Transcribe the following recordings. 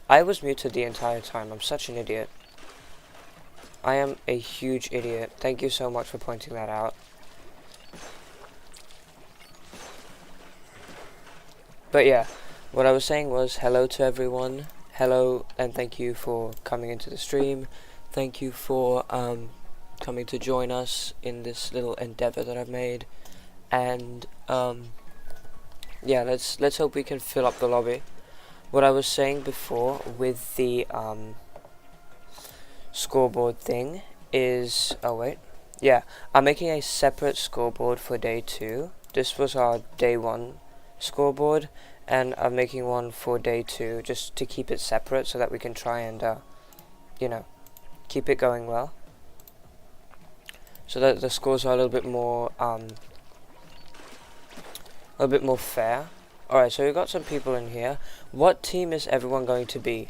I was muted the entire time. I'm such an idiot. I am a huge idiot. Thank you so much for pointing that out. But yeah, what I was saying was hello to everyone. Hello and thank you for coming into the stream. Thank you for coming to join us in this little endeavor that I've made. And yeah, let's hope we can fill up the lobby. What I was saying before with the scoreboard thing is, oh wait, yeah, I'm making a separate scoreboard for day 2. This was our day 1 scoreboard, and I'm making one for day 2 just to keep it separate so that we can try and you know, keep it going well, so that the scores are a little bit more fair. Alright, so we've got some people in here. What team is everyone going to be?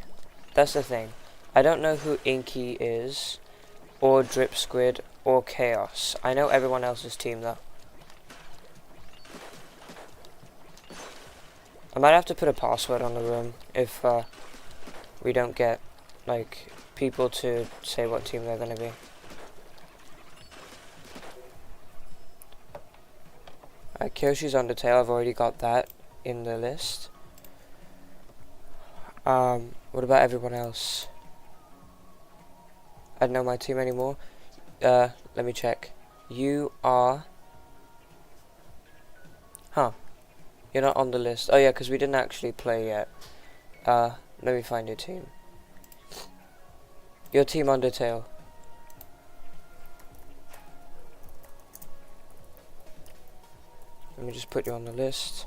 That's the thing. I don't know who Inky is, or Drip Squid, or Chaos. I know everyone else's team though. I might have to put a password on the room if we don't get like people to say what team they're gonna be. Kyoshi's Undertale, I've already got that in the list. What about everyone else? I don't know my team anymore. Let me check. You are... Huh. You're not on the list. Oh yeah, because we didn't actually play yet. Let me find your team. Your team Undertale. Let me just put you on the list.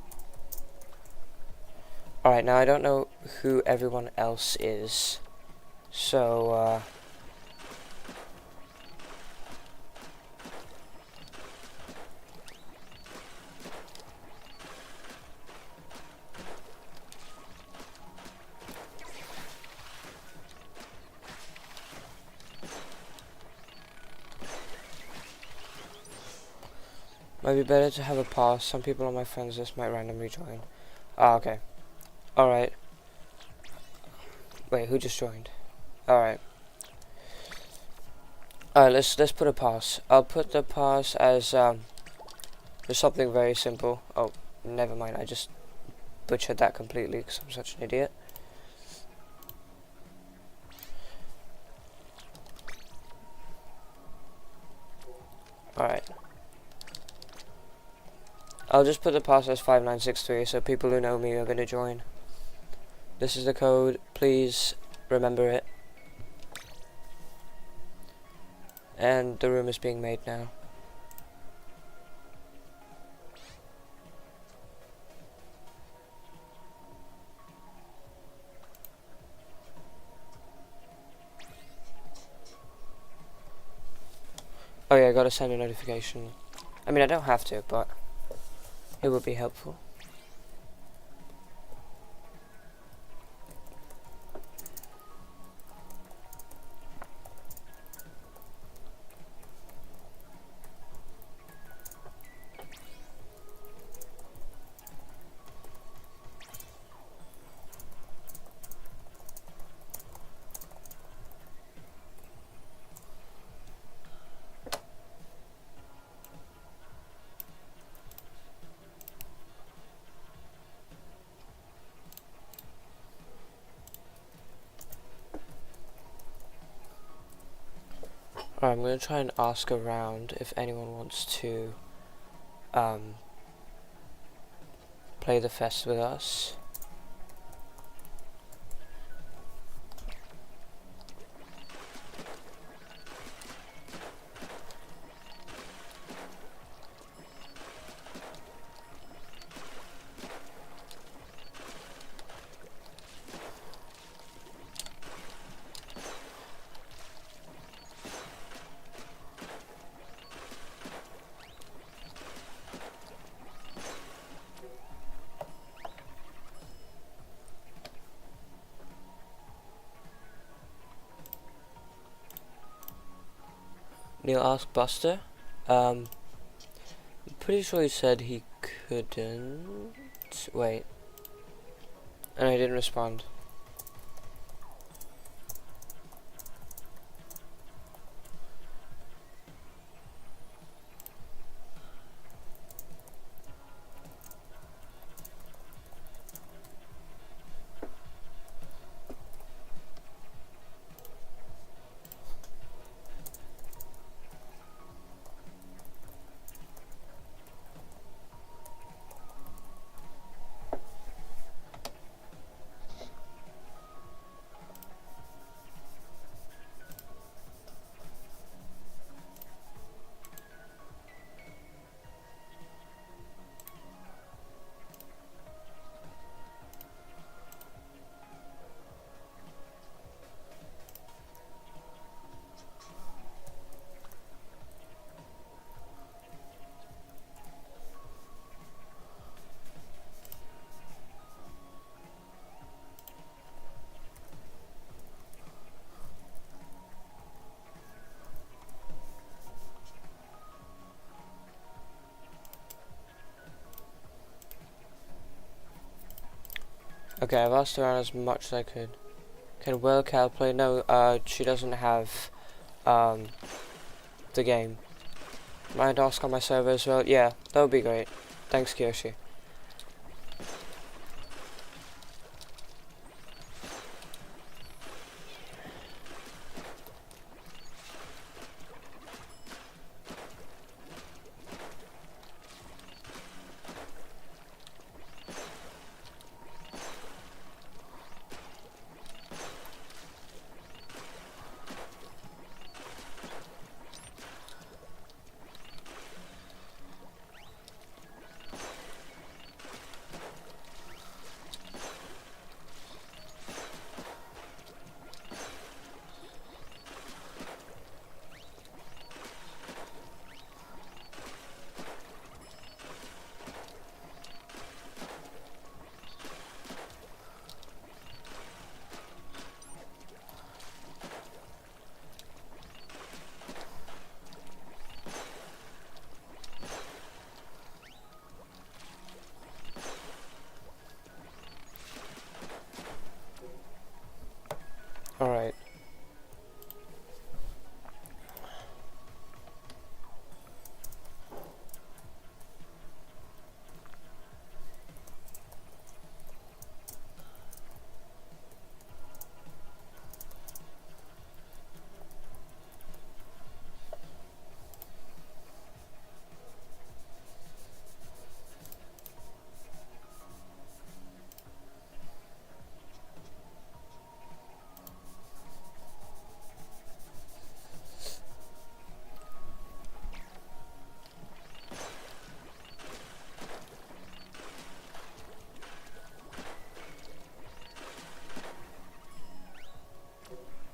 Alright, now I don't know who everyone else is. So, might be better to have a pass. Some people on my friends list might randomly join. Ah, okay. Alright. Wait, who just joined? Alright. Alright, let's put a pass. I'll put the pass as just something very simple. Oh, never mind. I just butchered that completely because I'm such an idiot. Alright. I'll just put the pass as 5963 so people who know me are going to join. This is the code. Please remember it. And the room is being made now. Oh yeah, I gotta send a notification. I mean, I don't have to, but it would be helpful. Alright, I'm going to try and ask around if anyone wants to play the fest with us. Neil asked Buster. I'm pretty sure he said he couldn't. Wait. And I didn't respond. Okay, I've asked around as much as I could. Can Will Cal play? No, she doesn't have the game. Mind ask on my server as well? Yeah, that would be great. Thanks, Kiyoshi. Alright.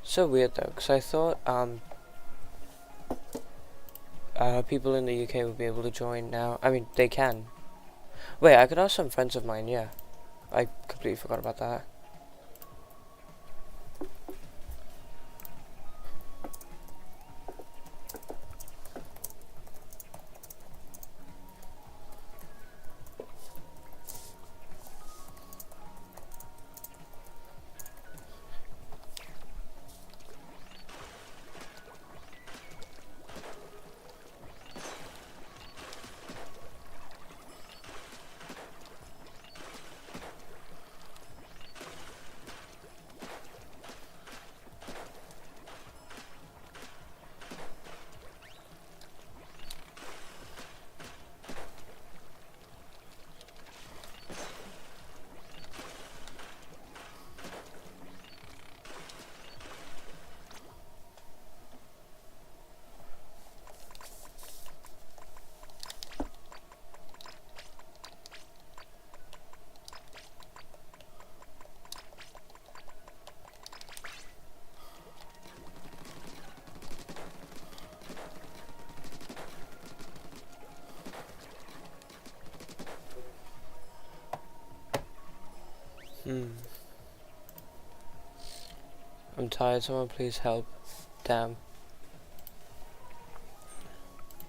So weird though, because I thought people in the UK would be able to join now. I mean, they can. Wait, I could ask some friends of mine, yeah. I completely forgot about that. I'm tired, someone please help. Damn.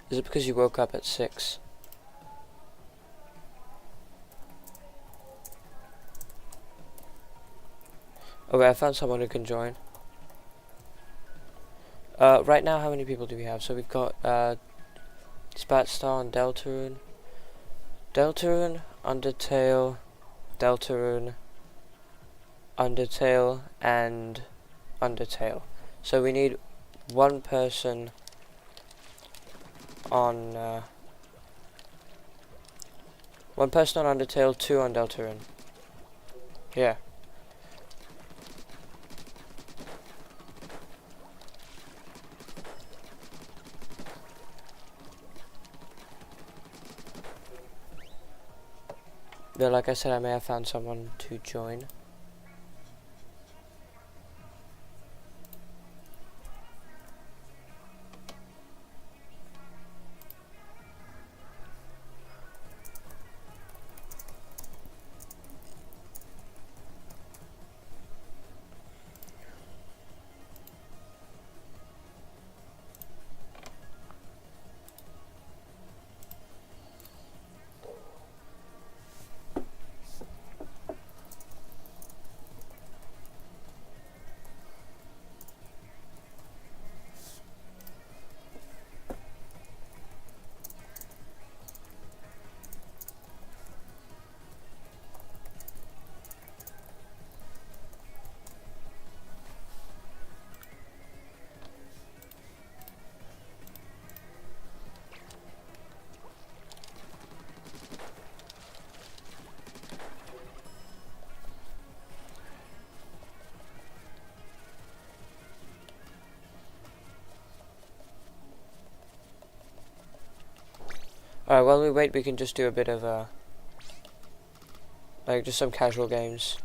Is it because you woke up at 6? Okay, I found someone who can join. Right now, how many people do we have? So we've got, Spatstar and Deltarune. Deltarune, Undertale, Deltarune, Undertale, and Undertale. So we need one person on, Undertale, 2 on Deltarune. Yeah. Yeah, like I said, I may have found someone to join. Alright, while we wait, we can just do a bit of like just some casual games.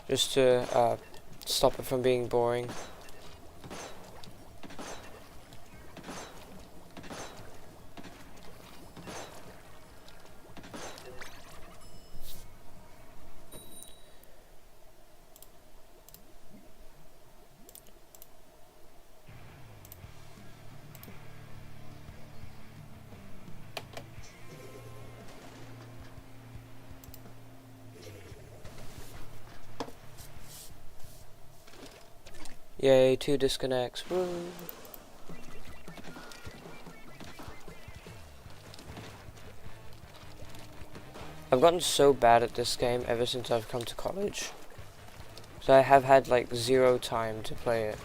Just to stop it from being boring. Yay, 2 disconnects. Woo. I've gotten so bad at this game ever since I've come to college. So I have had like 0 time to play it.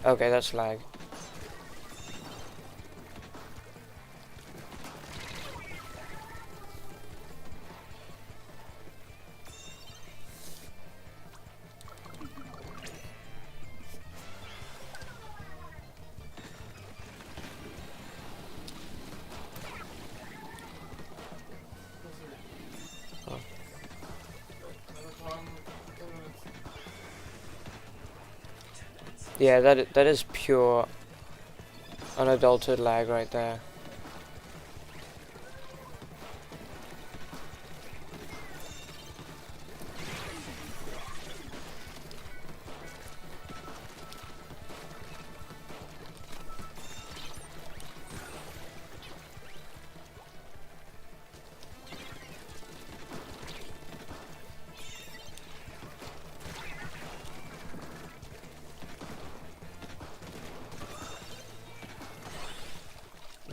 Okay, that's lag. Yeah, that is pure unadulterated lag right there.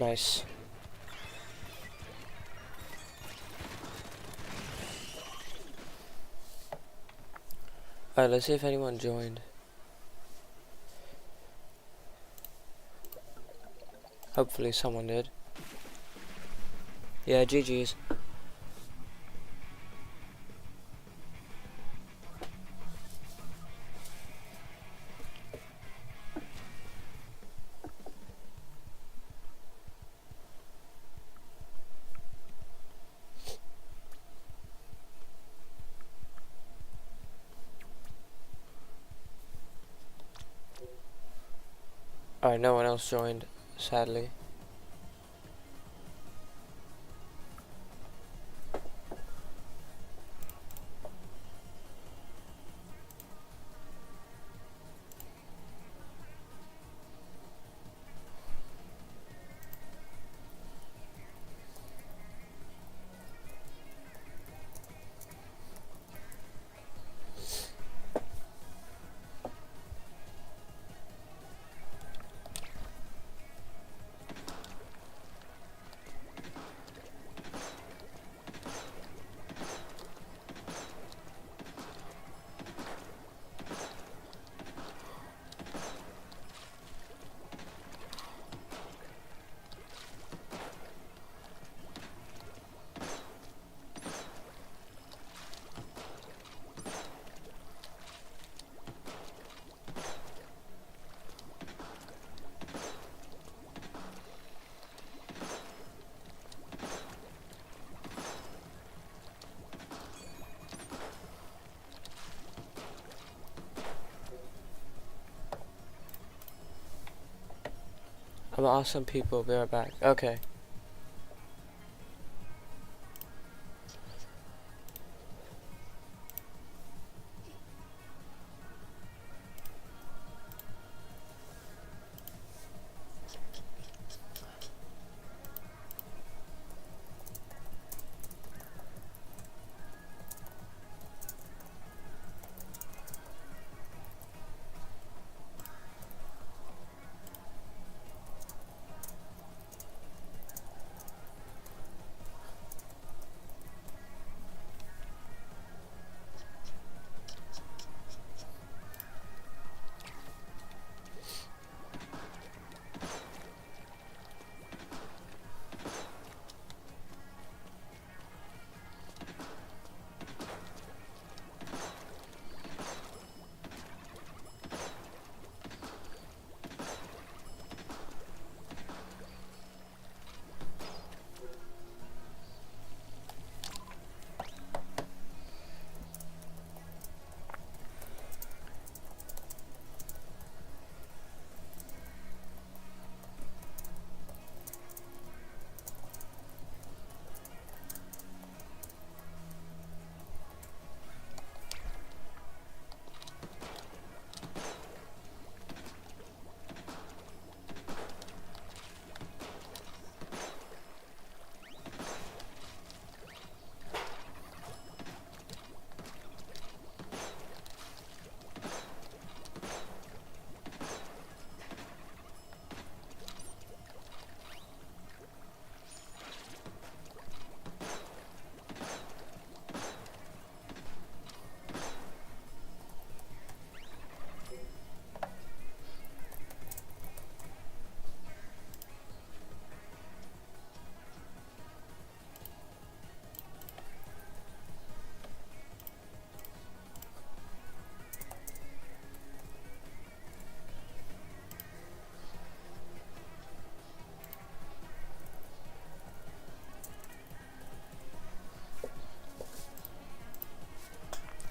Nice. Alright, let's see if anyone joined. Hopefully someone did. Yeah, GG's. Alright, no one else joined, sadly. I'm gonna ask some people, be right back. Okay.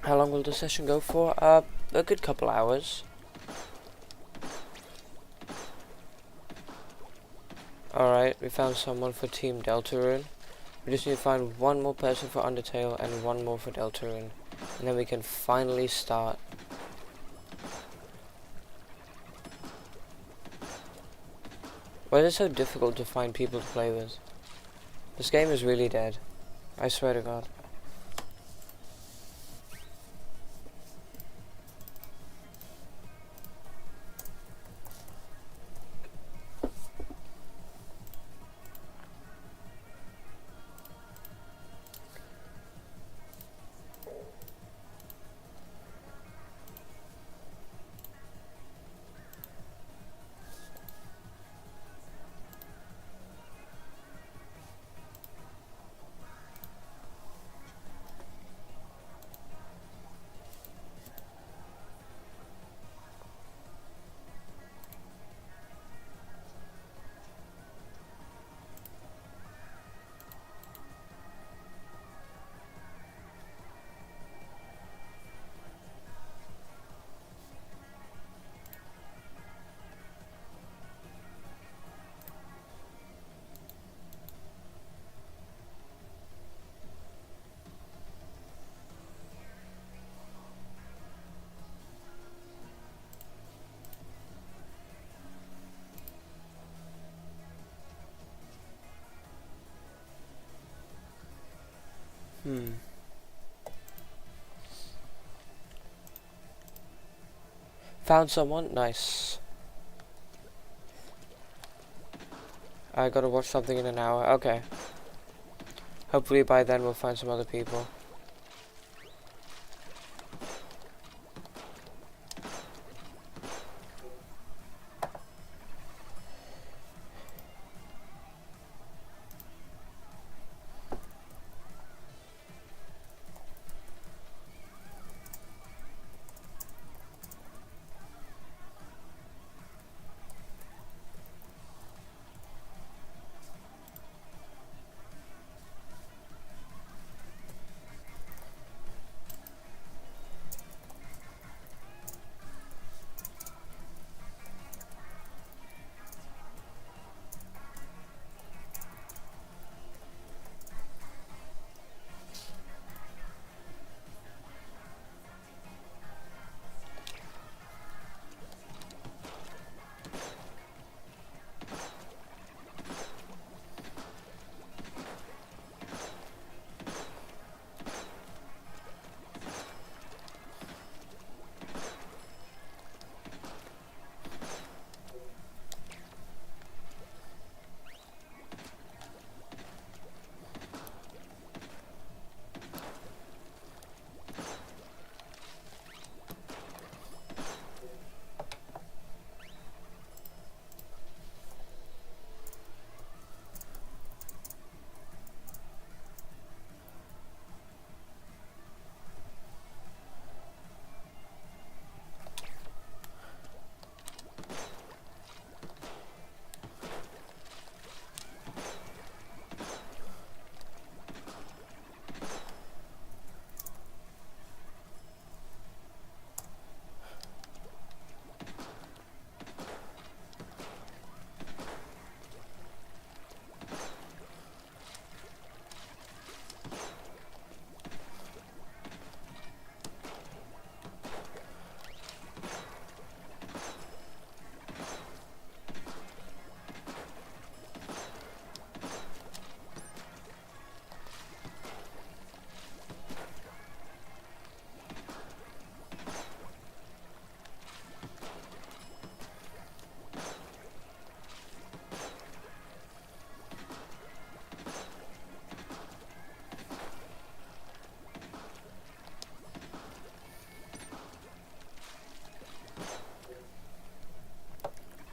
How long will the session go for? A good couple hours. Alright, we found someone for Team Deltarune. We just need to find one more person for Undertale and one more for Deltarune. And then we can finally start. Why is it so difficult to find people to play with? This game is really dead. I swear to God. Found someone? Nice. I gotta watch something in an hour. Okay. Hopefully by then we'll find some other people.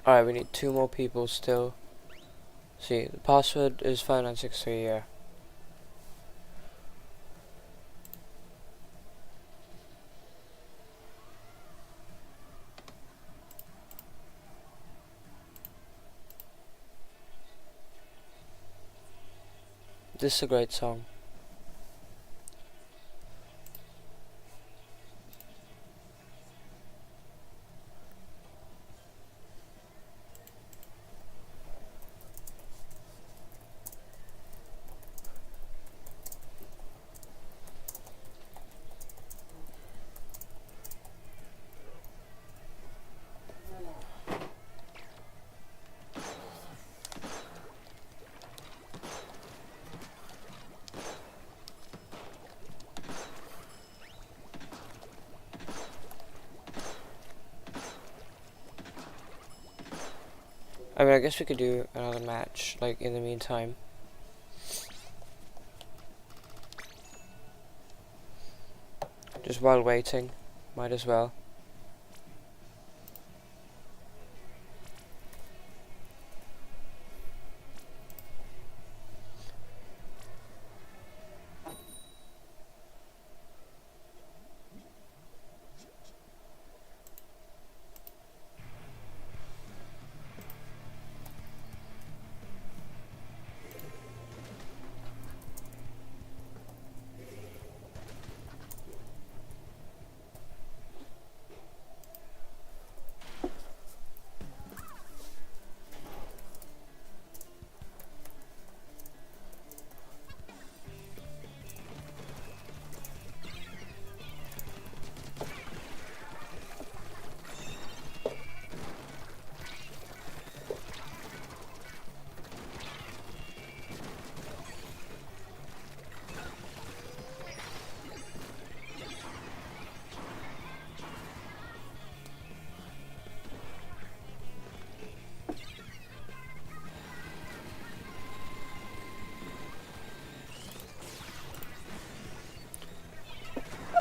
Alright, we need 2 more people still. See, the password is 5963, yeah. This is a great song. I mean, I guess we could do another match, like, in the meantime. Just while waiting, might as well.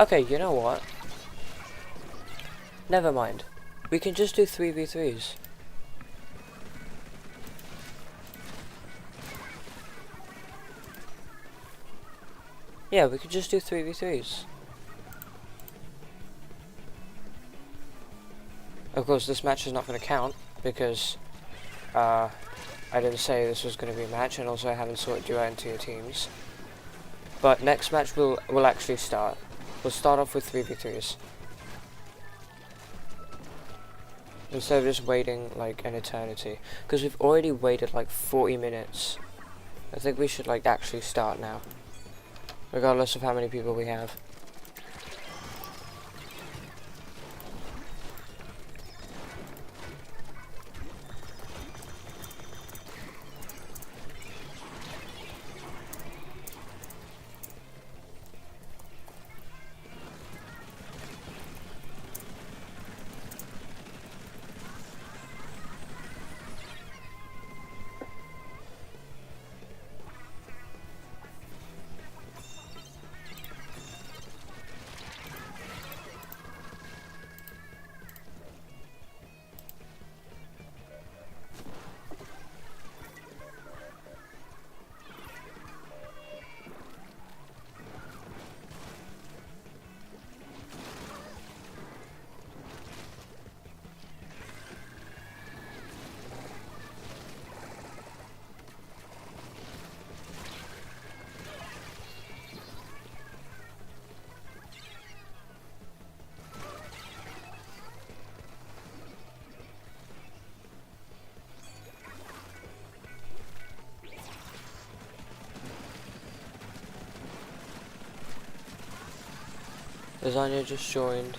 Okay, you know what? Never mind. We can just do 3v3s. Yeah, we could just do 3v3s. Of course, this match is not going to count, because I didn't say this was going to be a match, and also I haven't sorted you out into your teams. But next match will actually start. We'll start off with 3v3s. Instead of just waiting like an eternity. Because we've already waited like 40 minutes. I think we should like actually start now. Regardless of how many people we have. Lasagna just joined.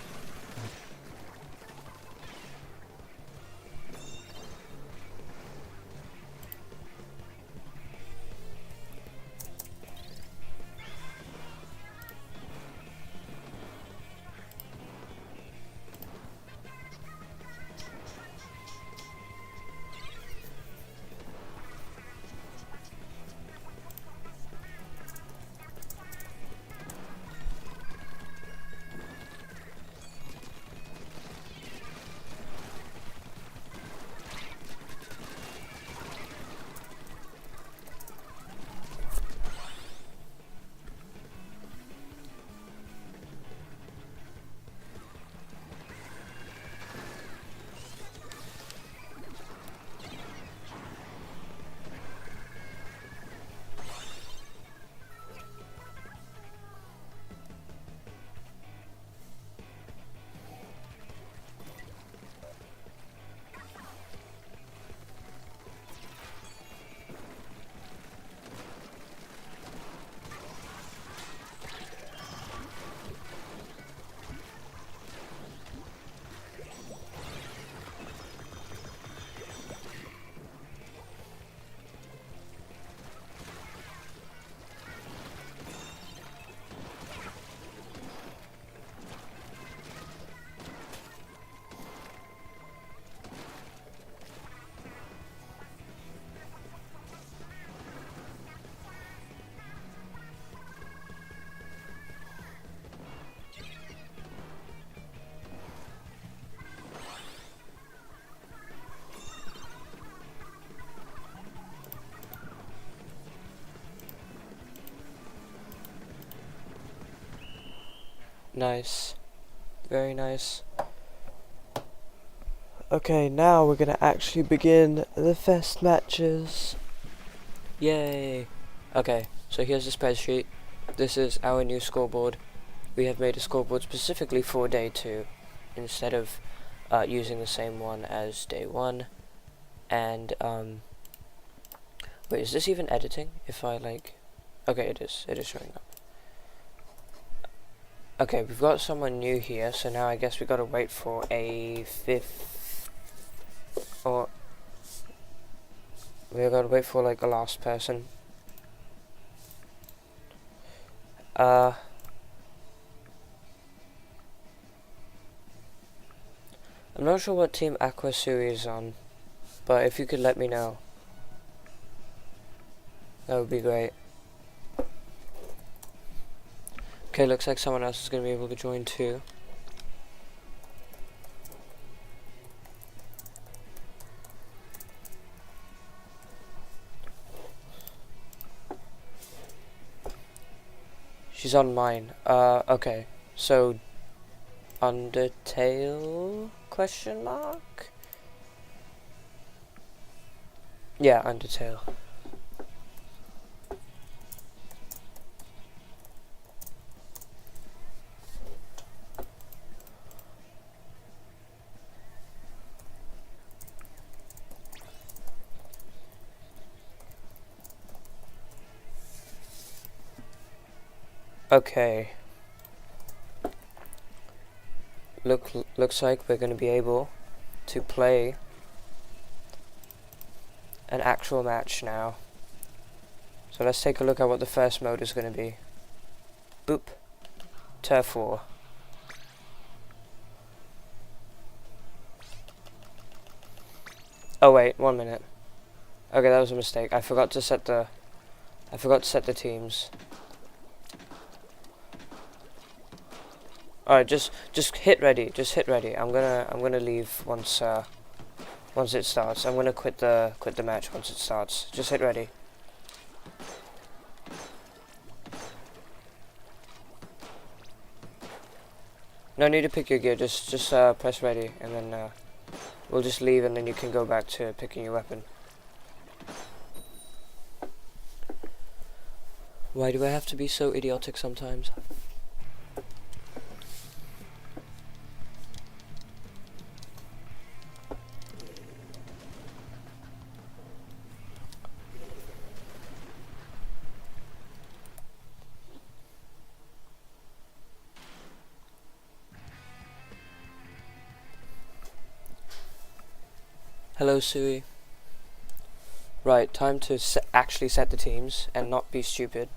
Nice. Very nice. Okay, now we're gonna actually begin the fest matches. Yay! Okay, so here's the spreadsheet. This is our new scoreboard. We have made a scoreboard specifically for day 2, instead of using the same one as day 1. And, wait, is this even editing? If I, like... Okay, it is. It is showing up. Okay, we've got someone new here, so now I guess we gotta wait for a 5th... Or... we gotta wait for, like, a last person. I'm not sure what team Aquasui is on, but if you could let me know, that would be great. Okay, looks like someone else is going to be able to join too. She's on mine. Okay. So, UNDERTALE? Question mark? Yeah, UNDERTALE. Okay. Looks like we're going to be able to play an actual match now. So let's take a look at what the first mode is going to be. Boop. Turf War. Oh wait, 1 minute. Okay, that was a mistake. I forgot to set the teams. Alright, just hit ready. Just hit ready. I'm gonna leave once it starts. I'm gonna quit the match once it starts. Just hit ready. No need to pick your gear. Just press ready, and then we'll just leave, and then you can go back to picking your weapon. Why do I have to be so idiotic sometimes? Hello, Sui. Right, time to actually set the teams and not be stupid.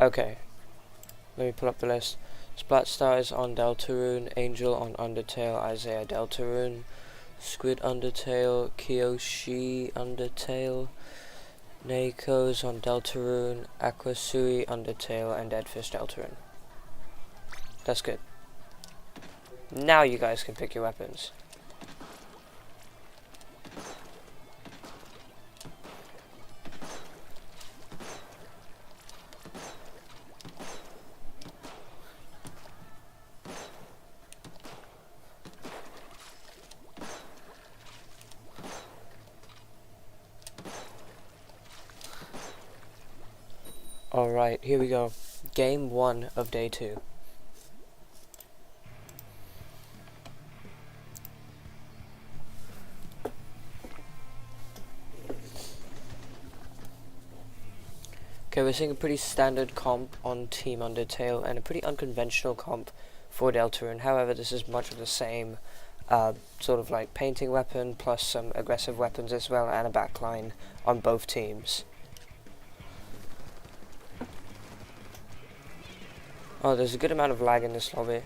Okay, let me pull up the list. Splatstar is on Deltarune, Angel on Undertale, Isaiah Deltarune, Squid Undertale, Kiyoshi Undertale, Neiko's on Deltarune, Aquasui Undertale, and Deadfish Deltarune. That's good. Now you guys can pick your weapons. Alright, here we go. Game 1 of day 2. Okay, we're seeing a pretty standard comp on Team Undertale and a pretty unconventional comp for Deltarune. However, this is much of the same sort of like painting weapon plus some aggressive weapons as well, and a backline on both teams. Oh, there's a good amount of lag in this lobby.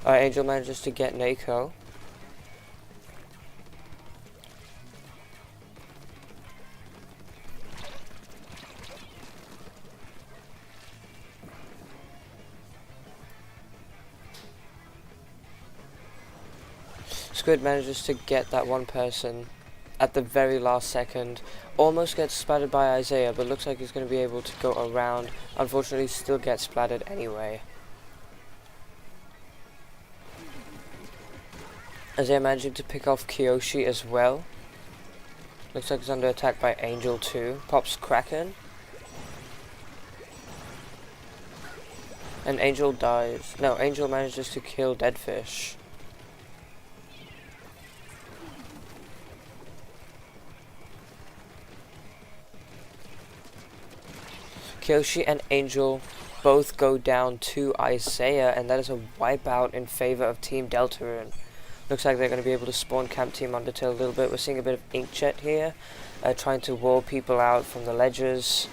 Angel manages to get Nako. Squid manages to get that one person at the very last second. Almost gets splattered by Isaiah, but looks like he's going to be able to go around. Unfortunately, still gets splattered anyway. Isaiah managing to pick off Kiyoshi as well. Looks like he's under attack by Angel too. Pops Kraken. And Angel dies. No, Angel manages to kill Deadfish. Kiyoshi and Angel both go down to Isaiah, and that is a wipeout in favor of Team Deltarune. Looks like they're going to be able to spawn camp Team Undertale a little bit. We're seeing a bit of Inkjet here, trying to wall people out from the ledges.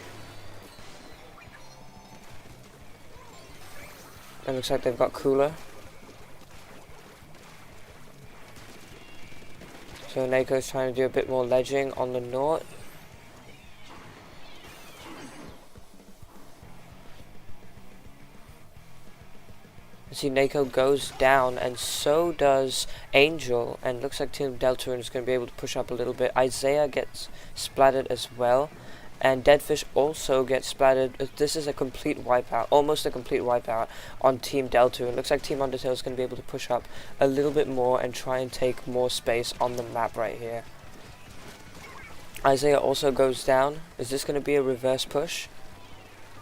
And looks like they've got Cooler. So Nako's trying to do a bit more ledging on the Nort. See, Nako goes down, and so does Angel, and looks like Team Deltarune is going to be able to push up a little bit. Isaiah gets splattered as well, and Deadfish also gets splattered. This is a complete wipeout, almost a complete wipeout on Team Deltarune. Looks like Team Undertale is going to be able to push up a little bit more and try and take more space on the map right here. Isaiah also goes down. Is this going to be a reverse push?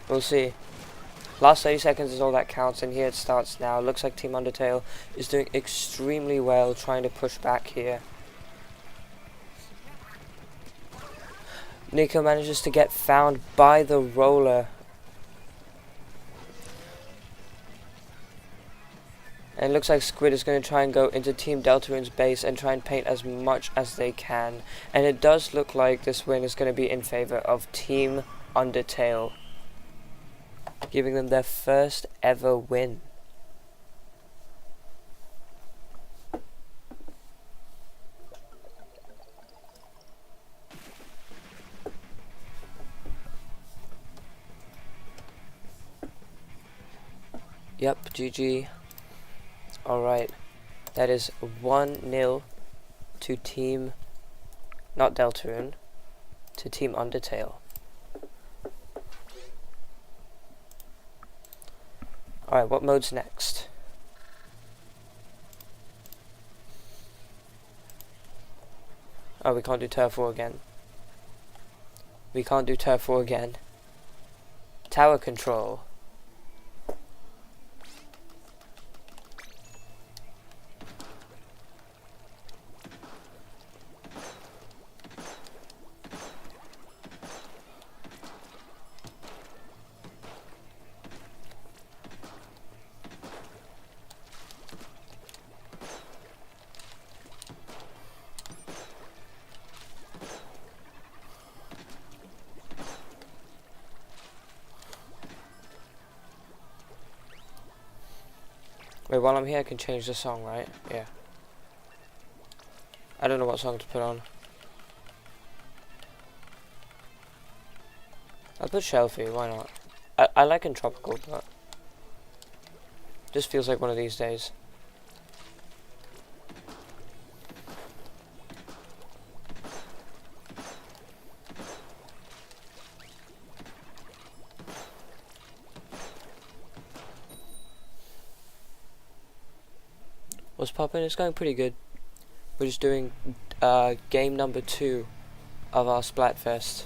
We'll see. Last 30 seconds is all that counts, and here it starts now. Looks like Team Undertale is doing extremely well trying to push back here. Nico manages to get found by the roller. And it looks like Squid is going to try and go into Team Deltarune's base and try and paint as much as they can. And it does look like this win is going to be in favor of Team Undertale, giving them their first ever win. Yep, GG. Alright, that is 1-0 to Team, not Deltarune, to Team Undertale. Alright, what mode's next? Oh, we can't do Turf War again. We can't do Turf War again. Tower Control. Wait, while I'm here I can change the song, right? Yeah. I don't know what song to put on. I'll put Shelfie, why not? I like Tropical, but just feels like one of these days. What's poppin'? It's going pretty good. We're just doing game number 2 of our Splatfest.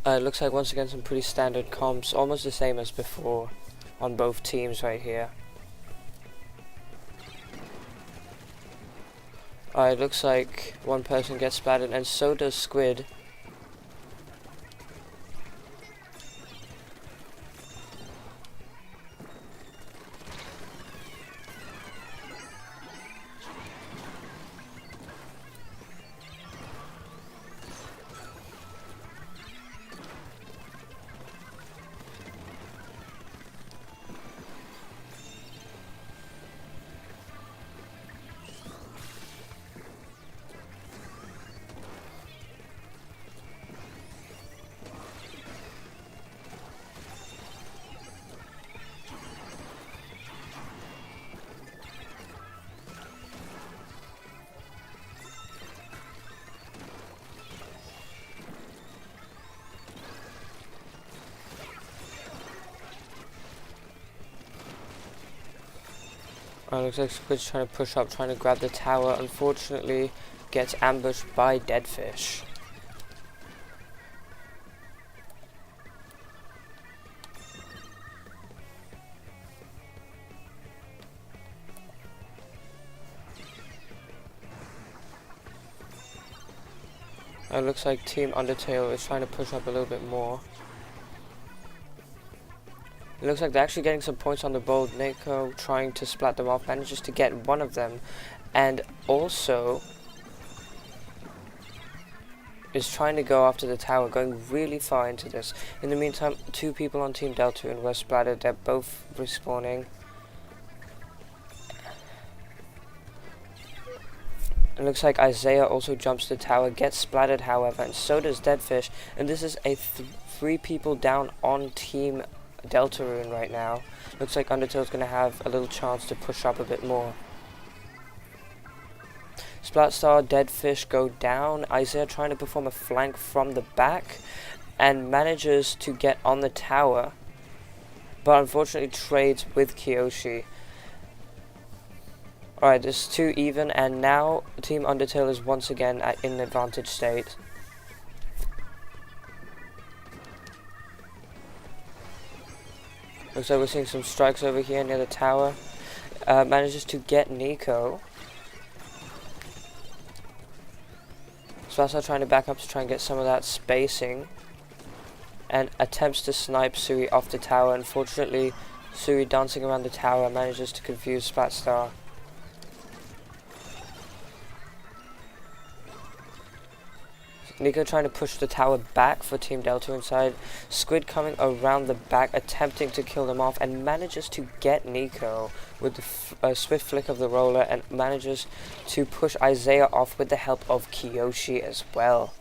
It looks like once again some pretty standard comps, almost the same as before on both teams right here. It looks like one person gets splattered, and so does Squid. Looks like Squid's trying to push up, trying to grab the tower. Unfortunately, gets ambushed by Deadfish. It looks like Team Undertale is trying to push up a little bit more. It looks like they're actually getting some points on the board. Neko trying to splat them off, manages to get one of them, and also is trying to go after the tower, going really far into this. In the meantime, two people on Team DELTARUNE were splattered. They're both respawning. It looks like Isaiah also jumps the tower, gets splattered however, and so does Deadfish. And this is a 3 people down on Team DELTARUNE right now. Looks like Undertale's going to have a little chance to push up a bit more. Splatstar, Deadfish go down. Isaiah trying to perform a flank from the back and manages to get on the tower, but unfortunately trades with Kiyoshi. Alright, this is 2 even, and now Team Undertale is once again in advantage state. Looks like we're seeing some strikes over here near the tower. Manages to get Nico. Splatstar trying to back up to try and get some of that spacing. And attempts to snipe Sui off the tower. Unfortunately, Sui dancing around the tower manages to confuse Splatstar. Nico trying to push the tower back for Team Delta inside. Squid coming around the back, attempting to kill them off, and manages to get Nico with the swift flick of the roller, and manages to push Isaiah off with the help of Kiyoshi as well.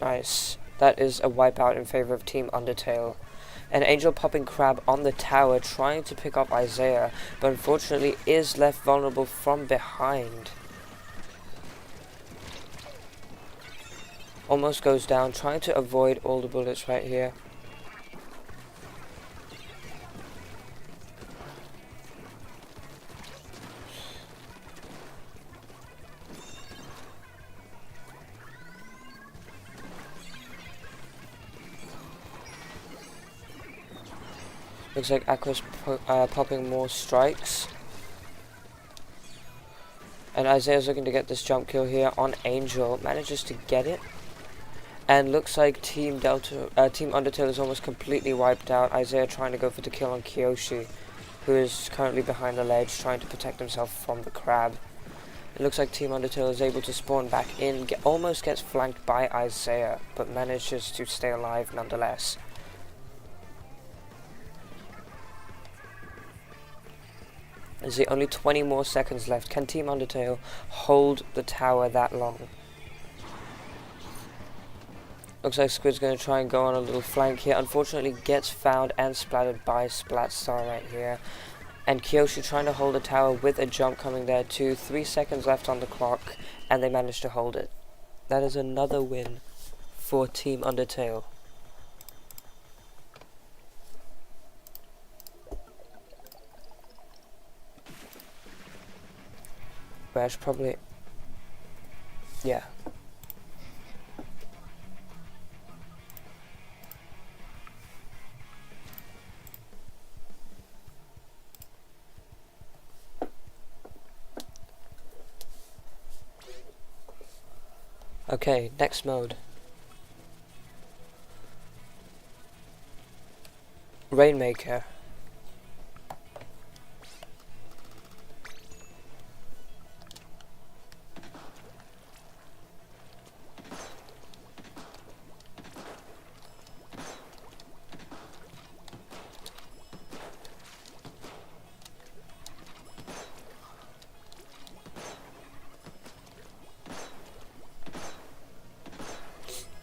Nice. That is a wipeout in favor of Team Undertale. An Angel popping crab on the tower, trying to pick up Isaiah, but unfortunately is left vulnerable from behind. Almost goes down, trying to avoid all the bullets right here. Looks like Aqua's popping more strikes. And Isaiah's looking to get this jump kill here on Angel. Manages to get it. And looks like Team Undertale is almost completely wiped out. Isaiah trying to go for the kill on Kiyoshi, who is currently behind the ledge, trying to protect himself from the crab. It looks like Team Undertale is able to spawn back in, almost gets flanked by Isaiah, but manages to stay alive nonetheless. There's only 20 more seconds left. Can Team Undertale hold the tower that long? Looks like Squid's going to try and go on a little flank here. Unfortunately gets found and splattered by Splatstar right here. And Kiyoshi trying to hold the tower with a jump coming there too. 3 seconds left on the clock, and they managed to hold it. That is another win for Team Undertale. But I should probably... yeah. Okay, next mode. Rainmaker.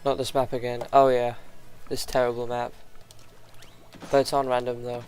Not this map again. Oh yeah, this terrible map. But it's on random though.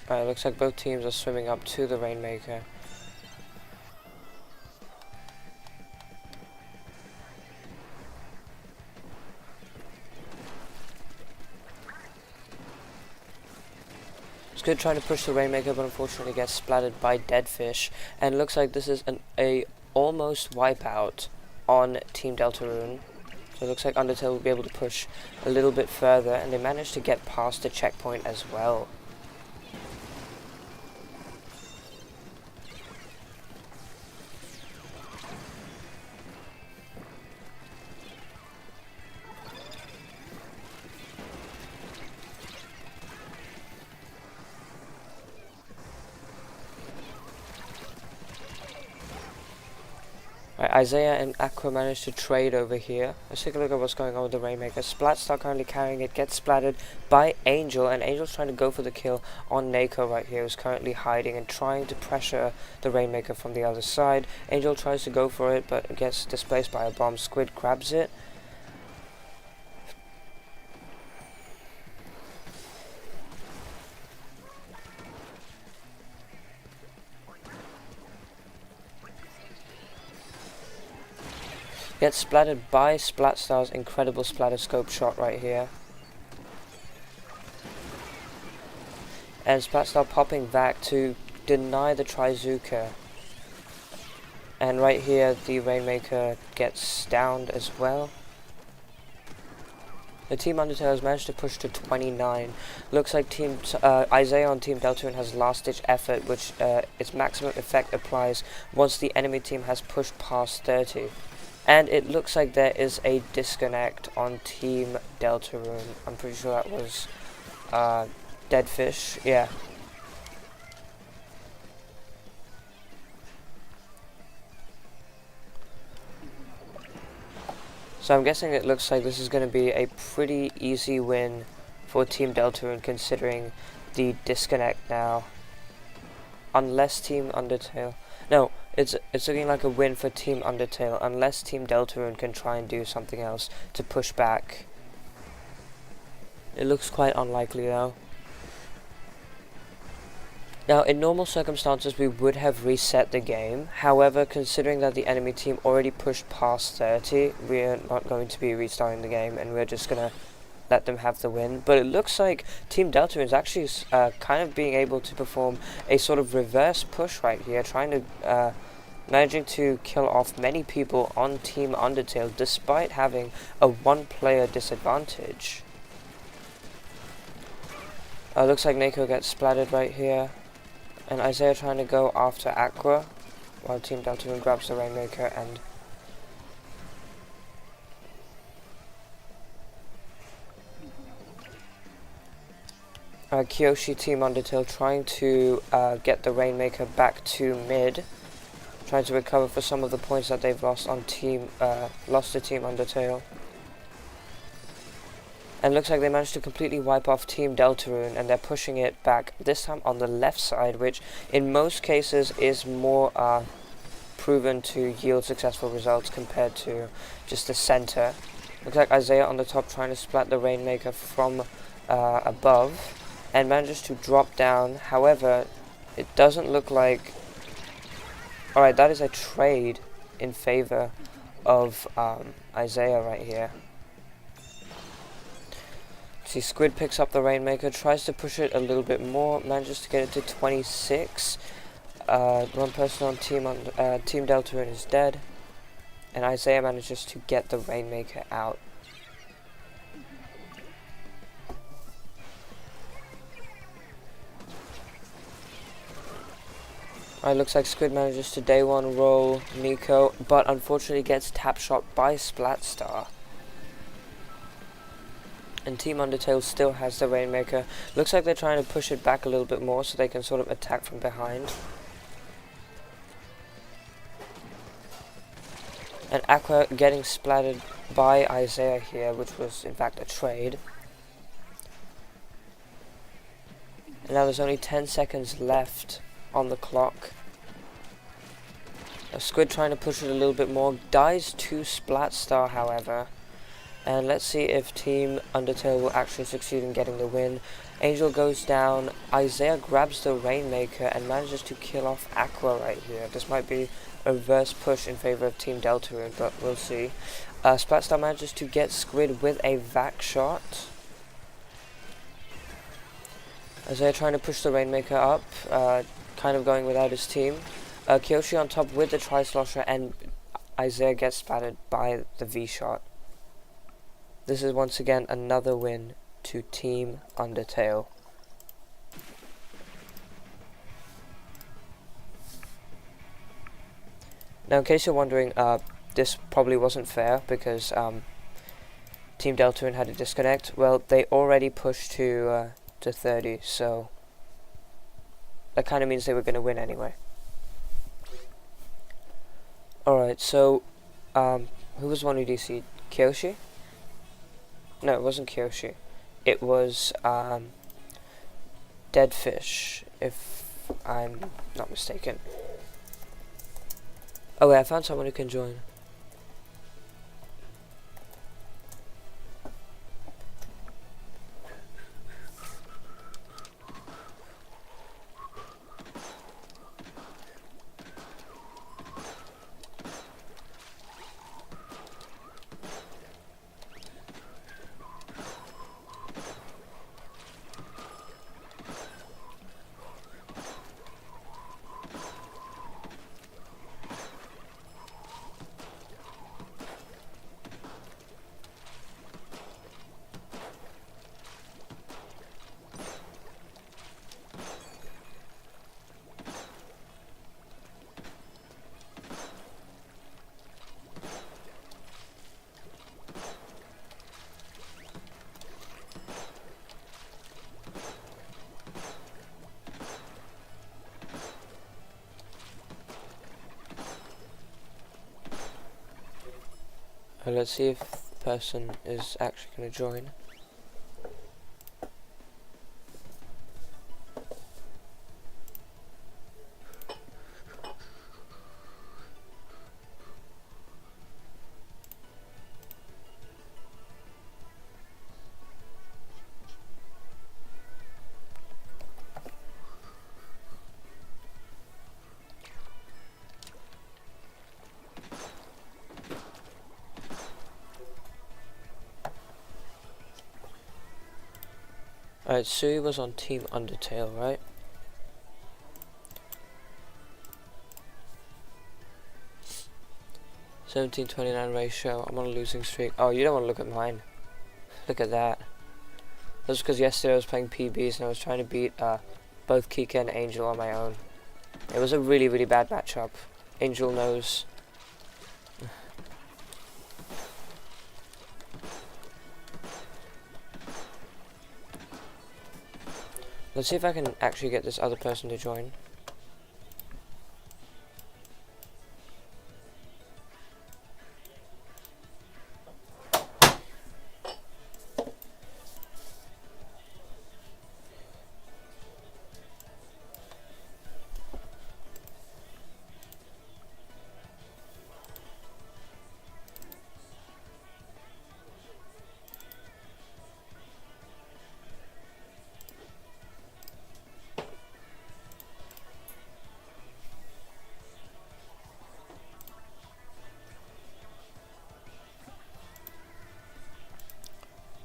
Alright, looks like both teams are swimming up to the Rainmaker. Squid trying to push the Rainmaker, but unfortunately gets splattered by Deadfish. And looks like this is a almost wipeout on Team Deltarune. So it looks like Undertale will be able to push a little bit further, and they managed to get past the checkpoint as well. Right, Isaiah and Aqua managed to trade over here. Let's take a look at what's going on with the Rainmaker. Splatstar currently carrying it, gets splattered by Angel, and Angel's trying to go for the kill on Nako right here, who's currently hiding and trying to pressure the Rainmaker from the other side. Angel tries to go for it, but gets displaced by a bomb. Squid grabs it. Gets splattered by Splatstar's incredible splatter scope shot right here. And Splatstar popping back to deny the Trizuka. And right here the Rainmaker gets downed as well. The Team Undertale has managed to push to 29. Looks like Isaiah on Team Deltarune has last-ditch effort, which its maximum effect applies once the enemy team has pushed past 30. And it looks like there is a disconnect on Team Deltarune. I'm pretty sure that was Deadfish. Yeah. So I'm guessing it looks like this is going to be a pretty easy win for Team Deltarune, considering the disconnect now. Unless Team Undertale... No, it's looking like a win for Team Undertale, unless Team Deltarune can try and do something else to push back. It looks quite unlikely though. Now, in normal circumstances, we would have reset the game. However, considering that the enemy team already pushed past 30, we are not going to be restarting the game, and we're just going to let them have the win. But it looks like Team Deltarune is actually kind of being able to perform a sort of reverse push right here, trying to managing to kill off many people on Team Undertale despite having a one-player disadvantage. Looks like Nako gets splattered right here, and Isaiah trying to go after Aqua while Team Deltarune grabs the Rainmaker and Kyoshi Team Undertale trying to get the Rainmaker back to mid, trying to recover for some of the points that they've lost on lost to Team Undertale. And looks like they managed to completely wipe off Team Deltarune, and they're pushing it back, this time on the left side, which in most cases is more proven to yield successful results compared to just the center. Looks like Isaiah on the top trying to splat the Rainmaker from above, and manages to drop down. However, it doesn't look like... Alright, that is a trade in favor of Isaiah right here. See, Squid picks up the Rainmaker, tries to push it a little bit more, manages to get it to 26. One person on Team Deltarune is dead. and Isaiah manages to get the Rainmaker out. Alright, looks like Squid manages to day one roll Nico, but unfortunately gets tap shot by Splatstar. And Team Undertale still has the Rainmaker. Looks like they're trying to push it back a little bit more so they can sort of attack from behind. And Aqua getting splattered by Isaiah here, which was in fact a trade. And now there's only 10 seconds left on the clock. A Squid trying to push it a little bit more, dies to Splatstar however. And let's see if Team Undertale will actually succeed in getting the win. Angel goes down, Isaiah grabs the Rainmaker and manages to kill off Aqua right here. This might be a reverse push in favor of Team Deltarune, but we'll see. Splatstar manages to get Squid with a vac shot. Isaiah trying to push the Rainmaker up, kind of going without his team. Kyoshi on top with the Tri-Slosher, and Isaiah gets splattered by the V-shot. This is once again another win to Team Undertale. Now in case you're wondering, this probably wasn't fair because Team Deltarune had a disconnect. Well, they already pushed to 30, so that kind of means they were going to win anyway. Alright, so who was one who DC'd? Kyoshi? No, it wasn't Kyoshi. It was Deadfish, if I'm not mistaken. Oh wait, I found someone who can join. Let's see if the person is actually going to join. Alright, Sui was on Team Undertale, right? $17.29 ratio. I'm on a losing streak. Oh, you don't want to look at mine. Look at that. That's because yesterday I was playing PBs and I was trying to beat both Kika and Angel on my own. It was a really, really bad matchup. Angel knows. Let's see if I can actually get this other person to join.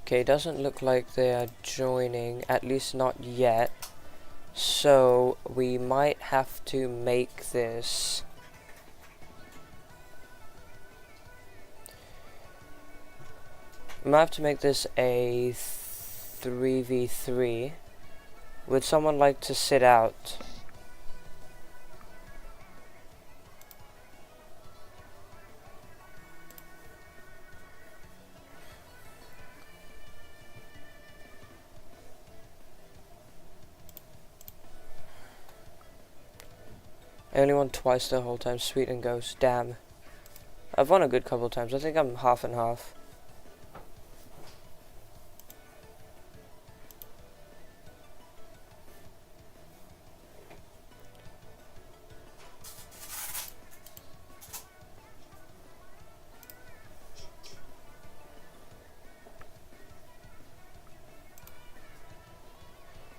Okay, doesn't look like they are joining, at least not yet. So we might have to make this I might have to make this a 3v3. Would someone like to sit out? I only won twice the whole time. Sweet and Ghost. Damn. I've won a good couple times. I think I'm half and half.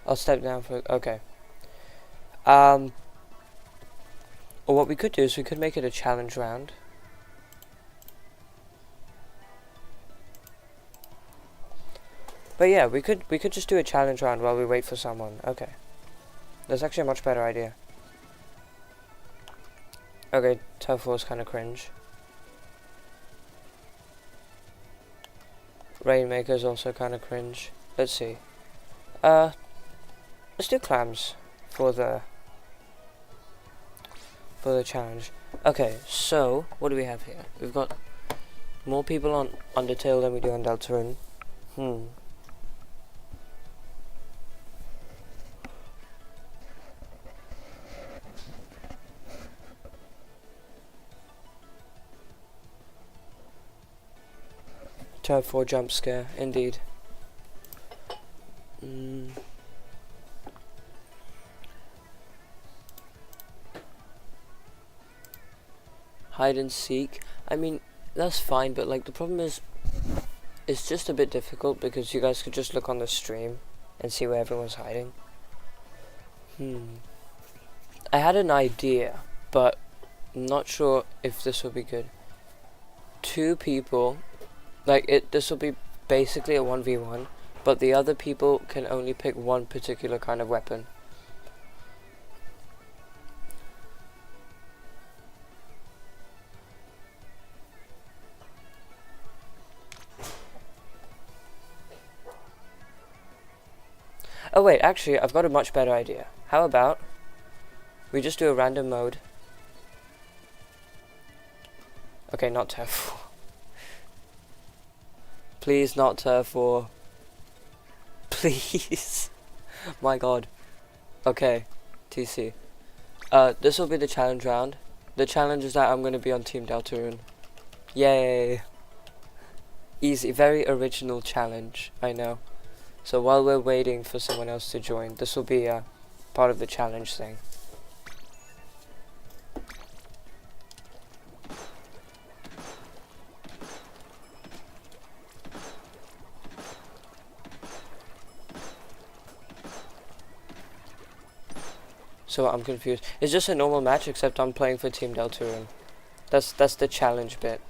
I'll step down for... Okay. Or what we could do is we could make it a challenge round. But yeah, we could just do a challenge round while we wait for someone. Okay. That's actually a much better idea. Okay, Turf War's kind of cringe. Rainmaker's also kind of cringe. Let's see. Let's do clams for the challenge. Okay, so what do we have here? We've got more people on Undertale than we do on Deltarune. Turf 4 jump scare, indeed. Hide and seek. I mean, that's fine, but like the problem is, it's just a bit difficult because you guys could just look on the stream and see where everyone's hiding. I had an idea, but I'm not sure if this will be good. 2 people, like this will be basically a 1v1, but the other people can only pick one particular kind of weapon. Oh wait, actually, I've got a much better idea. How about we just do a random mode? Okay, not Turf War. Please, not Turf War. Please. My god. Okay, TC. This will be the challenge round. The challenge is that I'm going to be on Team Deltarune. Yay. Easy, very original challenge, I know. So while we're waiting for someone else to join, this will be part of the challenge thing. So I'm confused. It's just a normal match, except I'm playing for Team Deltarune. That's the challenge bit.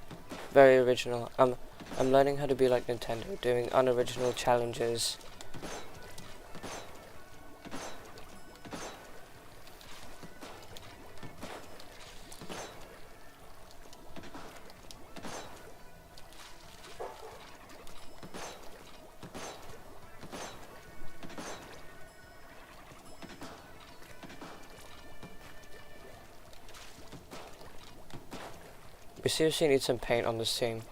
Very original. I'm learning how to be like Nintendo, doing unoriginal challenges. We seriously need some paint on this team.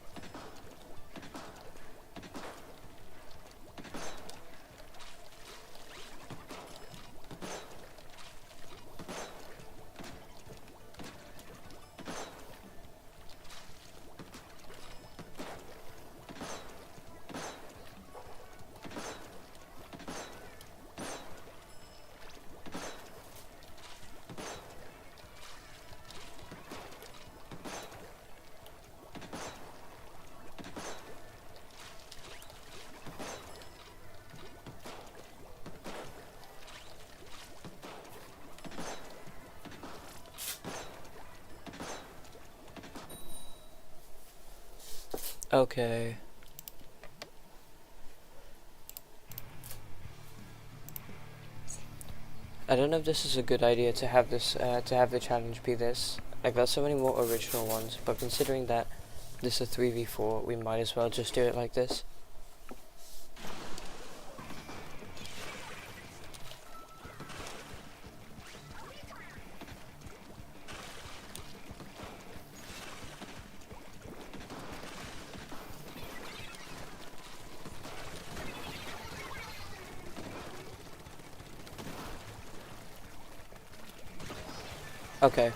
Okay. I don't know if this is a good idea to have this, to have the challenge be this. Like, there's so many more original ones, but considering that this is a 3v4, we might as well just do it like this. Okay.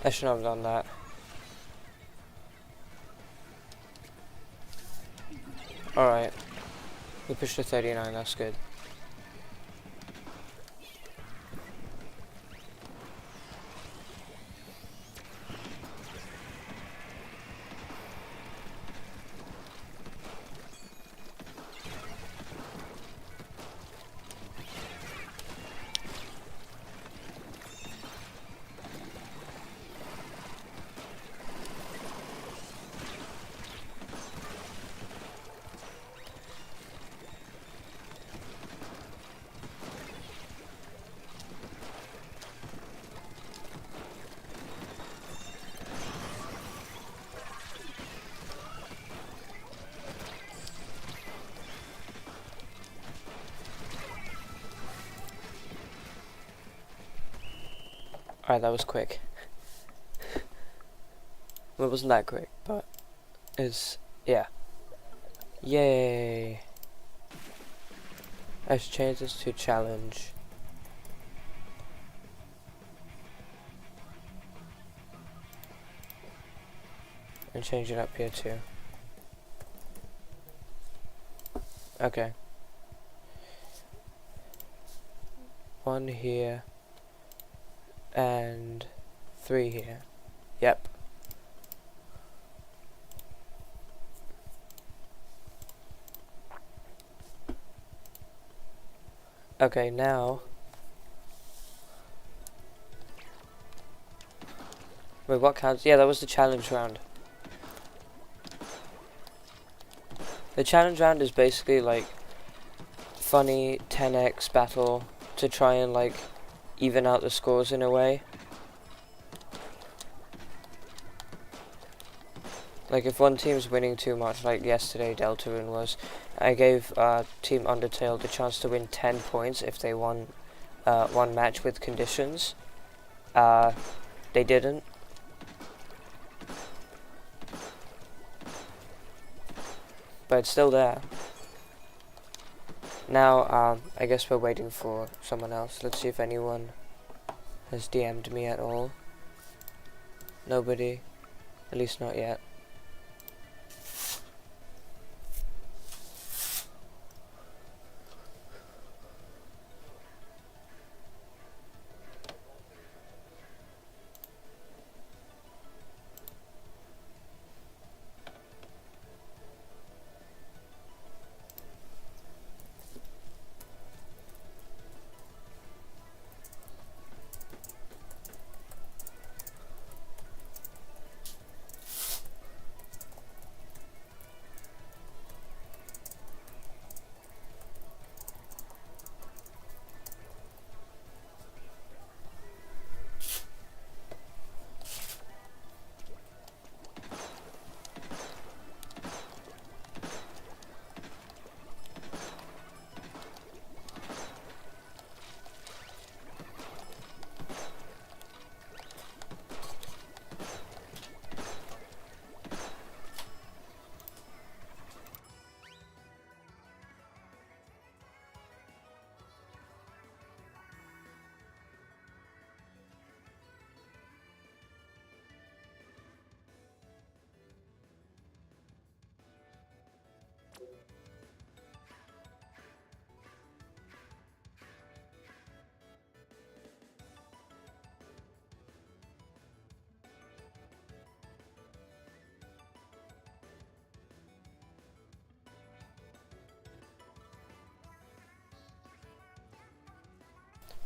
I shouldn't have done that. Alright. We pushed to 39, that's good. Alright, that was quick. Well, it wasn't that quick, but it's, yeah. Yay! I should change this to challenge. And change it up here too. Okay. 1 here. And 3 here. Yep. Okay, now. Wait, what counts? Yeah, that was the challenge round. The challenge round is basically like funny 10x battle to try and like even out the scores in a way. Like if one team's winning too much, like yesterday Deltarune was, I gave Team Undertale the chance to win 10 points if they won one match with conditions. They didn't. But it's still there. Now, I guess we're waiting for someone else. Let's see if anyone has DM'd me at all. Nobody. At least not yet.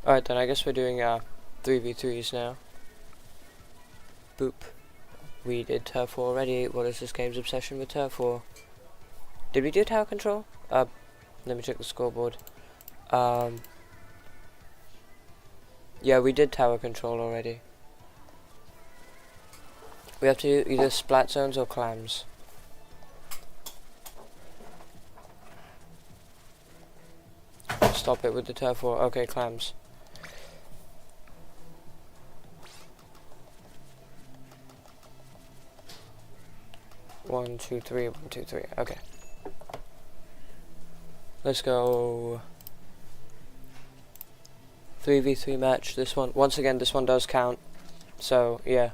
Alright then, I guess we're doing 3v3s now. Boop. We did turf war already. What is this game's obsession with turf war? Did we do tower control? Let me check the scoreboard. Yeah, we did tower control already. We have to do either splat zones or clams. Stop it with the turf war. Okay, clams. One, two, three. 1, 2, 3. Okay. Let's go. 3v3 match. This one. Once again, this one does count. So, yeah.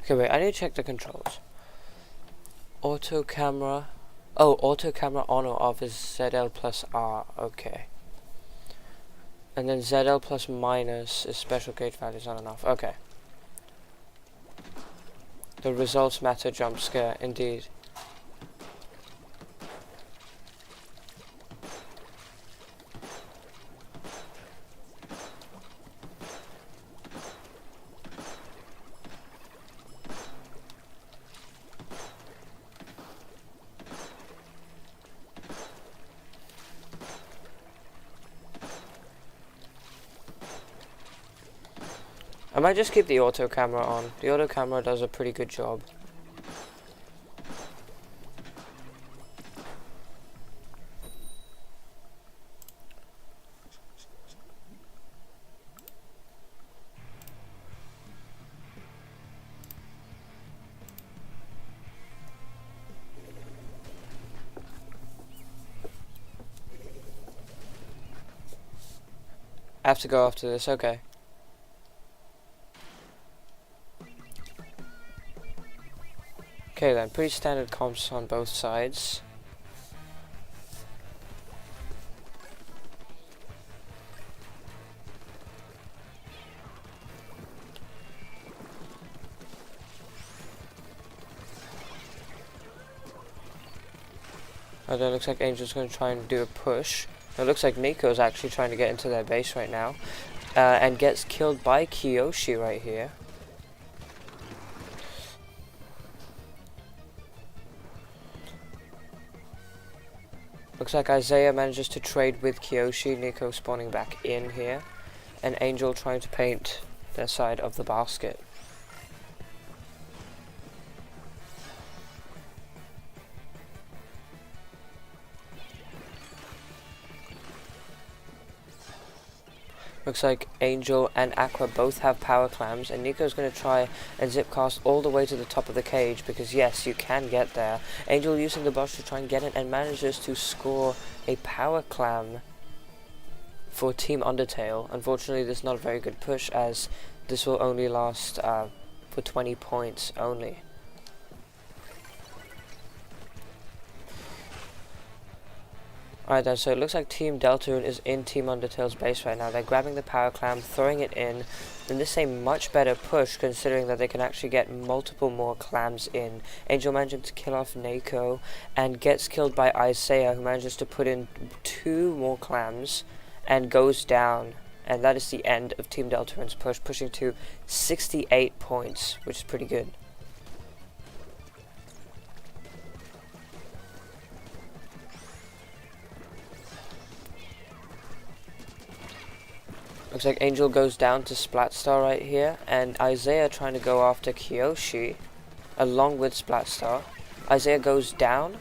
Okay, wait, I need to check the controls. Auto camera. Oh, auto camera on or off is ZL plus R. Okay. And then ZL plus minus is special gauge values on and off. Okay. The results matter jump scare, indeed. I might just keep the auto camera on. The auto camera does a pretty good job. I have to go after this, okay. Okay then, pretty standard comps on both sides. Oh, that looks like Angel's going to try and do a push. It looks like Nico's actually trying to get into their base right now. And gets killed by Kiyoshi right here. Looks like Isaiah manages to trade with Kiyoshi, Nico spawning back in here, and Angel trying to paint their side of the basket. Looks like Angel and Aqua both have power clams, and Nico's going to try and zip cast all the way to the top of the cage, because yes, you can get there. Angel using the bush to try and get it, and manages to score a power clam for Team Undertale. Unfortunately, this is not a very good push, as this will only last for 20 points only. Alright then, so it looks like Team Deltarune is in Team Undertale's base right now. They're grabbing the power clam, throwing it in, and this is a much better push considering that they can actually get multiple more clams in. Angel managing to kill off Nako and gets killed by Isaiah, who manages to put in 2 more clams and goes down. And that is the end of Team Deltarune's push, pushing to 68 points, which is pretty good. Looks like Angel goes down to Splatstar right here, and Isaiah trying to go after Kiyoshi, along with Splatstar. Isaiah goes down.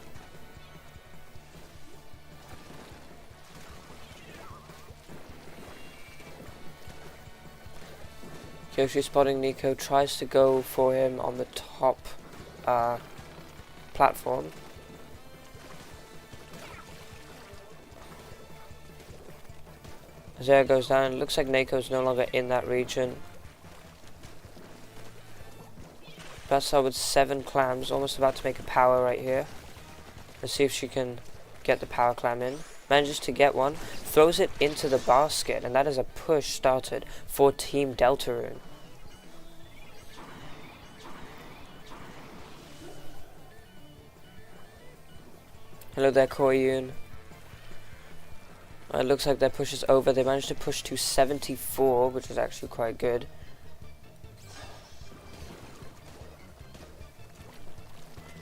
Kiyoshi spotting Nico, tries to go for him on the top platform. Isaiah goes down. It looks like Nako's no longer in that region. That's with 7 clams, almost about to make a power right here. Let's see if she can get the power clam in. Manages to get one, throws it into the basket, and that is a push started for Team Deltarune. Hello there, Koyun. It looks like their push is over. They managed to push to 74, which is actually quite good.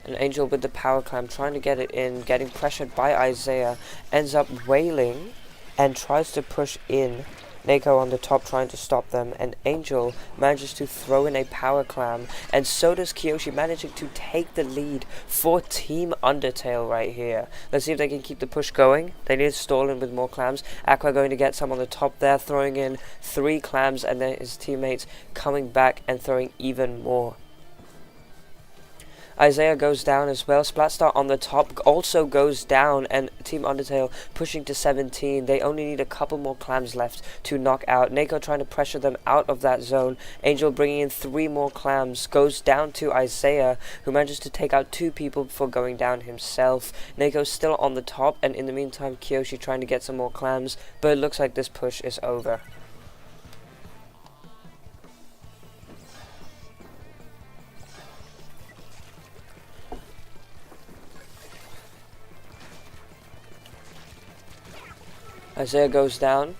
And Angel with the power clam, trying to get it in, getting pressured by Isaiah, ends up wailing and tries to push in. Neko on the top trying to stop them, and Angel manages to throw in a power clam, and so does Kiyoshi, managing to take the lead for Team Undertale right here. Let's see if they can keep the push going. They need to stall in with more clams. Aqua going to get some on the top there, throwing in 3 clams, and then his teammates coming back and throwing even more. Isaiah goes down as well. Splatstar on the top also goes down, and Team Undertale pushing to 17. They only need a couple more clams left to knock out. Neko trying to pressure them out of that zone. Angel bringing in 3 more clams. Goes down to Isaiah, who manages to take out 2 people before going down himself. Neko still on the top, and in the meantime, Kiyoshi trying to get some more clams, but it looks like this push is over. Isaiah goes down.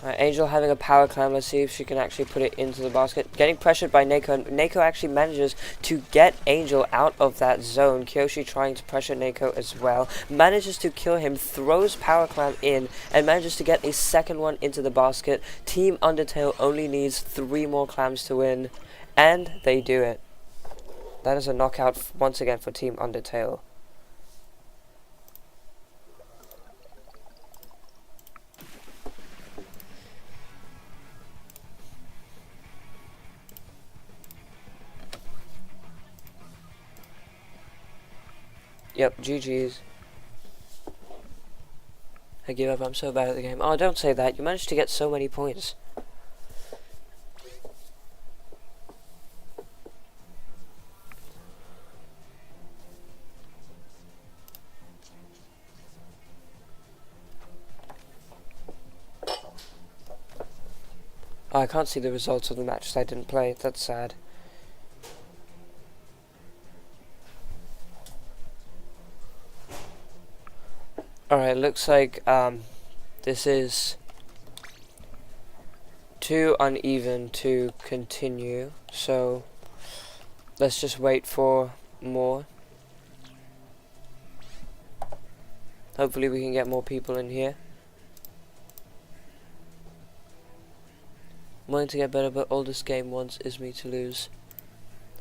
Angel having a power clam. Let's see if she can actually put it into the basket. Getting pressured by Neko. Neko actually manages to get Angel out of that zone. Kiyoshi trying to pressure Neko as well. Manages to kill him. Throws power clam in. And manages to get a second one into the basket. Team Undertale only needs 3 more clams to win. And they do it. That is a knockout once again for Team Undertale. Yep, GG's. I give up, I'm so bad at the game. Oh, don't say that. You managed to get so many points. Oh, I can't see the results of the matches I didn't play. That's sad. Alright, looks like this is too uneven to continue, so let's just wait for more. Hopefully we can get more people in here. I'm wanting to get better, but all this game wants is me to lose.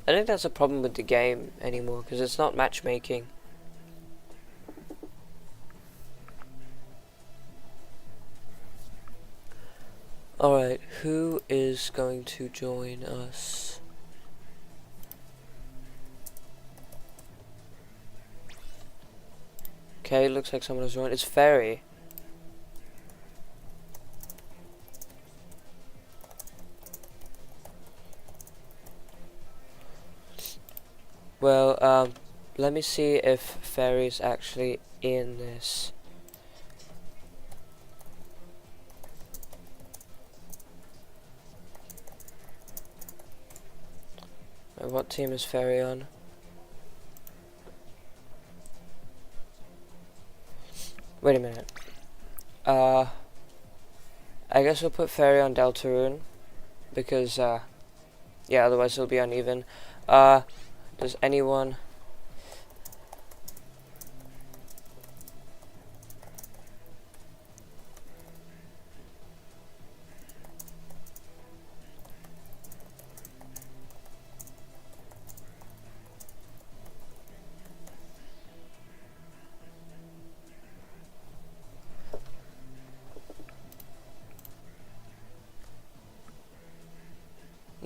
I think that's a problem with the game anymore, because it's not matchmaking. Alright, who is going to join us? Okay, looks like someone has joined. It's Fairy. Well, let me see if Fairy's actually in this. What team is Fairy on? Wait a minute. I guess we'll put Fairy on Deltarune because yeah, otherwise it'll be uneven. Does anyone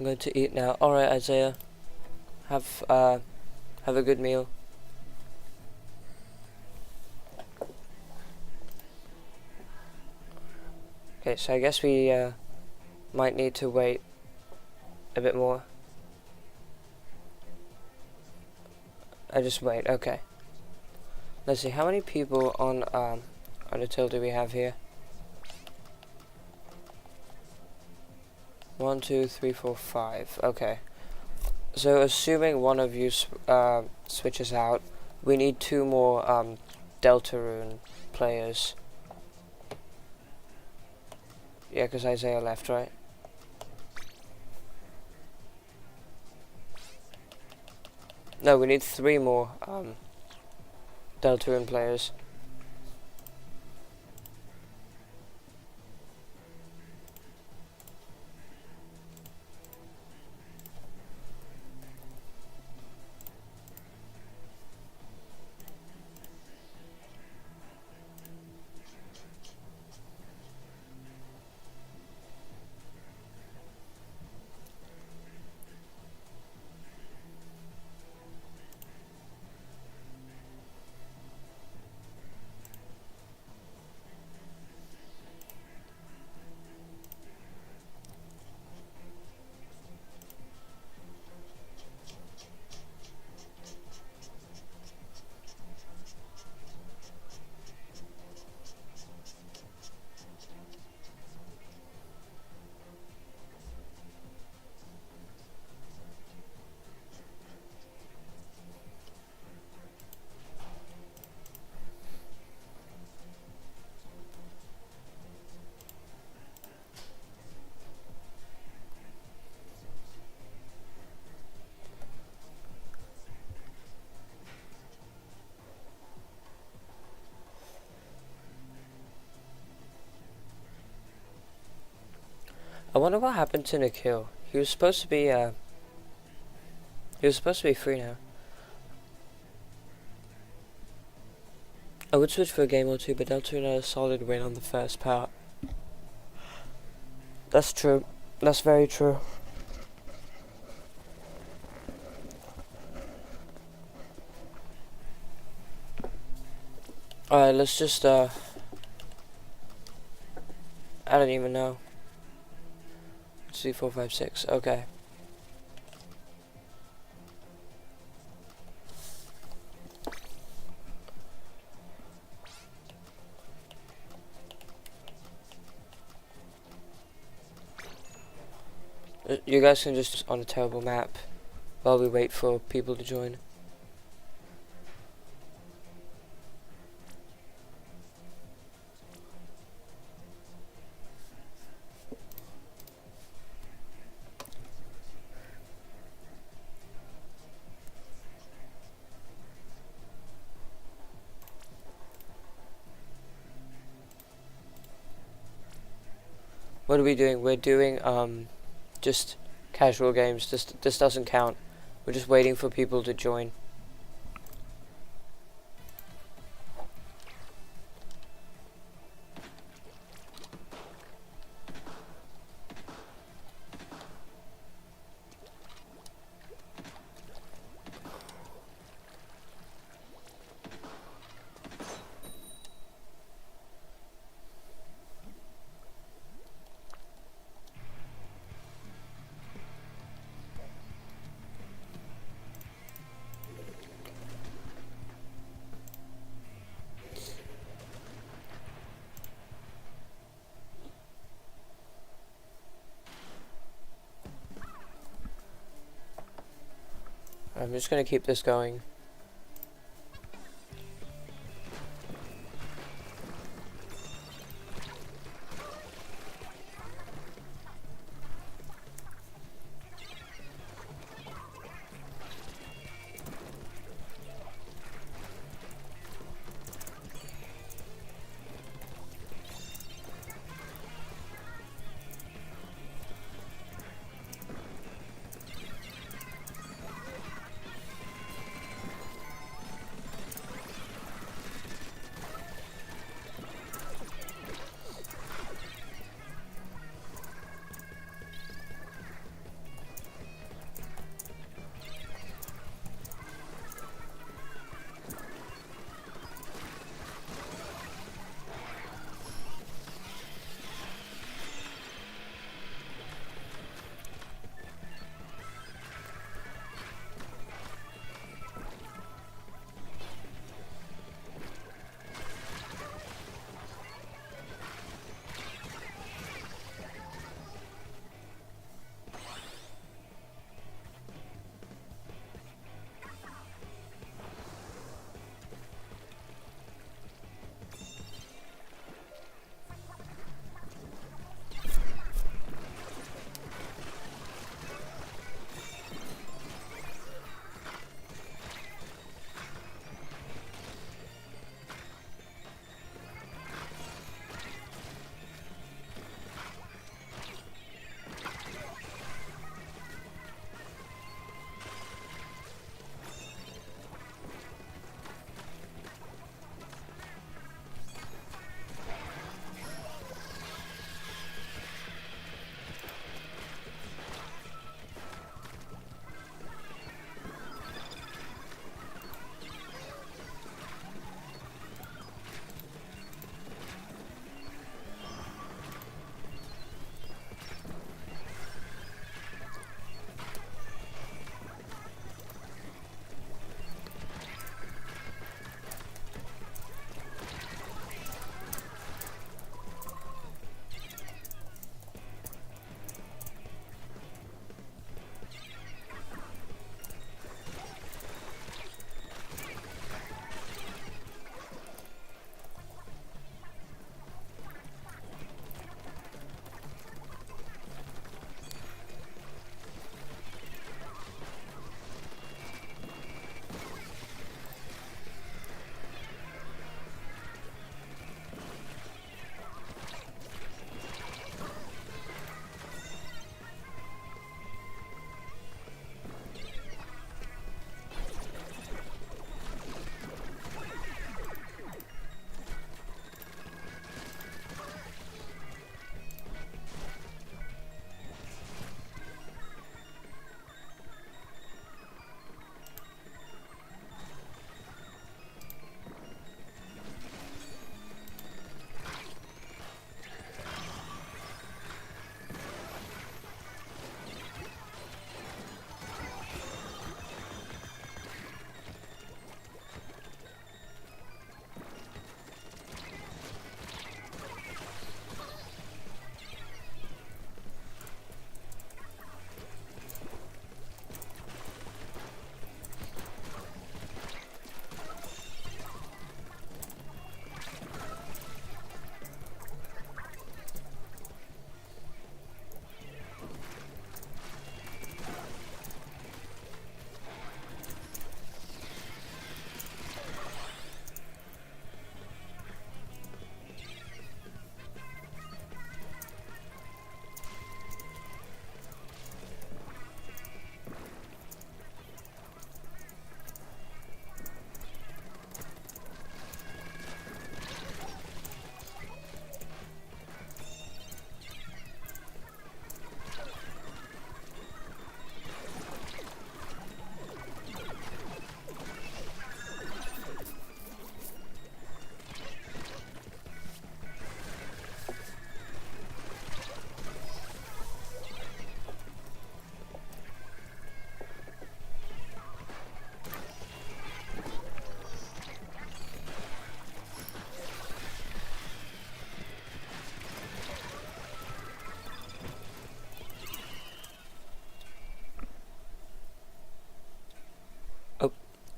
I'm going to eat now. Alright, Isaiah. Have a good meal. Okay, so I guess we might need to wait a bit more. I just wait, okay. Let's see, how many people on UNDERTALE do we have here? 1, 2, 3, 4, 5. Okay. So assuming one of you switches out, we need 2 more DELTARUNE players. Yeah, because Isaiah left, right? No, we need 3 more DELTARUNE players. I wonder what happened to Nikhil. He was supposed to be free now. I would switch for a game or two, but DELTARUNE had a solid win on the first part. That's true. That's very true. Alright, let's just I don't even know. 2, 4, 5, 6. Okay. You guys can just on a terrible map while we wait for people to join. What are we doing? We're doing just casual games. This doesn't count. We're just waiting for people to join. I'm just gonna keep this going.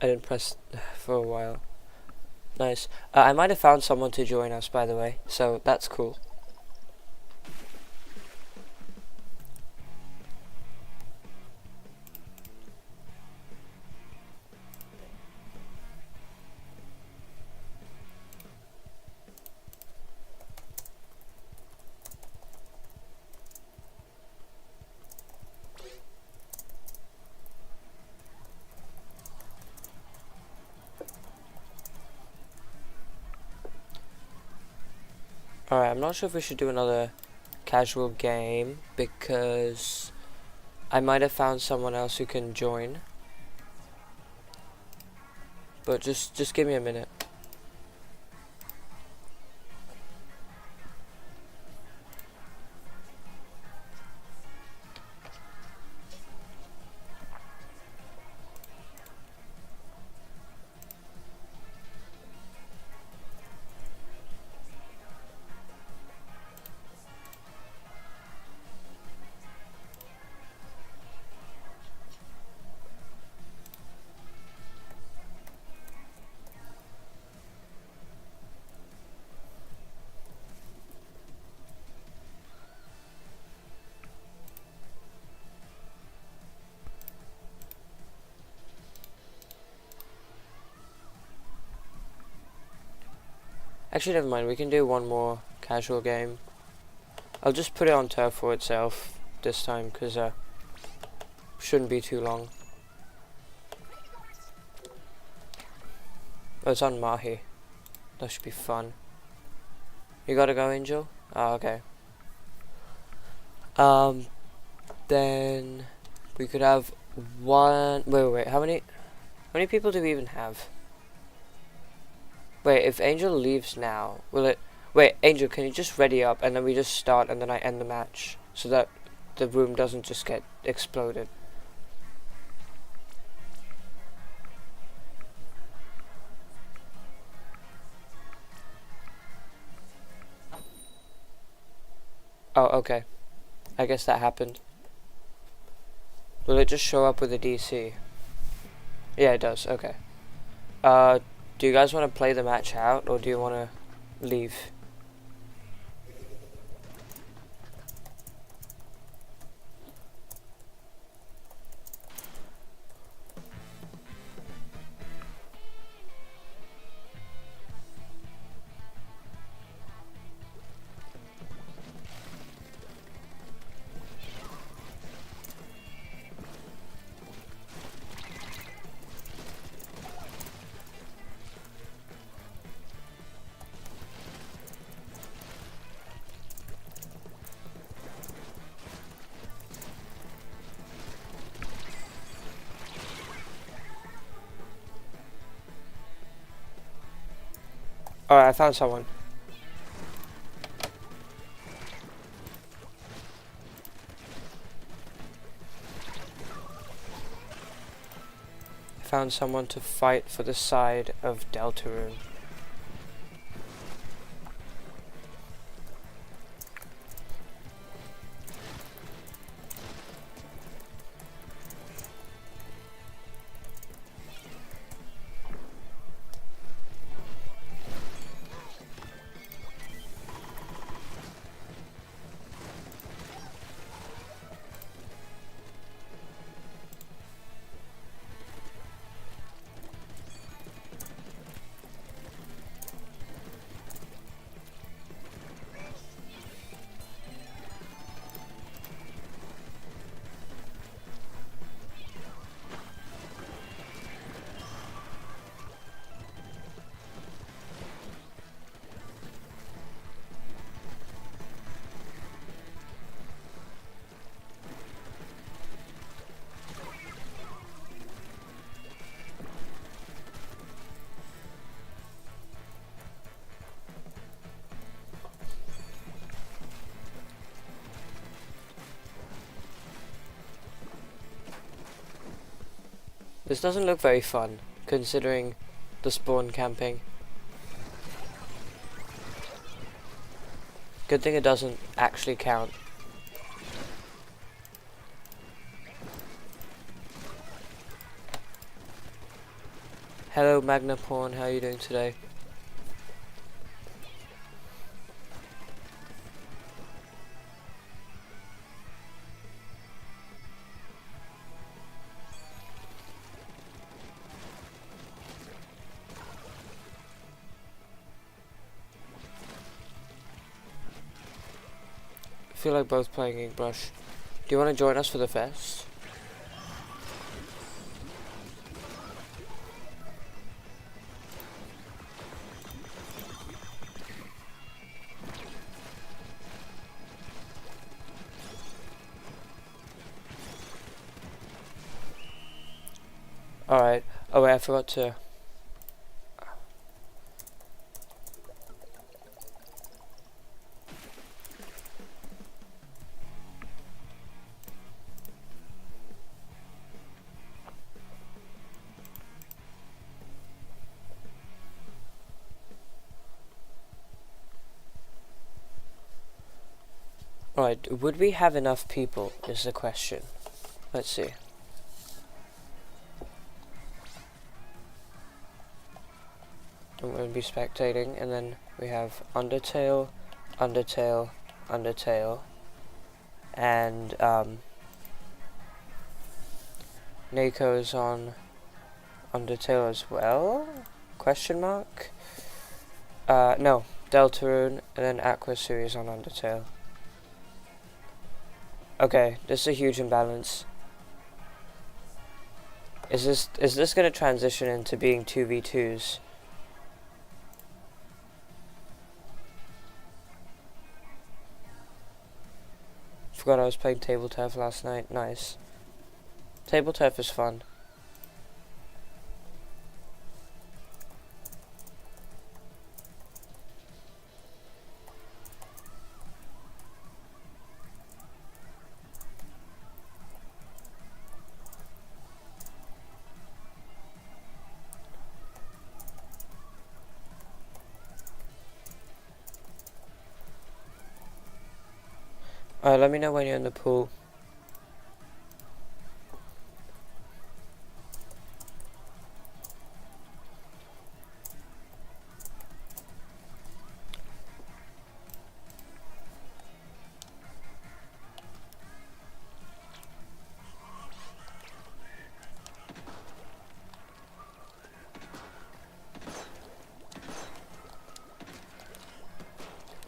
I didn't press for a while. Nice. I might have found someone to join us, by the way, so that's cool. Alright, I'm not sure if we should do another casual game because I might have found someone else who can join. But just give me a minute. Actually, never mind. We can do one more casual game. I'll just put it on Turf for itself this time because shouldn't be too long. Oh, it's on Mahi. That should be fun. You gotta go, Angel? Oh, okay. Then we could have one. Wait. How many people do we even have? Wait, if Angel leaves now, will it... Wait, Angel, can you just ready up and then we just start and then I end the match so that the room doesn't just get exploded? Oh, okay. I guess that happened. Will it just show up with a DC? Yeah, it does. Okay. Do you guys want to play the match out or do you want to leave? Alright, I found someone. I found someone to fight for the side of Deltarune. This doesn't look very fun, considering the spawn camping. Good thing it doesn't actually count. Hello Magna Porn, how are you doing today? I feel like both playing Inkbrush. Do you want to join us for the fest? Alright. Oh wait, I forgot to... Alright, would we have enough people is the question. Let's see. I'm going to be spectating, and then we have Undertale, Undertale, Undertale, and Nako's on Undertale as well? Question mark? No, Deltarune, and then Aqua Series on Undertale. Okay, this is a huge imbalance. Is this going to transition into being 2v2s? Forgot I was playing table turf last night. Nice. Table turf is fun. Alright, let me know when you're in the pool.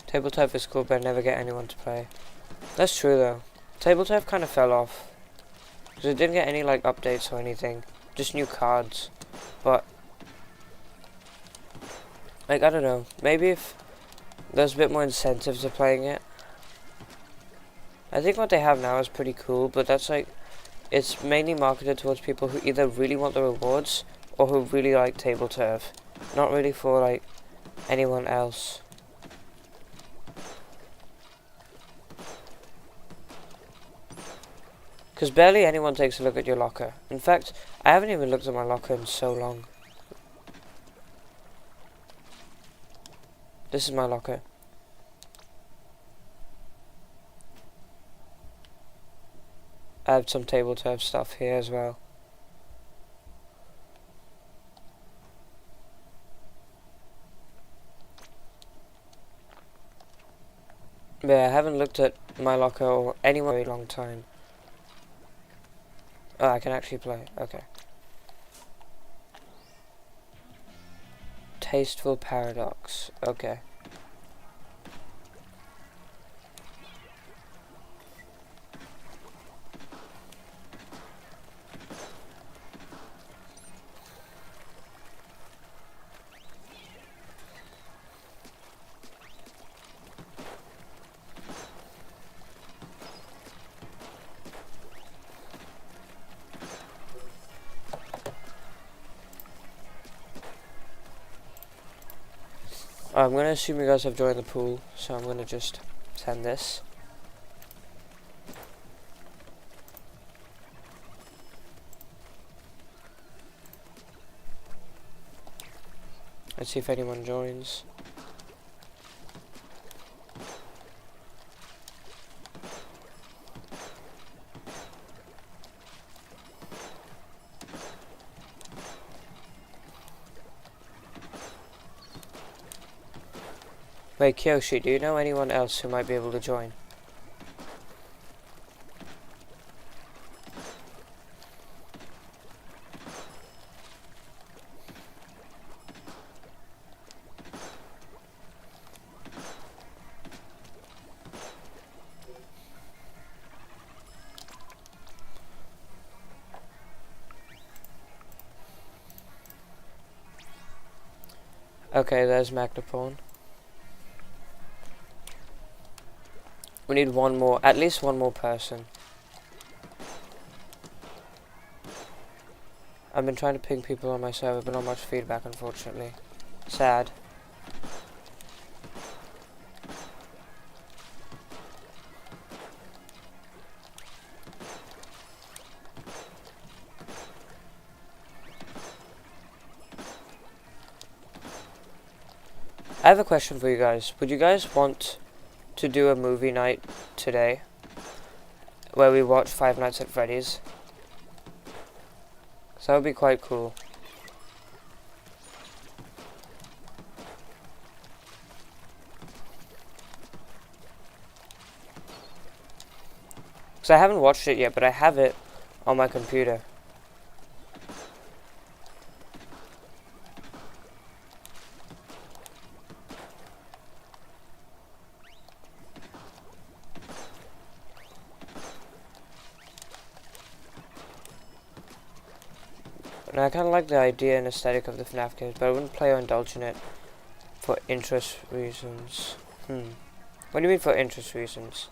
Table turf is cool, but I never get anyone to play. That's true though. Table turf kind of fell off. Because it didn't get any like updates or anything. Just new cards. But like, I don't know. Maybe if there's a bit more incentive to playing it. I think what they have now is pretty cool, but that's like, it's mainly marketed towards people who either really want the rewards or who really like table turf. Not really for like anyone else. Because barely anyone takes a look at your locker. In fact, I haven't even looked at my locker in so long. This is my locker. I have some table turf stuff here as well. But yeah, I haven't looked at my locker or anywhere in a very long time. Oh, I can actually play. Okay. Tasteful Paradox. Okay. I'm going to assume you guys have joined the pool, so I'm going to just send this. Let's see if anyone joins. Wait, Kyoshi, do you know anyone else who might be able to join? Okay, there's Magnaporn. We need one more, at least one more person. I've been trying to ping people on my server, but not much feedback, unfortunately. Sad. I have a question for you guys. Would you guys want to do a movie night today? Where we watch Five Nights at Freddy's? So that would be quite cool. Because I haven't watched it yet, but I have it on my computer. And I kind of like the idea and aesthetic of the FNAF games, but I wouldn't play or indulge in it for interest reasons. What do you mean for interest reasons?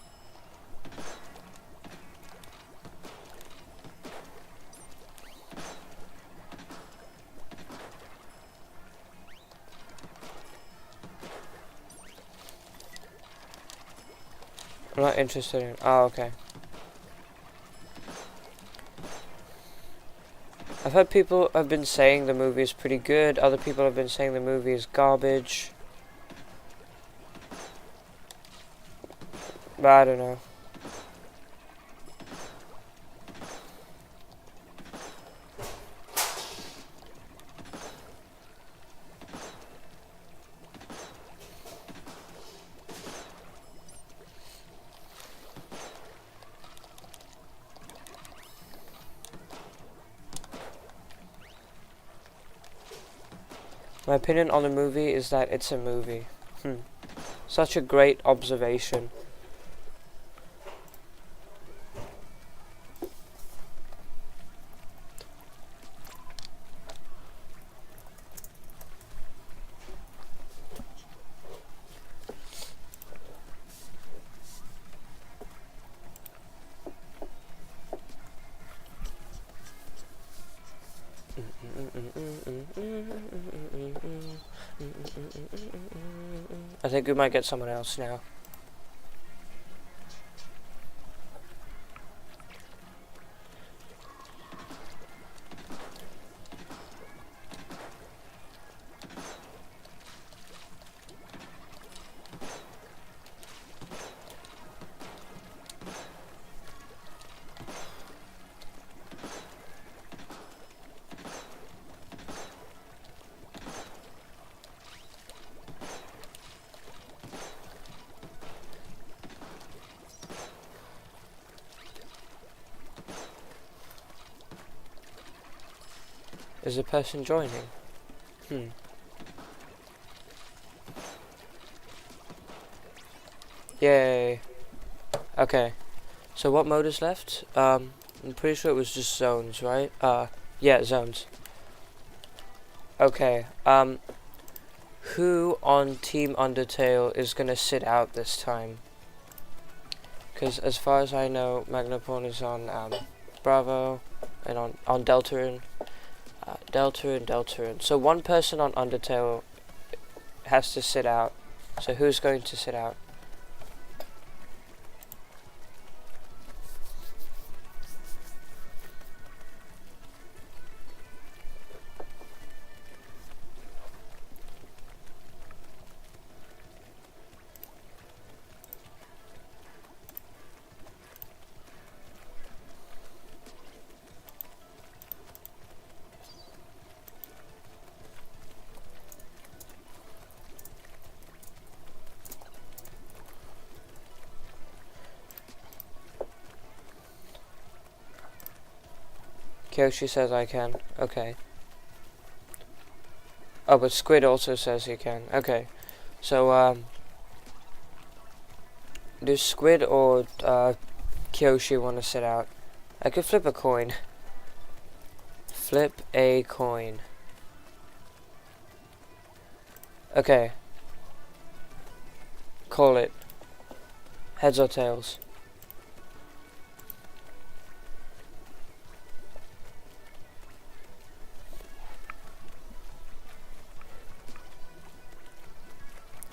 I'm not interested in... Oh, okay. I've heard people have been saying the movie is pretty good. Other people have been saying the movie is garbage. But I don't know. My opinion on the movie is that it's a movie. Such a great observation. I think we might get someone else now. Is a person joining? Yay. Okay. So what mode is left? I'm pretty sure it was just zones, right? Yeah, zones. Okay. Who on Team Undertale is gonna sit out this time? Because as far as I know, Magnaporn is on Bravo and on Deltarune. Deltarune. So one person on Undertale has to sit out. So who's going to sit out? Kyoshi says I can. Okay. Oh, but Squid also says he can. Okay. So, do Squid or Kyoshi want to sit out? I could flip a coin. Flip a coin. Okay. Call it. Heads or tails?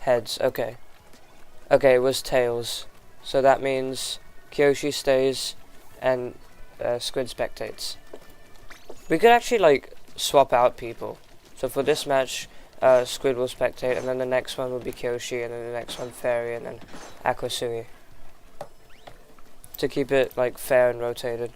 Heads, okay. Okay, it was tails. So that means Kyoshi stays and Squid spectates. We could actually, like, swap out people. So for this match, Squid will spectate, and then the next one will be Kyoshi, and then the next one Fairy, and then Aquasui. To keep it, like, fair and rotated.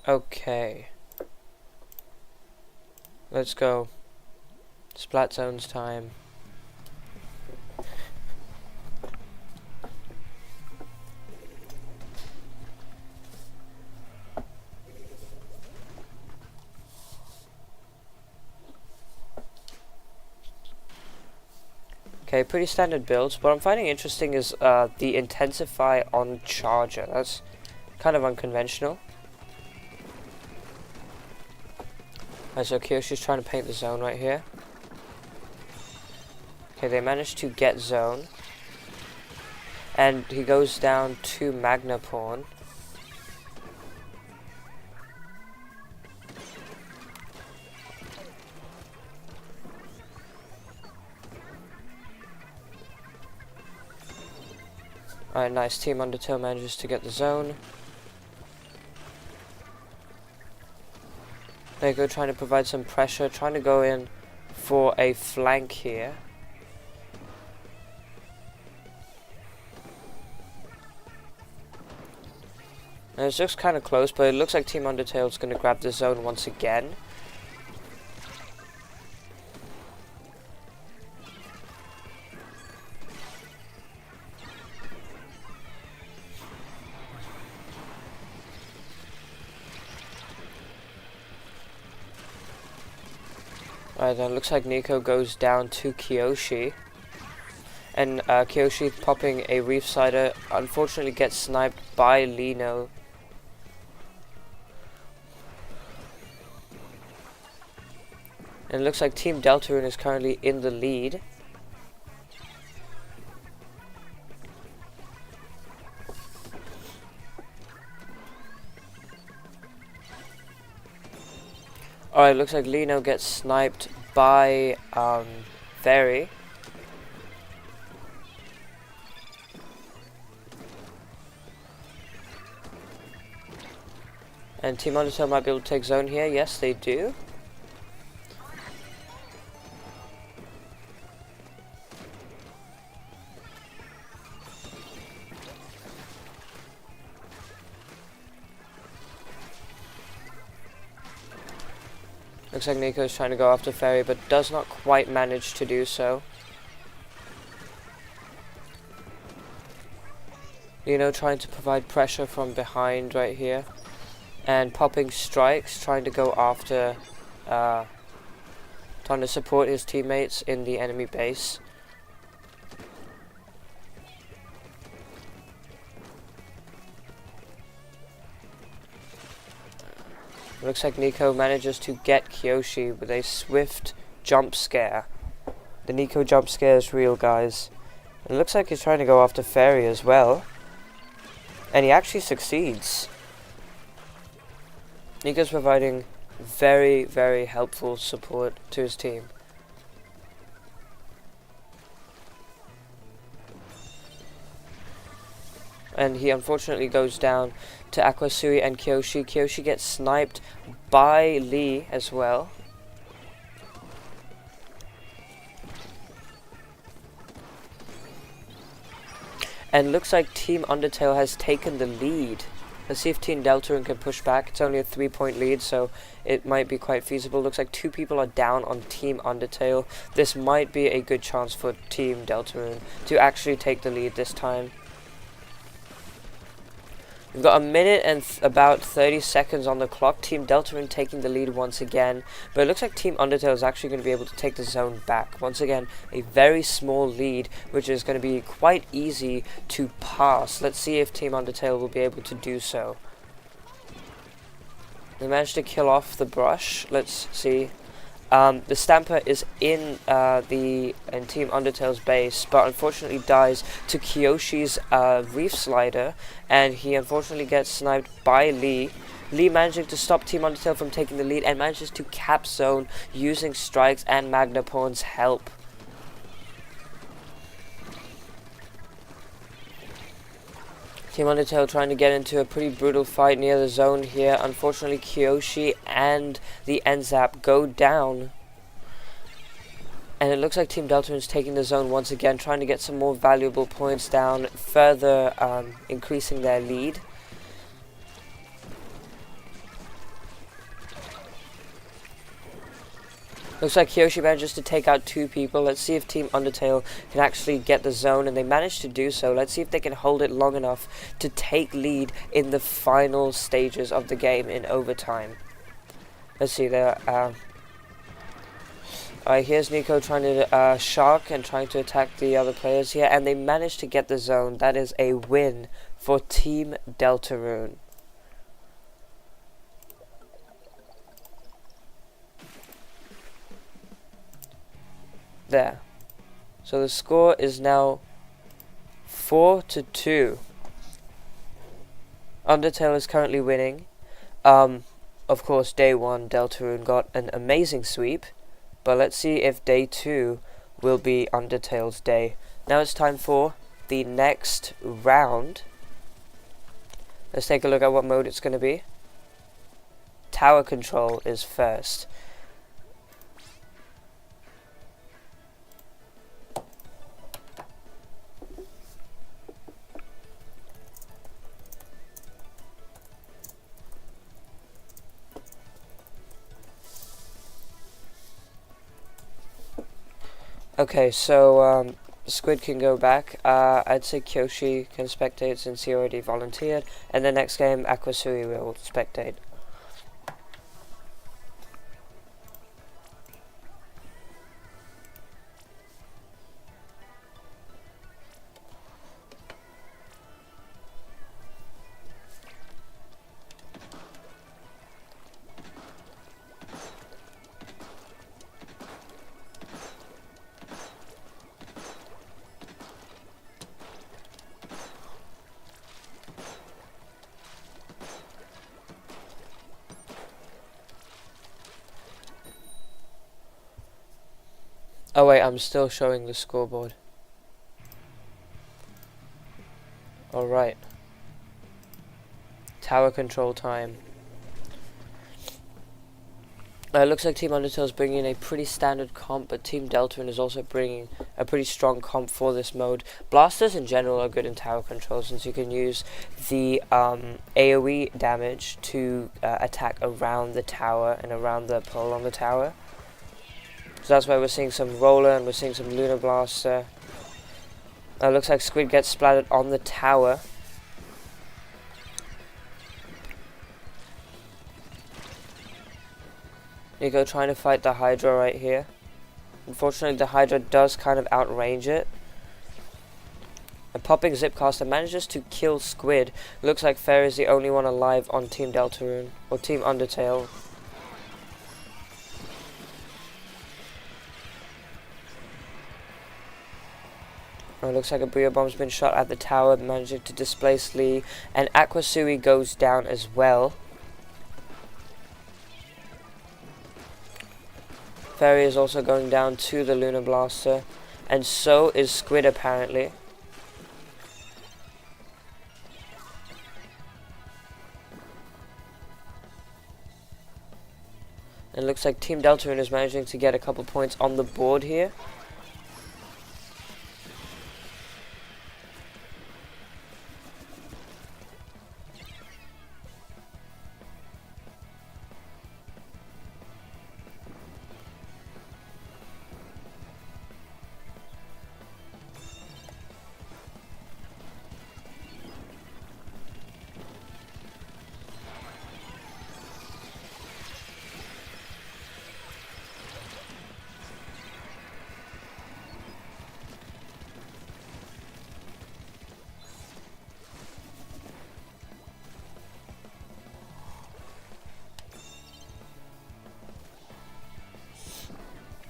Okay. Let's go. Splat zones time. Okay, pretty standard builds. What I'm finding interesting is the intensify on charger. That's kind of unconventional. Alright, so Kyoshi's trying to paint the zone right here. Okay, they managed to get zone. And he goes down to Magna Pawn. Alright, nice. Team Undertale manages to get the zone. They go trying to provide some pressure, trying to go in for a flank here. And it looks kind of close, but it looks like Team Undertale is going to grab the zone once again. Alright, then looks like Nico goes down to Kyoshi. And Kyoshi popping a Reef Sider, unfortunately gets sniped by Lino. And it looks like Team Deltarune is currently in the lead. Alright, looks like Lino gets sniped by Fairy. And Team Undertale might be able to take zone here. Yes, they do. Looks like Nico is trying to go after Fairy, but does not quite manage to do so. Lino trying to provide pressure from behind right here. And popping strikes, trying to go after, trying to support his teammates in the enemy base. Looks like Nico manages to get Kyoshi with a swift jump scare. The Nico jump scare is real, guys. It looks like he's trying to go after Fairy as well. And he actually succeeds. Nico's providing very, very helpful support to his team. And he unfortunately goes down to Aquasui and Kyoshi. Kyoshi gets sniped by Lee as well. And looks like Team Undertale has taken the lead. Let's see if Team Deltarune can push back. It's only a 3-point lead, so it might be quite feasible. Looks like 2 people are down on Team Undertale. This might be a good chance for Team Deltarune to actually take the lead this time. We've got a minute and about 30 seconds on the clock. Team Deltarune taking the lead once again. But it looks like Team Undertale is actually going to be able to take the zone back. Once again, a very small lead, which is going to be quite easy to pass. Let's see if Team Undertale will be able to do so. They managed to kill off the brush. Let's see. The Stamper is in Team Undertale's base, but unfortunately dies to Kyoshi's Reef Slider, and he unfortunately gets sniped by Lee. Lee managing to stop Team Undertale from taking the lead and manages to cap zone using strikes and Magnaporn's help. Team Undertale trying to get into a pretty brutal fight near the zone here. Unfortunately, Kyoshi and the NZAP go down. And it looks like Team Deltarune is taking the zone once again, trying to get some more valuable points down, further increasing their lead. Looks like Kyoshi manages to take out 2 people. Let's see if Team Undertale can actually get the zone, and they manage to do so. Let's see if they can hold it long enough to take lead in the final stages of the game in overtime. Let's see there. Alright, here's Nico trying to shark and trying to attack the other players here, and they manage to get the zone. That is a win for Team Deltarune. There. So the score is now 4-2. Undertale is currently winning. Of course, day 1, Deltarune got an amazing sweep. But let's see if day 2 will be Undertale's day. Now it's time for the next round. Let's take a look at what mode it's going to be. Tower control is first. Okay, so Squid can go back. I'd say Kyoshi can spectate since he already volunteered. And the next game, Aquasui will spectate. Oh wait, I'm still showing the scoreboard. Alright. Tower control time. Looks like Team Undertale is bringing in a pretty standard comp, but Team Deltarune is also bringing a pretty strong comp for this mode. Blasters in general are good in tower control since you can use the AoE damage to attack around the tower and around the pole on the tower. So that's why we're seeing some Roller and we're seeing some Lunar Blaster. Looks like Squid gets splattered on the tower. Nico trying to fight the Hydra right here. Unfortunately, the Hydra does kind of outrange it. And popping Zipcaster manages to kill Squid. Looks like Fair is the only one alive on Team Deltarune, or Team Undertale. Oh, it looks like a Brio Bomb's been shot at the tower, managing to displace Lee. And Aquasui goes down as well. Fairy is also going down to the Lunar Blaster. And so is Squid apparently. And it looks like Team Deltarune is managing to get a couple points on the board here.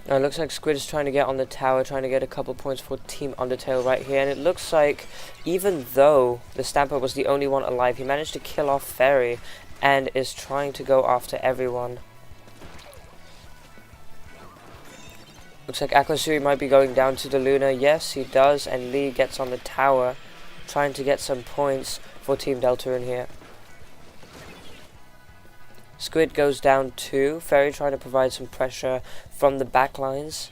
Now it looks like Squid is trying to get on the tower, trying to get a couple points for Team Undertale right here. And it looks like, even though the Stamper was the only one alive, he managed to kill off Fairy and is trying to go after everyone. Looks like Aquasui might be going down to the Luna. Yes, he does. And Lee gets on the tower, trying to get some points for Team Deltarune here. Squid goes down too. Fairy trying to provide some pressure from the back lines.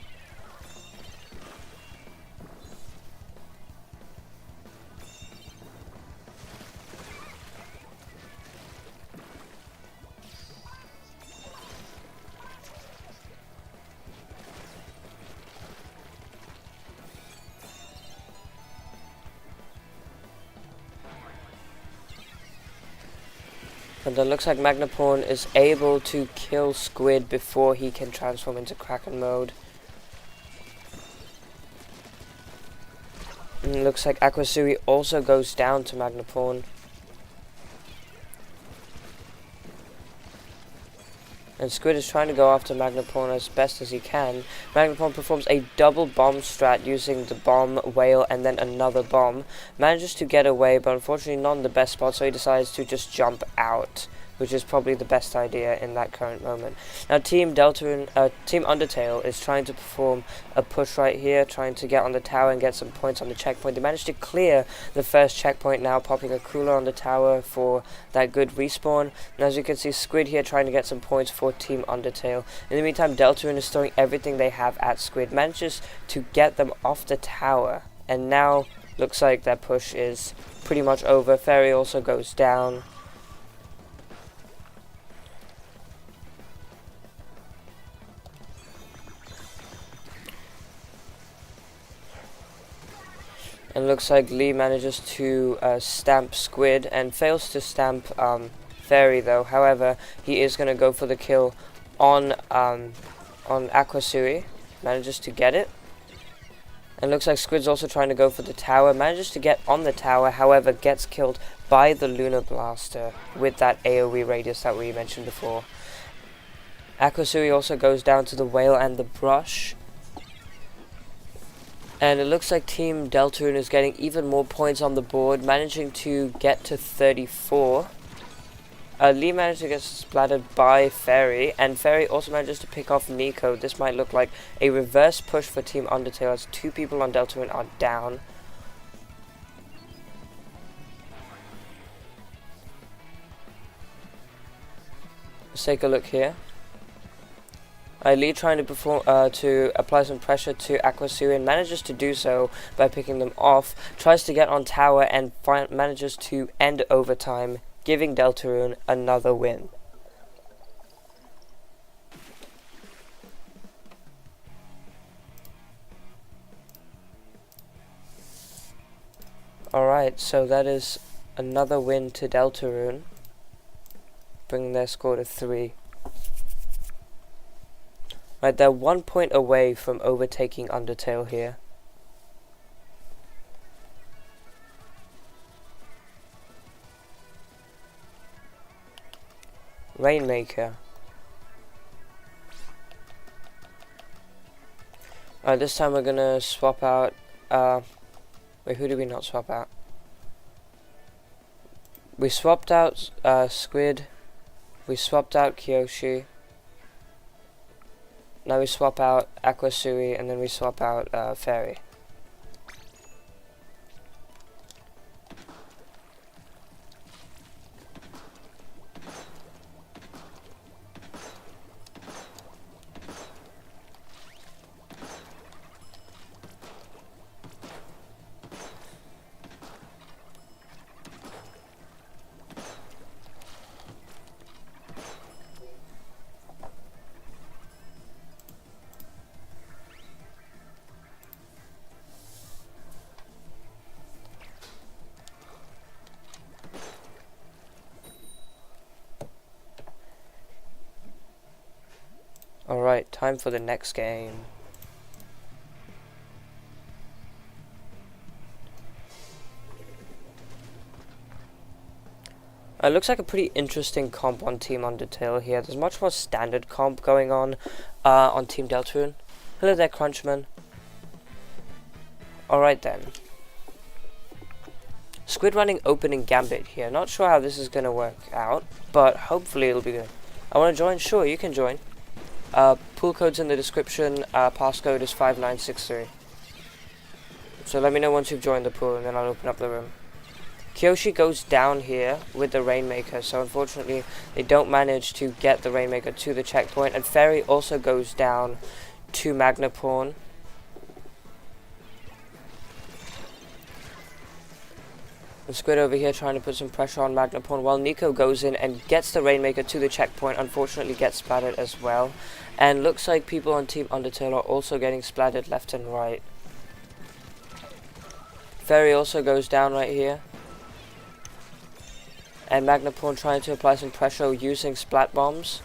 And it looks like Magnaporn is able to kill Squid before he can transform into Kraken mode. And it looks like Aquasui also goes down to Magnaporn. And Squid is trying to go after Magnaporn as best as he can. Magnaporn performs a double bomb strat using the bomb, whale, and then another bomb. Manages to get away, but unfortunately not in the best spot, so he decides to just jump out, which is probably the best idea in that current moment. Now Team Undertale is trying to perform a push right here, trying to get on the tower and get some points on the checkpoint. They managed to clear the first checkpoint now, popping a cooler on the tower for that good respawn. And as you can see, Squid here trying to get some points for Team Undertale. In the meantime, Deltarune is throwing everything they have at Squid, manages to get them off the tower. And now looks like that push is pretty much over. Fairy also goes down. And looks like Lee manages to stamp Squid and fails to stamp Fairy though. However, he is going to go for the kill on Aquasui. Manages to get it. And looks like Squid's also trying to go for the tower. Manages to get on the tower, however gets killed by the Lunar Blaster with that AoE radius that we mentioned before. Aquasui also goes down to the whale and the brush. And it looks like Team Deltarune is getting even more points on the board, managing to get to 34. Lee managed to get splattered by Fairy, and Fairy also manages to pick off Nico. This might look like a reverse push for Team Undertale as two people on Deltarune are down. Let's take a look here. Lee trying to apply some pressure to Aquasui and manages to do so by picking them off. Tries to get on tower and manages to end overtime, giving Deltarune another win. Alright, so that is another win to Deltarune, bringing their score to 3. Right, they're 1 point away from overtaking Undertale here. Rainmaker. Alright, this time we're gonna swap out, wait, who did we not swap out? We swapped out, Squid, we swapped out Kyoshi, now we swap out Aquasui, and then we swap out, Fairy. Alright, time for the next game. It looks like a pretty interesting comp on Team Undertale here. There's much more standard comp going on Team Deltarune. Hello there, Crunchman. Alright then. Squid running opening Gambit here. Not sure how this is going to work out, but hopefully it'll be good. I want to join? Sure, you can join. Pool code's in the description, passcode is 5963. So let me know once you've joined the pool and then I'll open up the room. Kyoshi goes down here with the Rainmaker, so unfortunately they don't manage to get the Rainmaker to the checkpoint, and Fairy also goes down to Magnaporn. And Squid over here trying to put some pressure on Magnaporn, while Nico goes in and gets the Rainmaker to the checkpoint, unfortunately gets splattered as well. And looks like people on Team Undertale are also getting splattered left and right. Fairy also goes down right here. And Magnaporn trying to apply some pressure using splat bombs.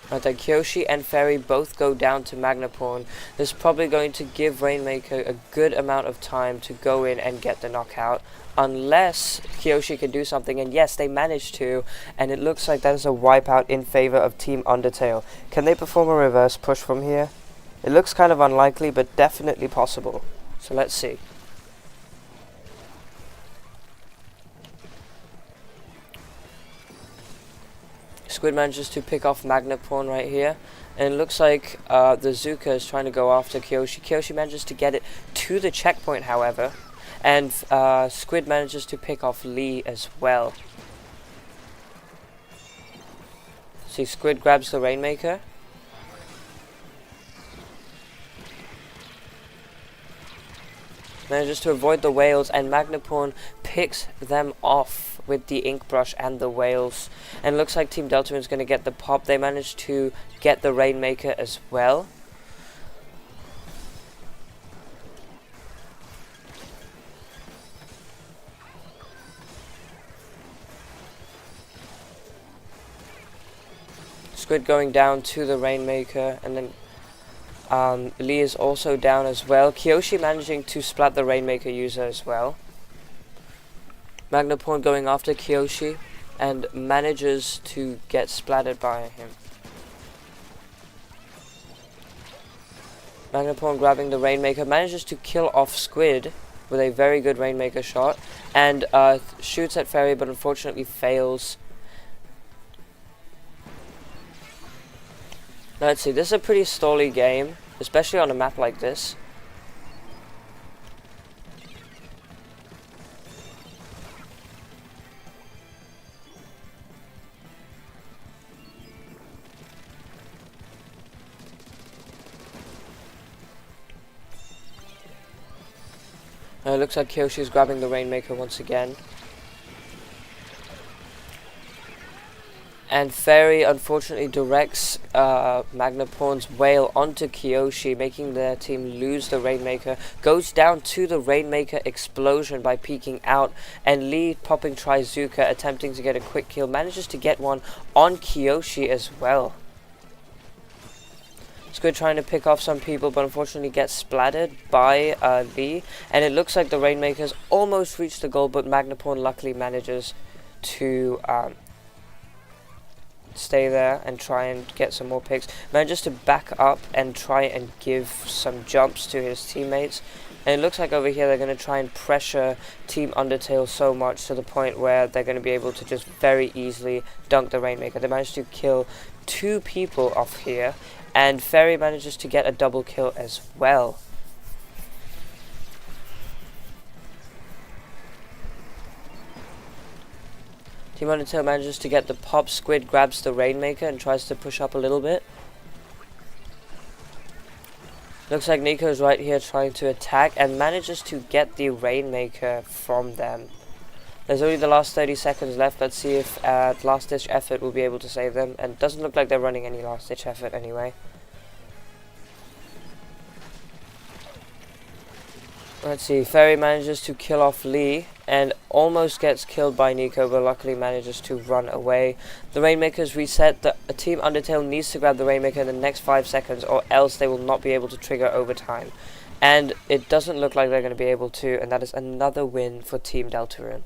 Right, then Kyoshi and Fairy both go down to Magnaporn. This is probably going to give Rainmaker a good amount of time to go in and get the knockout, unless Kyoshi can do something, and yes, they managed to, and it looks like that is a wipeout in favor of Team Undertale. Can they perform a reverse push from here? It looks kind of unlikely, but definitely possible. So let's see. Squid manages to pick off Magnaporn right here, and it looks like the Zuka is trying to go after Kyoshi. Kyoshi manages to get it to the checkpoint, however, and Squid manages to pick off Lee as well. See, Squid grabs the Rainmaker. Manages to avoid the whales, and Magnaporn picks them off with the ink brush and the whales. And looks like Team Deltarune is going to get the pop. They managed to get the Rainmaker as well. Squid going down to the Rainmaker, and then Lee is also down as well. Kyoshi managing to splat the Rainmaker user as well. Magnaporn going after Kyoshi and manages to get splattered by him. Magnaporn grabbing the Rainmaker, manages to kill off Squid with a very good Rainmaker shot, and shoots at Fairy but unfortunately fails. Now let's see, this is a pretty stally game, especially on a map like this. It looks like Kyoshi's grabbing the Rainmaker once again. And Fairy unfortunately directs Magnaporn's whale onto Kyoshi, making their team lose the Rainmaker. Goes down to the Rainmaker explosion by peeking out, and Lee popping Trizuka, attempting to get a quick kill. Manages to get one on Kyoshi as well. Squid trying to pick off some people, but unfortunately gets splattered by Lee. And it looks like the Rainmakers almost reached the goal, but Magnaporn luckily manages to stay there and try and get some more picks. Manages to back up and try and give some jumps to his teammates. And it looks like over here they're going to try and pressure Team Undertale so much to the point where they're going to be able to just very easily dunk the Rainmaker. They managed to kill 2 people off here, and Fairy manages to get a double kill as well. Team Undertale manages to get the pop. Squid grabs the Rainmaker and tries to push up a little bit. Looks like Nico's right here trying to attack and manages to get the Rainmaker from them. There's only the last 30 seconds left. Let's see if Last Ditch Effort will be able to save them. And it doesn't look like they're running any Last Ditch Effort anyway. Let's see, Fairy manages to kill off Lee and almost gets killed by Nico, but luckily manages to run away. The Rainmakers reset. The Team Undertale needs to grab the Rainmaker in the next 5 seconds, or else they will not be able to trigger overtime. And it doesn't look like they're going to be able to, and that is another win for Team DELTARUNE.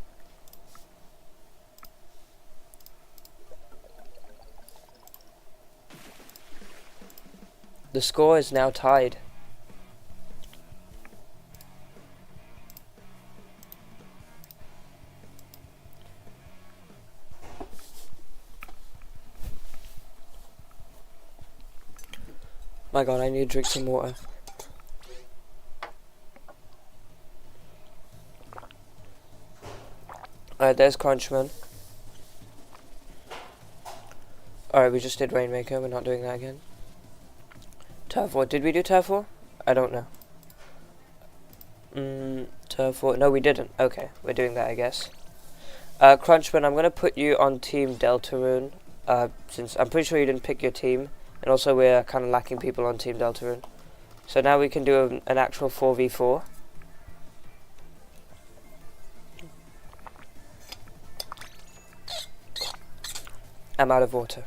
The score is now tied. My god, I need to drink some water. Alright, there's Crunchman. Alright, we just did Rainmaker, we're not doing that again. Turf War, did we do Turf War? I don't know. Turf War, no we didn't. Okay, we're doing that I guess. Crunchman, I'm gonna put you on Team DELTARUNE, since I'm pretty sure you didn't pick your team. And also we're kind of lacking people on Team DELTARUNE. So now we can do an actual 4v4. I'm out of water.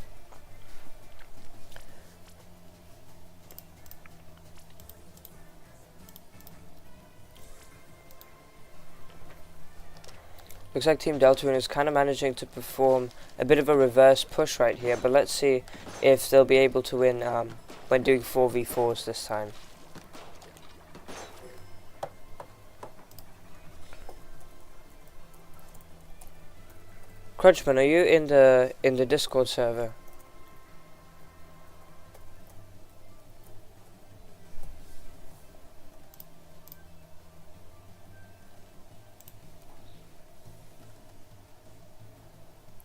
Looks like Team DELTARUNE is kind of managing to perform a bit of a reverse push right here, but let's see if they'll be able to win when doing 4v4s this time. Crunchman, are you in the Discord server?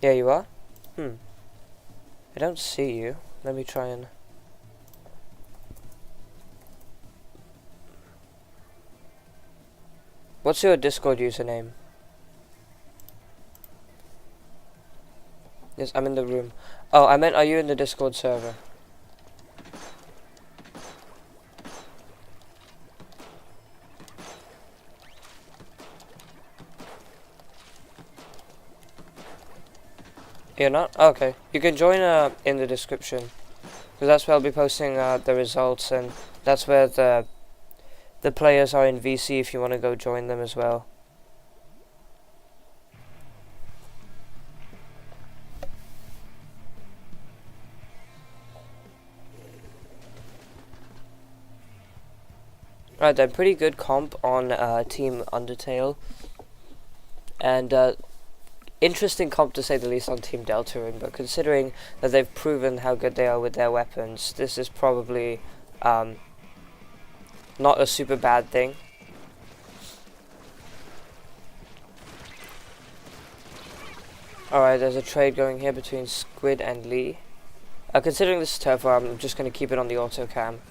Yeah, you are? I don't see you. Let me try and... What's your Discord username? Yes, I'm in the room. Oh, I meant, are you in the Discord server? You're not? Oh, okay. You can join in the description, because that's where I'll be posting the results, and that's where the players are in VC if you want to go join them as well. Right then, pretty good comp on Team Undertale, and interesting comp to say the least on Team DELTARUNE, but considering that they've proven how good they are with their weapons, this is probably not a super bad thing. Alright, there's a trade going here between Squid and Lee. Considering this is Turf War, I'm just going to keep it on the auto cam.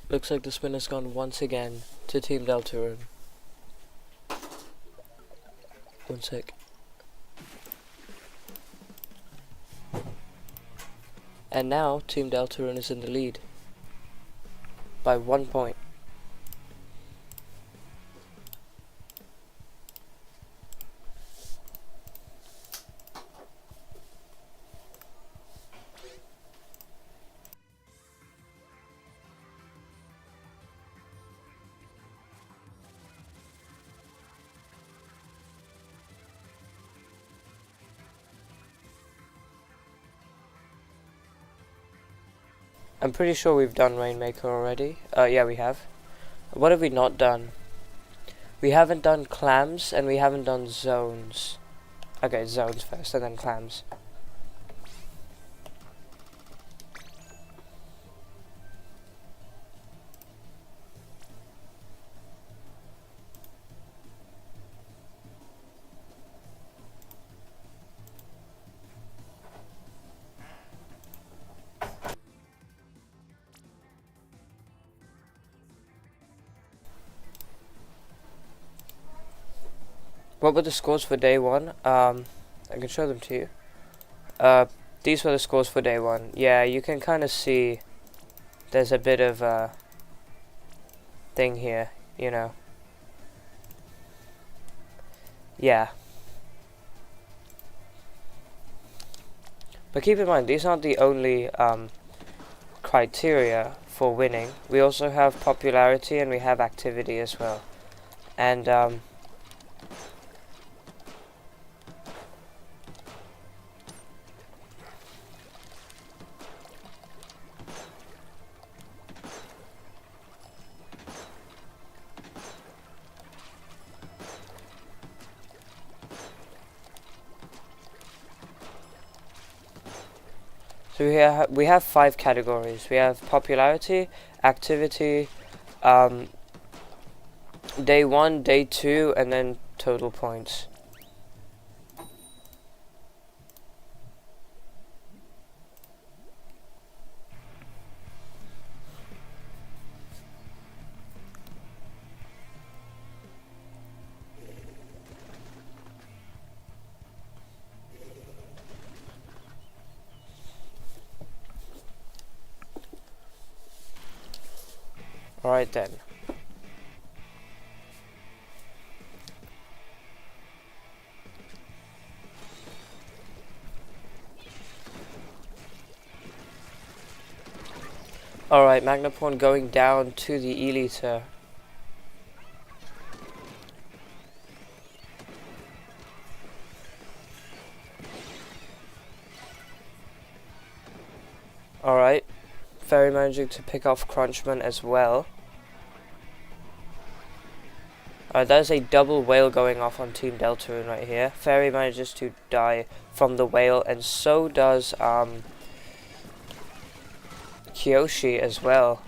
Looks like the spin has gone once again to Team Deltarune. One sec. And now Team Deltarune is in the lead by 1 point. I'm pretty sure we've done Rainmaker already. Yeah, we have. What have we not done? We haven't done clams and we haven't done zones. Okay, zones first and then clams. What were the scores for day one? I can show them to you. These were the scores for day one. Yeah, you can kind of see there's a bit of a thing here, you know. Yeah. But keep in mind, these aren't the only criteria for winning. We also have popularity and we have activity as well. And so we have 5 categories. We have popularity, activity, day 1, day 2, and then total points. Alright then. Alright, Magnaporn going down to the E-liter. Alright, Fairy managing to pick off Crunchman as well. There's a double whale going off on Team Deltarune right here. Fairy manages to die from the whale, and so does Kyoshi as well.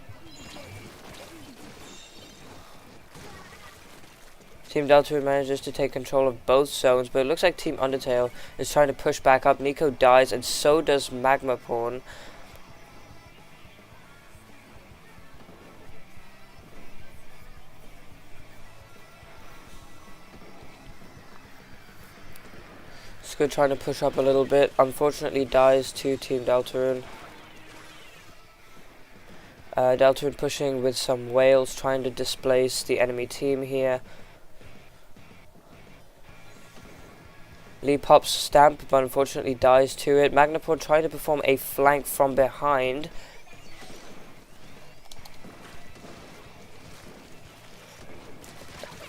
Team Deltarune manages to take control of both zones, but it looks like Team Undertale is trying to push back up. Nico dies, and so does Magmaporn. Squid trying to push up a little bit, unfortunately dies to Team Deltarune. Deltarune pushing with some whales, trying to displace the enemy team here. Lee pops Stamp, but unfortunately dies to it. Magnaporn trying to perform a flank from behind.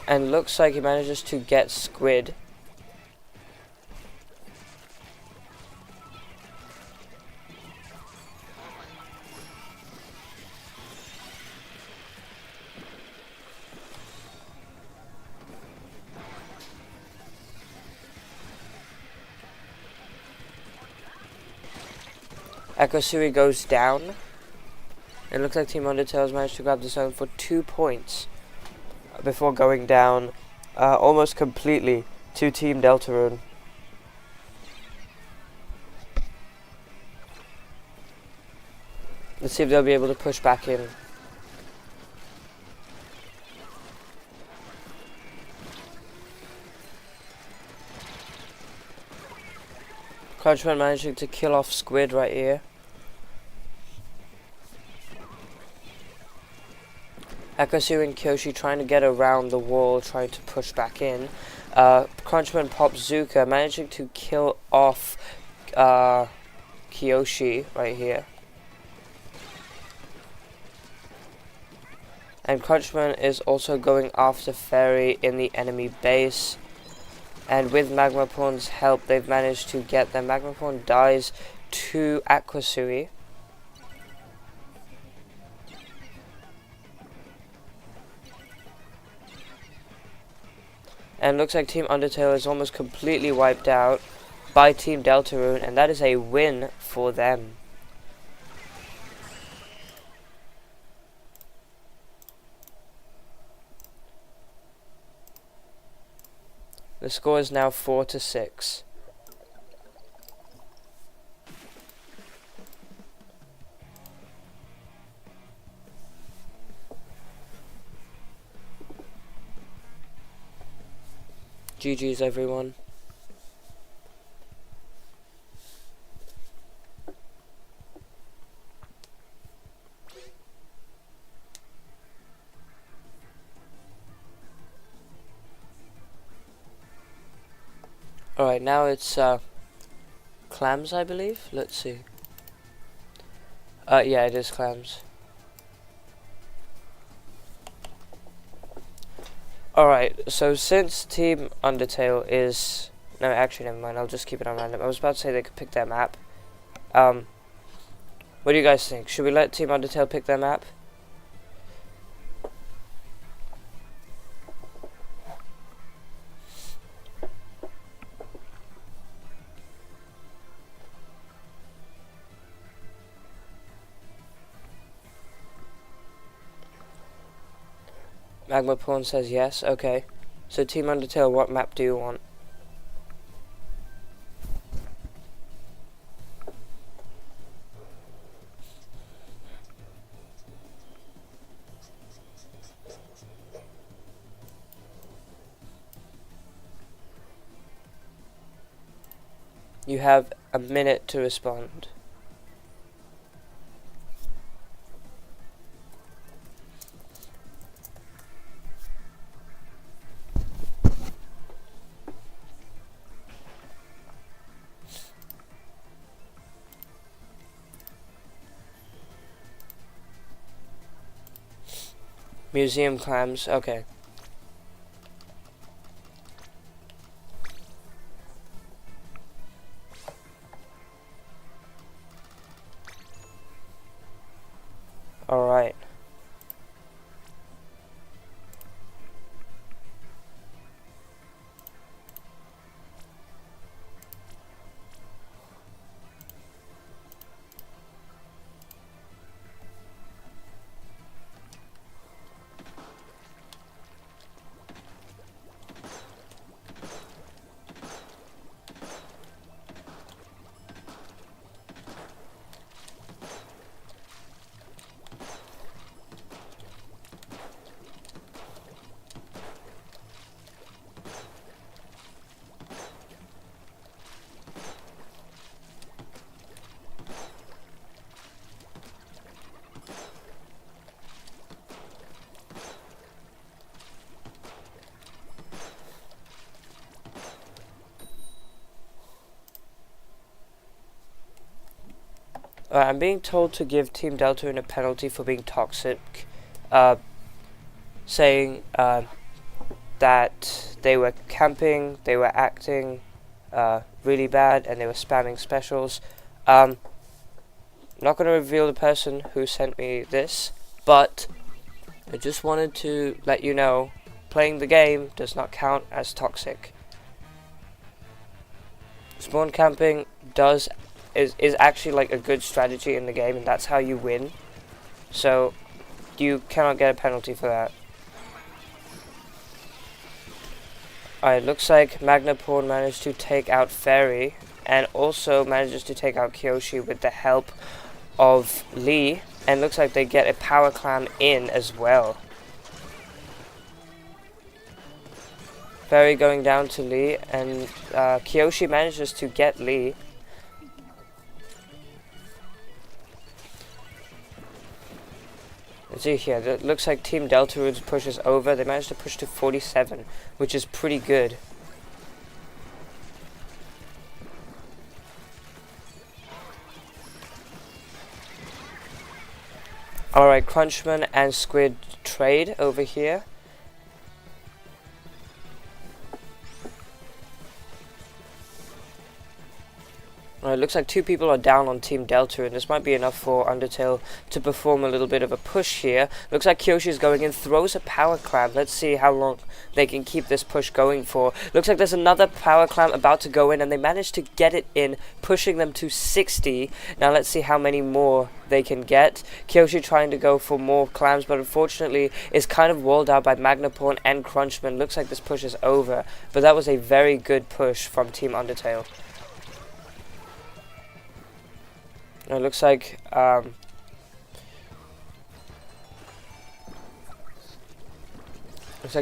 And looks like he manages to get Squid. Ekosui goes down. It looks like Team Undertale has managed to grab the zone for 2 points before going down almost completely to Team Deltarune. Let's see if they'll be able to push back in. Crunchman managing to kill off Squid right here. Akasu and Kyoshi trying to get around the wall, trying to push back in. Crunchman pops Zuka, managing to kill off Kyoshi right here. And Crunchman is also going after Fairy in the enemy base. And with Magmaporn's help, they've managed to get them. Magmaporn dies to Aquasui. And looks like Team Undertale is almost completely wiped out by Team Deltarune, and that is a win for them. The score is now 4-6. GG's everyone. Alright, now it's clams, I believe. Let's see. Yeah, it is clams. Alright, so since Team Undertale is... No, actually, never mind. I'll just keep it on random. I was about to say they could pick their map. What do you guys think? Should we let Team Undertale pick their map? Magmaporn says yes. Okay. So Team Undertale, what map do you want? You have a minute to respond. Museum clams, okay. Alright. I'm being told to give Team Deltarune a penalty for being toxic, saying that they were camping, they were acting really bad, and they were spamming specials. Not going to reveal the person who sent me this, but I just wanted to let you know, playing the game does not count as toxic. Spawn camping is actually like a good strategy in the game, and that's how you win. So you cannot get a penalty for that. Alright, looks like Magnaporn managed to take out Fairy, and also manages to take out Kyoshi with the help of Lee, and looks like they get a power clam in as well. Fairy going down to Lee, and Kyoshi manages to get Lee. Let's see here. It looks like Team Deltarune's push is over. They managed to push to 47, which is pretty good. Alright, Crunchman and Squid trade over here. It looks like 2 people are down on Team Delta, and this might be enough for Undertale to perform a little bit of a push here. Looks like Kyoshi's going in, throws a power clam. Let's see how long they can keep this push going for. Looks like there's another power clam about to go in, and they managed to get it in, pushing them to 60. Now let's see how many more they can get. Kyoshi trying to go for more clams, but unfortunately is kind of walled out by Magnaporn and Crunchman. Looks like this push is over, but that was a very good push from Team Undertale. It looks like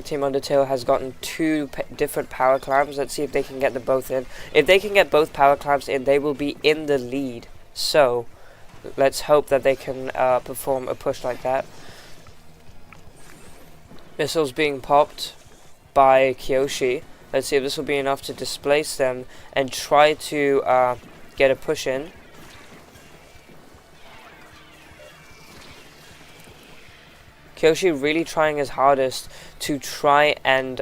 Team Undertale has gotten 2 different power clams. Let's see if they can get them both in. If they can get both power clams in, they will be in the lead. So let's hope that they can perform a push like that. Missiles being popped by Kyoshi. Let's see if this will be enough to displace them and try to get a push in. Kyoshi really trying his hardest to try and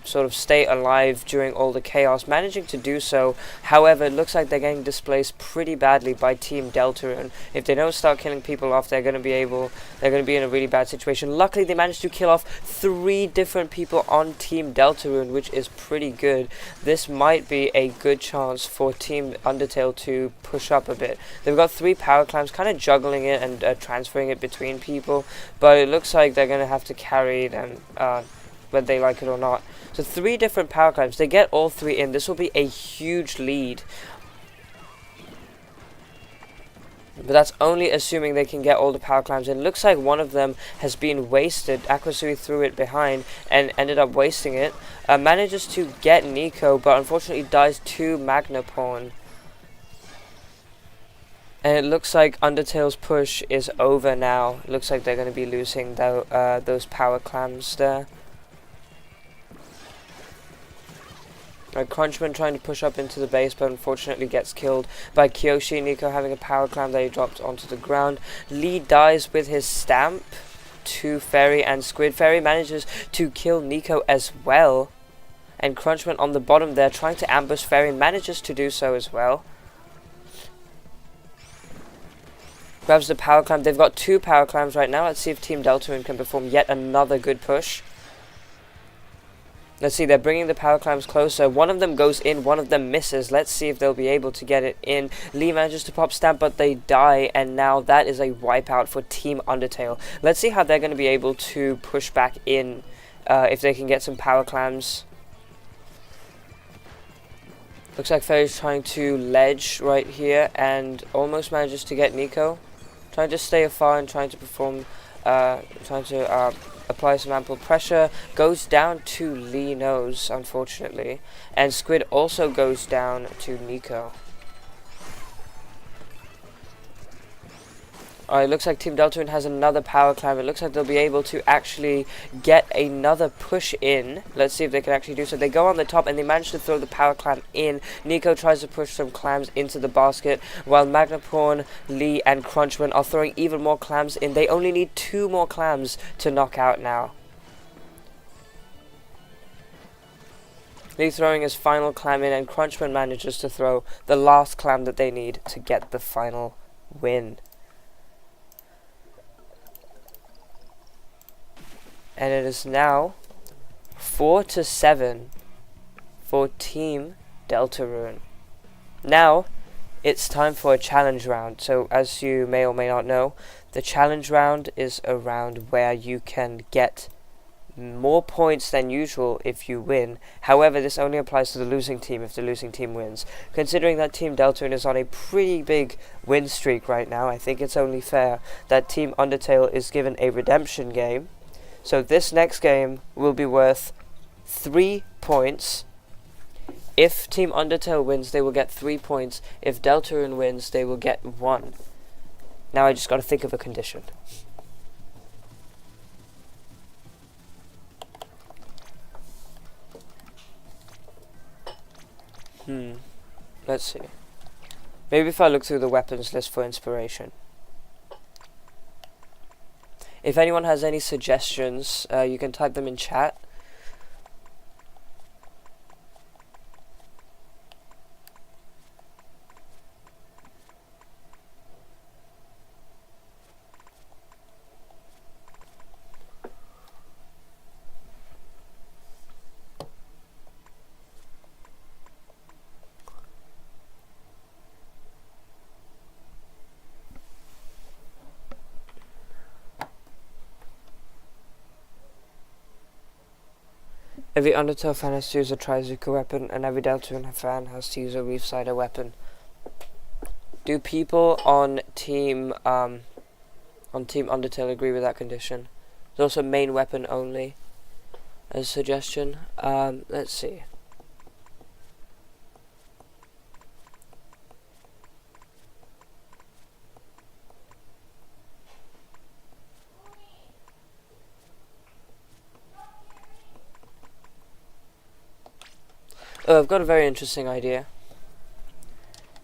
sort of stay alive during all the chaos, managing to do so. However, it looks like they're getting displaced pretty badly by Team Deltarune. If they don't start killing people off, they're going to be in a really bad situation. Luckily, they managed to kill off 3 different people on Team Deltarune, which is pretty good. This might be a good chance for Team Undertale to push up a bit. They've got 3 power clams, kind of juggling it and transferring it between people, but it looks like they're going to have to carry them whether they like it or not. So 3 different power clams. They get all 3 in. This will be a huge lead. But that's only assuming they can get all the power clams in. Looks like one of them has been wasted. Aquasui threw it behind and ended up wasting it. Manages to get Nico, but unfortunately dies to Magnaporn. And it looks like Undertale's push is over now. It looks like they're going to be losing those power clams there. Crunchman trying to push up into the base, but unfortunately gets killed by Kyoshi. Nico having a power clam that he dropped onto the ground. Lee dies with his stamp to Fairy and Squid. Fairy manages to kill Nico as well. And Crunchman on the bottom there trying to ambush Fairy, manages to do so as well. Grabs the power clam. They've got 2 power clams right now. Let's see if Team Deltarune can perform yet another good push. Let's see, they're bringing the power clams closer. One of them goes in, one of them misses. Let's see if they'll be able to get it in. Lee manages to pop stamp, but they die, and now that is a wipeout for Team Undertale. Let's see how they're going to be able to push back in if they can get some power clams. Looks like Fairy's trying to ledge right here and almost manages to get Nico. Trying to stay afar and trying to perform, apply some ample pressure. Goes down to Lee Nose, unfortunately. And Squid also goes down to Nico. Alright, looks like Team Deltarune has another power clam. It looks like they'll be able to actually get another push in. Let's see if they can actually do so. They go on the top and they manage to throw the power clam in. Nico tries to push some clams into the basket, while Magnaporn, Lee, and Crunchman are throwing even more clams in. They only need 2 more clams to knock out now. Lee throwing his final clam in, and Crunchman manages to throw the last clam that they need to get the final win. And it is now 4-7 for Team Deltarune. Now, it's time for a challenge round. So, as you may or may not know, the challenge round is a round where you can get more points than usual if you win. However, this only applies to the losing team if the losing team wins. Considering that Team Deltarune is on a pretty big win streak right now, I think it's only fair that Team Undertale is given a redemption game. So this next game will be worth 3 points. If Team Undertale wins, they will get 3 points. If Deltarune wins, they will get 1. Now I just got to think of a condition. Let's see. Maybe if I look through the weapons list for inspiration. If anyone has any suggestions, you can type them in chat. Every Undertale fan has to use a Trizuka weapon, and every Deltarune fan has to use a Reef Sider weapon. Do people on Team Undertale agree with that condition? There's also main weapon only as a suggestion. Let's see. Oh, I've got a very interesting idea.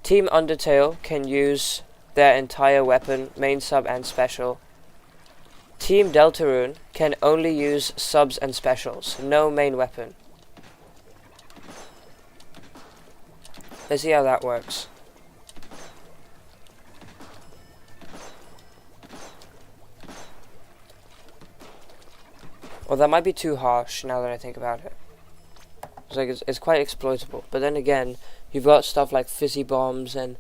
Team Undertale can use their entire weapon, main, sub, and special. Team Deltarune can only use subs and specials, no main weapon. Let's see how that works. Well, that might be too harsh now that I think about it. It's quite exploitable, but then again, you've got stuff like fizzy bombs and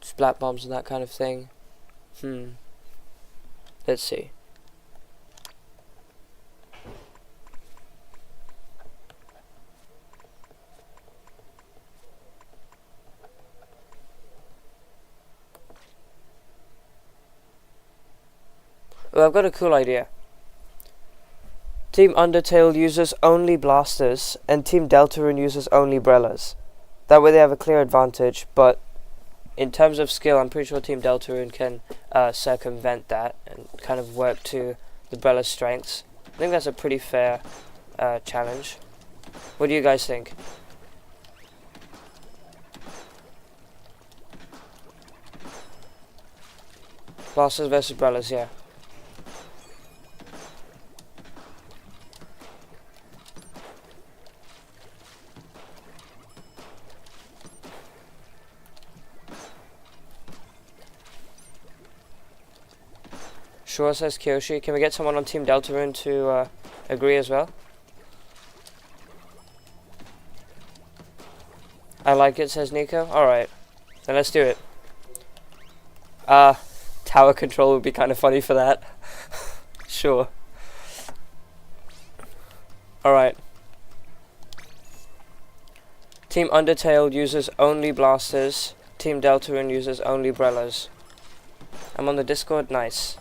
splat bombs and that kind of thing. Let's see. Well, I've got a cool idea. Team Undertale uses only blasters, and Team Deltarune uses only brellas. That way they have a clear advantage, but in terms of skill, I'm pretty sure Team Deltarune can circumvent that and kind of work to the brella's strengths. I think that's a pretty fair challenge. What do you guys think? Blasters versus brellas, yeah. Sure, says Kyoshi. Can we get someone on Team Deltarune to agree as well? I like it, says Nico. Alright, then let's do it. Tower control would be kind of funny for that. Sure. Alright. Team Undertale uses only blasters. Team Deltarune uses only brellas. I'm on the Discord, nice.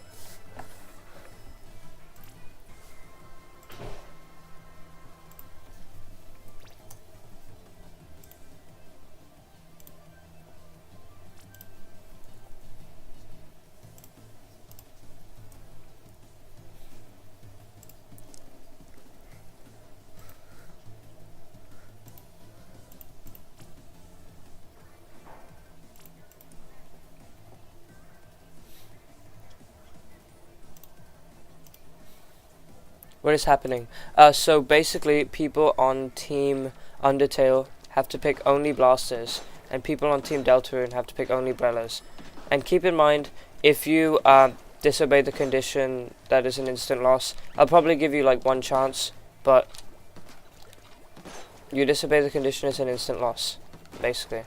What is happening? So basically, people on Team Undertale have to pick only blasters, and people on Team Deltarune have to pick only brellas. And keep in mind, if you disobey the condition, that is an instant loss. I'll probably give you like one chance, but you disobey the condition, it's an instant loss, basically.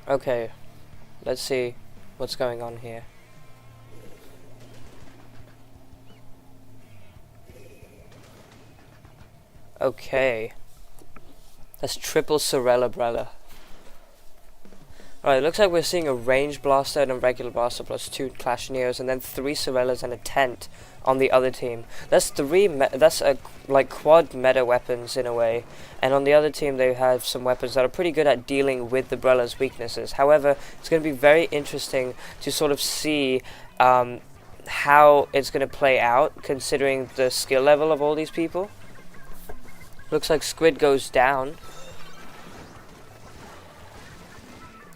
Okay, let's see what's going on here. Okay. That's triple Sorella-brella. Alright, looks like we're seeing a range blaster and a regular blaster plus 2 Clash Neos, and then 3 Sorellas and a tent on the other team. That's like quad meta weapons in a way, and on the other team they have some weapons that are pretty good at dealing with the Brella's weaknesses. However, it's going to be very interesting to sort of see how it's going to play out, considering the skill level of all these people. Looks like Squid goes down.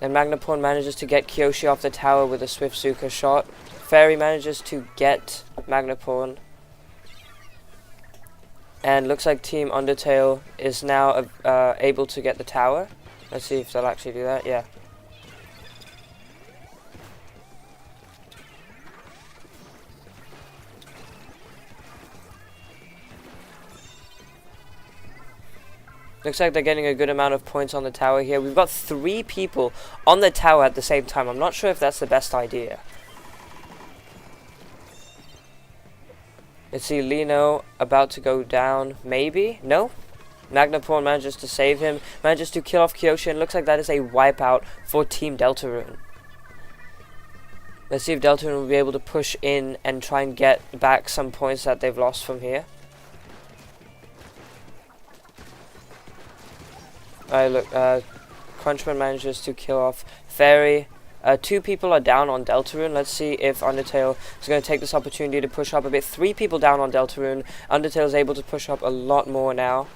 And Magnaporn manages to get Kyoshi off the tower with a Swift Zuka shot. Fairy manages to get Magnaporn. And looks like Team Undertale is now able to get the tower. Let's see if they'll actually do that. Yeah. Looks like they're getting a good amount of points on the tower here. We've got 3 people on the tower at the same time. I'm not sure if that's the best idea. Let's see, Lino about to go down. Maybe? No? Magnaporn manages to save him. Manages to kill off Kyoshi, and looks like that is a wipeout for Team Deltarune. Let's see if Deltarune will be able to push in and try and get back some points that they've lost from here. Alright, look, Crunchman manages to kill off Fairy. 2 people are down on Deltarune. Let's see if Undertale is going to take this opportunity to push up a bit. 3 people down on Deltarune. Undertale is able to push up a lot more now.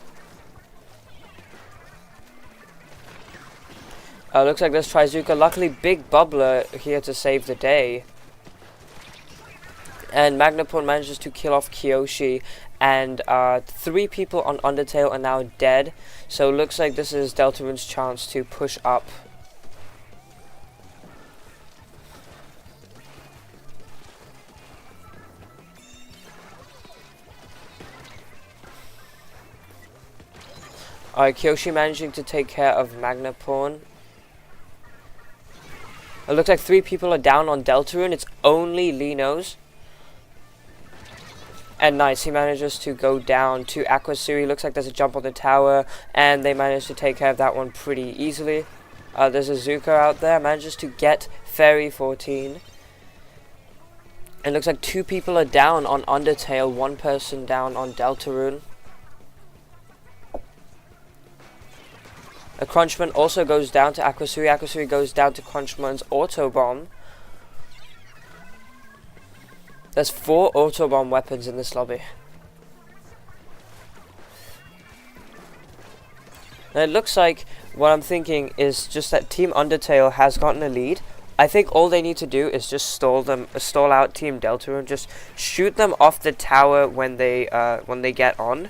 Looks like there's Trizuka. Luckily, Big Bubbler here to save the day. And Magnaporn manages to kill off Kyoshi. And 3 people on Undertale are now dead. So looks like this is Deltarune's chance to push up. Alright, Kyoshi managing to take care of Magnaporn. It looks like 3 people are down on Deltarune. It's only Linos. And nice, he manages to go down to Aquasuri. Looks like there's a jump on the tower, and they manage to take care of that one pretty easily. There's a Zuka out there, manages to get Fairy 14. And looks like 2 people are down on Undertale, 1 person down on Deltarune. A Crunchman also goes down to Aquasuri. Aquasuri goes down to Crunchman's Auto Bomb. There's 4 Auto Bomb weapons in this lobby. And it looks like what I'm thinking is just that Team Undertale has gotten a lead. I think all they need to do is just stall out Team Deltarune, just shoot them off the tower when they get on.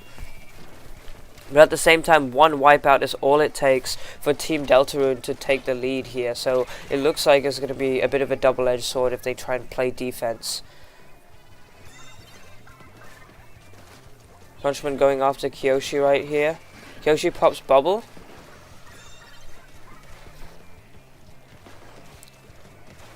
But at the same time, 1 wipeout is all it takes for Team Deltarune to take the lead here. So it looks like it's going to be a bit of a double-edged sword if they try and play defense. Crunchman going after Kyoshi right here. Kyoshi pops Bubble.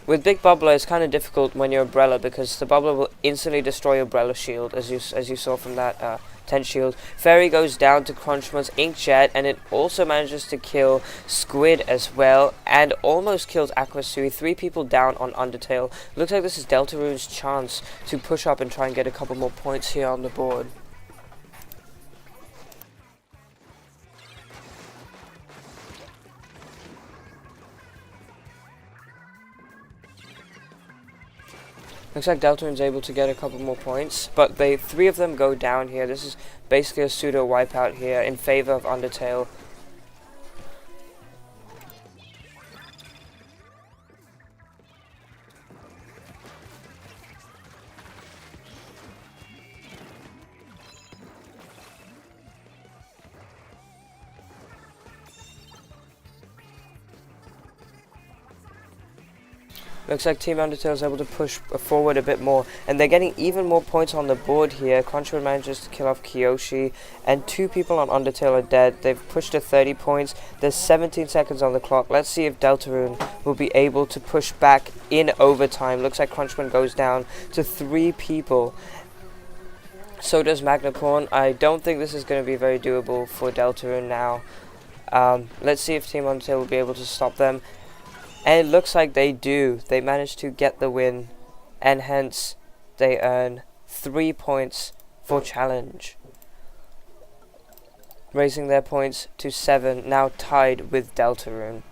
With Big Bubbler, it's kind of difficult when you're Umbrella, because the Bubbler will instantly destroy Umbrella shield, as you saw from that tent shield. Fairy goes down to Crunchman's Inkjet, and it also manages to kill Squid as well, and almost kills Aquasui. 3 people down on Undertale. Looks like this is Deltarune's chance to push up and try and get a couple more points here on the board. Looks like Deltarune's able to get a couple more points, but 3 of them go down here. This is basically a pseudo wipeout here in favor of Undertale. Looks like Team Undertale is able to push forward a bit more, and they're getting even more points on the board here. Crunchman manages to kill off Kyoshi, and 2 people on Undertale are dead. They've pushed to 30 points. There's 17 seconds on the clock. Let's see if Deltarune will be able to push back in overtime. Looks like Crunchman goes down to 3 people. So does Magnaporn. I don't think this is going to be very doable for Deltarune now. Let's see if Team UNDERTALE will be able to stop them. And it looks like they do. They managed to get the win, and hence they earn 3 points for challenge, raising their points to 7, now tied with Deltarune.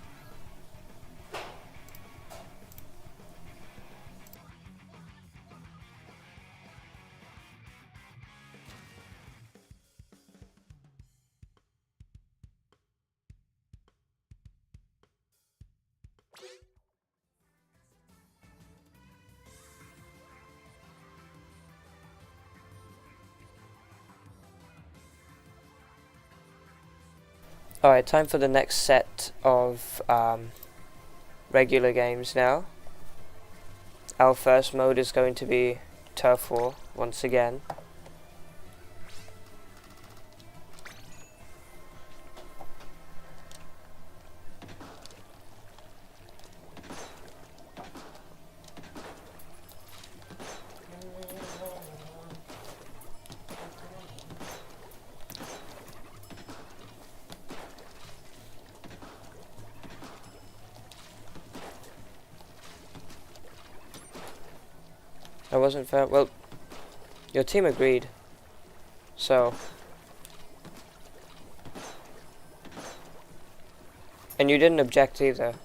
Alright, time for the next set of regular games now. Our first mode is going to be Turf War once again. That wasn't fair. Well, your team agreed. So. And you didn't object either.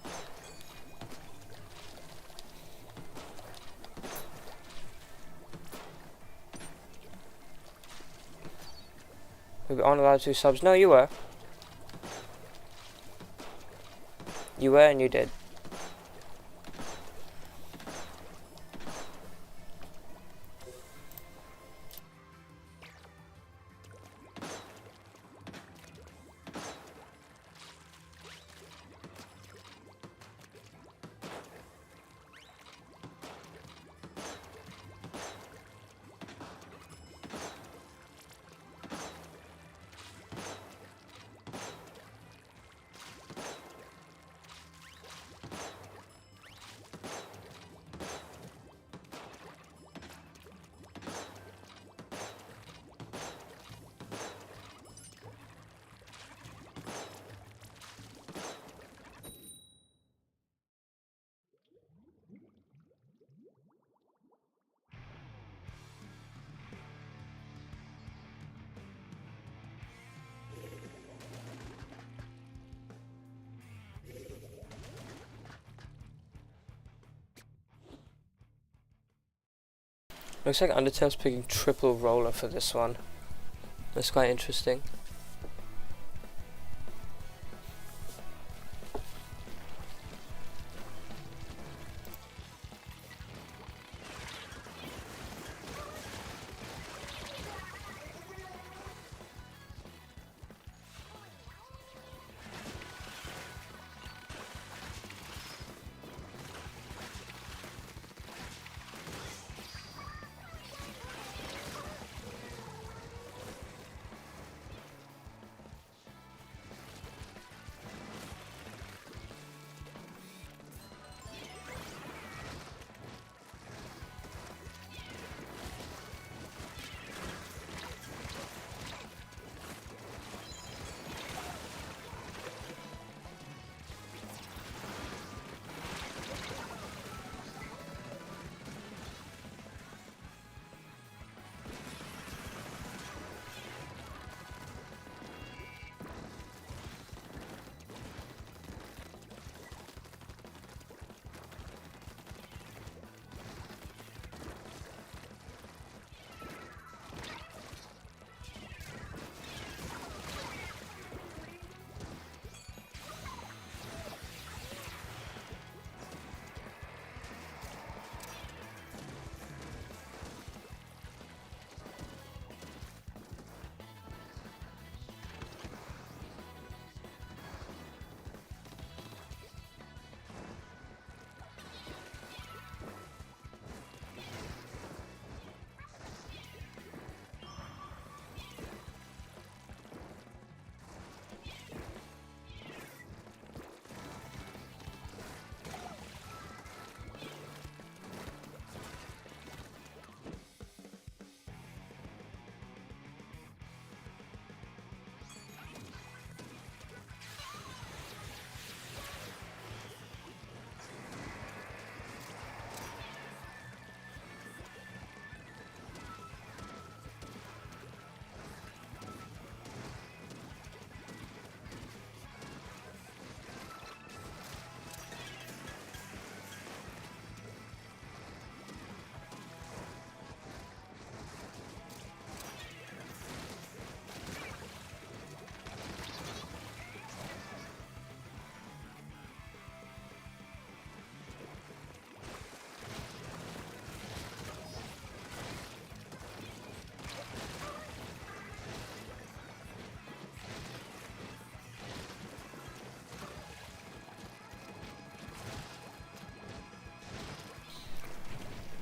We aren't allowed to subs. No, you were. You were and you did. Looks like Undertale's picking triple roller for this one. That's quite interesting.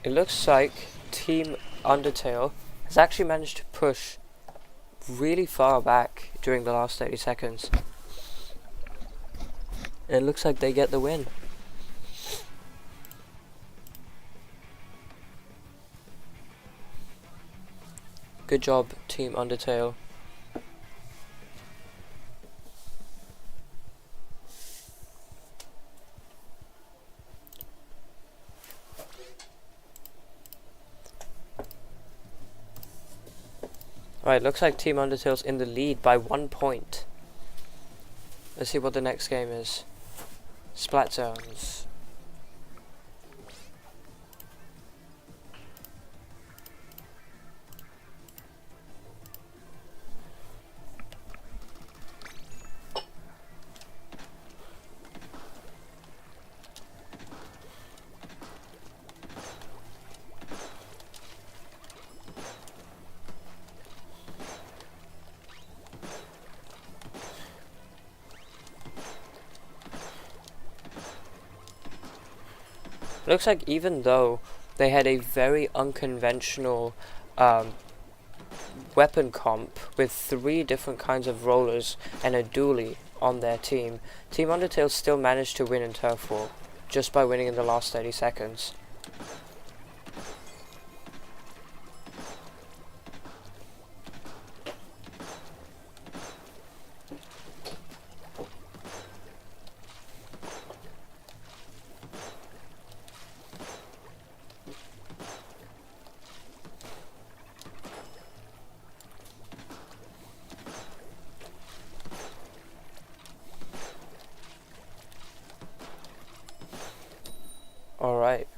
it looks like Team Undertale has actually managed to push really far back during the last 30 seconds. And it looks like they get the win. Good job, Team Undertale. Alright, looks like Team Undertale's in the lead by 1 point. Let's see what the next game is. Splat Zones. Looks like even though they had a very unconventional weapon comp with 3 different kinds of rollers and a dually on their team, Team Undertale still managed to win in Turf War just by winning in the last 30 seconds. Alright.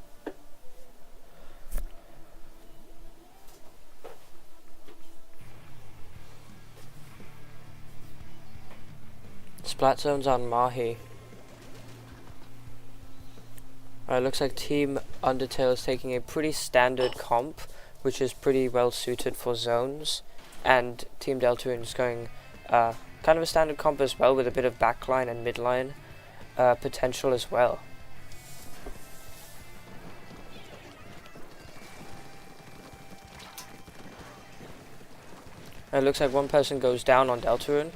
Splat Zones on Mahi. Alright, looks like Team Undertale is taking a pretty standard comp, which is pretty well suited for zones. And Team Deltarune is going kind of a standard comp as well, with a bit of backline and midline potential as well. It looks like one person goes down on Deltarune,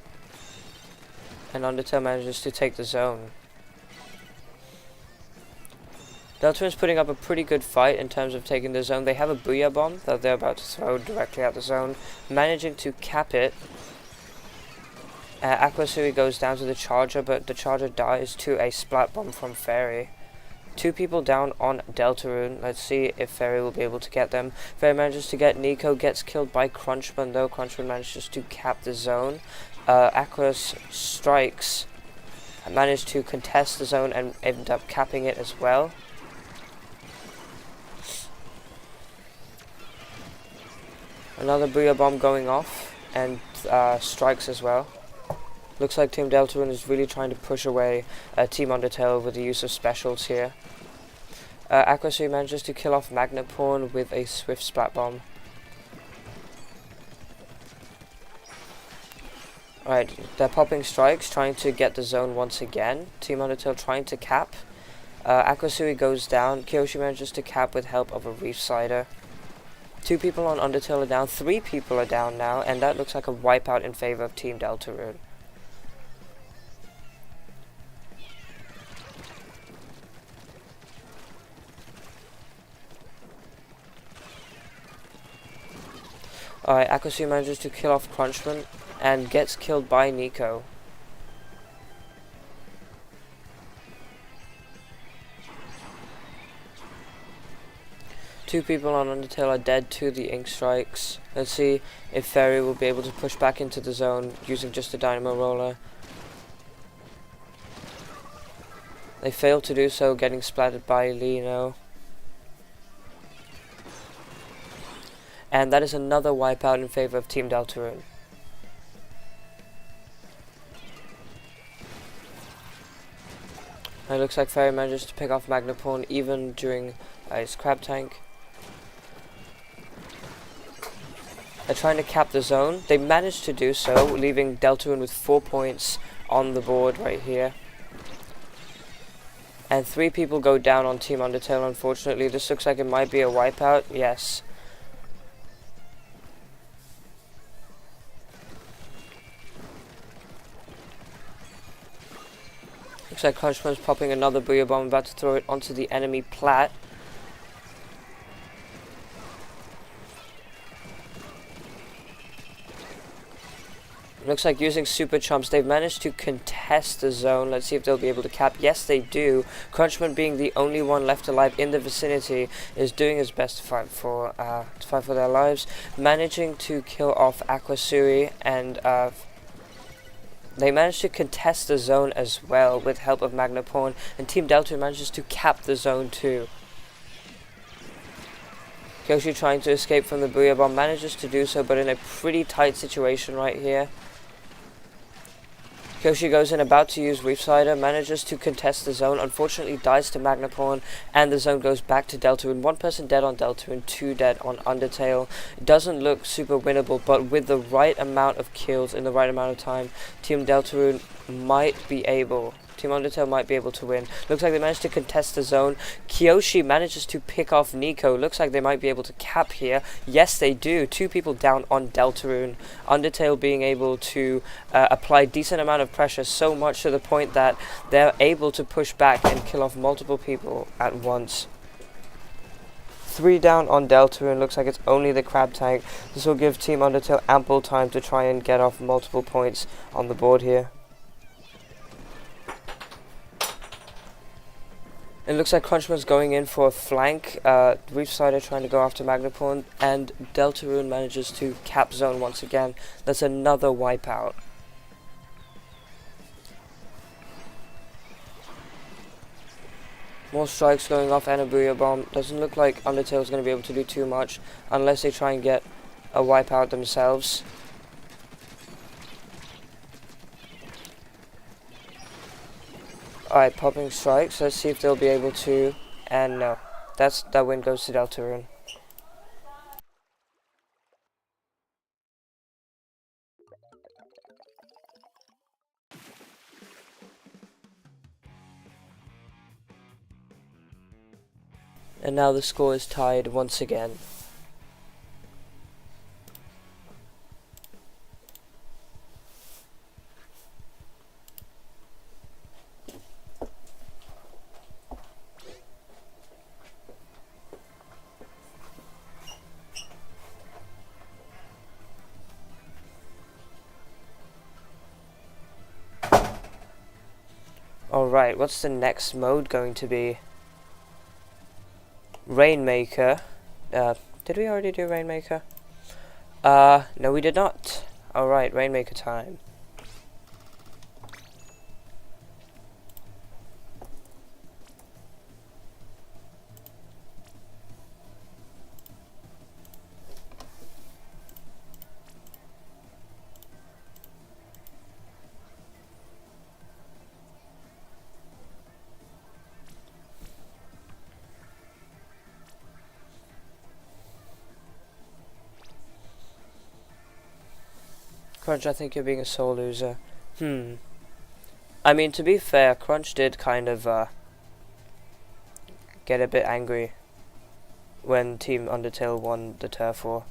and Undertale manages to take the zone. Deltarune's putting up a pretty good fight in terms of taking the zone. They have a Booyah Bomb that they're about to throw directly at the zone, managing to cap it. Aquasui goes down to the Charger, but the Charger dies to a Splat Bomb from Fairy. 2 people down on Deltarune. Let's see if Fairy will be able to get them. Fairy manages to get Nico, gets killed by Crunchman though. Crunchman manages to cap the zone. Aquas strikes, managed to contest the zone and end up capping it as well. Another Booyah Bomb going off and strikes as well. Looks like Team Deltarune is really trying to push away Team Undertale with the use of specials here. Aquasui manages to kill off Magnaporn with a swift Splat Bomb. Alright, they're popping strikes, trying to get the zone once again. Team Undertale trying to cap. Aquasui goes down. Kyoshi manages to cap with help of a Reef Slider. 2 people on Undertale are down. 3 people are down now, and that looks like a wipeout in favor of Team Deltarune. Alright, Aquasui manages to kill off Crunchman and gets killed by Nico. Two people on Undertale are dead to the Ink Strikes. Let's see if Fairy will be able to push back into the zone using just a Dynamo Roller. They fail to do so, getting splattered by Lino. And that is another wipeout in favor of Team Deltarune. It looks like Fairy manages to pick off Magnaporn even during his Crab Tank. They're trying to cap the zone. They managed to do so, leaving Deltarune with 4 points on the board right here. And 3 people go down on Team Undertale, unfortunately. This looks like it might be a wipeout. Yes. Looks like Crunchman's popping another Booyah Bomb, about to throw it onto the enemy plat. Looks like using Super Chumps, they've managed to contest the zone. Let's see if they'll be able to cap. Yes, they do. Crunchman, being the only one left alive in the vicinity, is doing his best to fight for their lives. Managing to kill off Aquasuri, and they managed to contest the zone as well with help of Magnaporn, and Team Deltarune manages to cap the zone too. Kyoshi, trying to escape from the Booyah Bomb, manages to do so, but in a pretty tight situation right here. Kyoshi goes in, about to use Reef Slider, manages to contest the zone, unfortunately dies to Magnaporn, and the zone goes back to Deltarune. 1 person dead on Deltarune, 2 dead on Undertale. It doesn't look super winnable, but with the right amount of kills in the right amount of time, Team Deltarune might be able... Team Undertale might be able to win. Looks like they managed to contest the zone. Kyoshi manages to pick off Nico. Looks like they might be able to cap here. Yes, they do. 2 people down on Deltarune. Undertale being able to apply decent amount of pressure, so much to the point that they're able to push back and kill off multiple people at once. 3 down on Deltarune. Looks like it's only the Crab Tank. This will give Team Undertale ample time to try and get off multiple points on the board here. It looks like Crunchman's going in for a flank. Reef Slider trying to go after Magnaporn, and Deltarune manages to cap zone once again. That's another wipeout. More strikes going off and a Booyah Bomb. Doesn't look like Undertale's going to be able to do too much unless they try and get a wipeout themselves. Alright, popping strikes. Let's see if they'll be able to. And no. That win goes to Deltarune. And now the score is tied once again. Alright, what's the next mode going to be? Rainmaker. Did we already do Rainmaker? No we did not. Alright, Rainmaker time. Crunch, I think you're being a sole loser. I mean, to be fair, Crunch did kind of get a bit angry when Team Undertale won the turf war.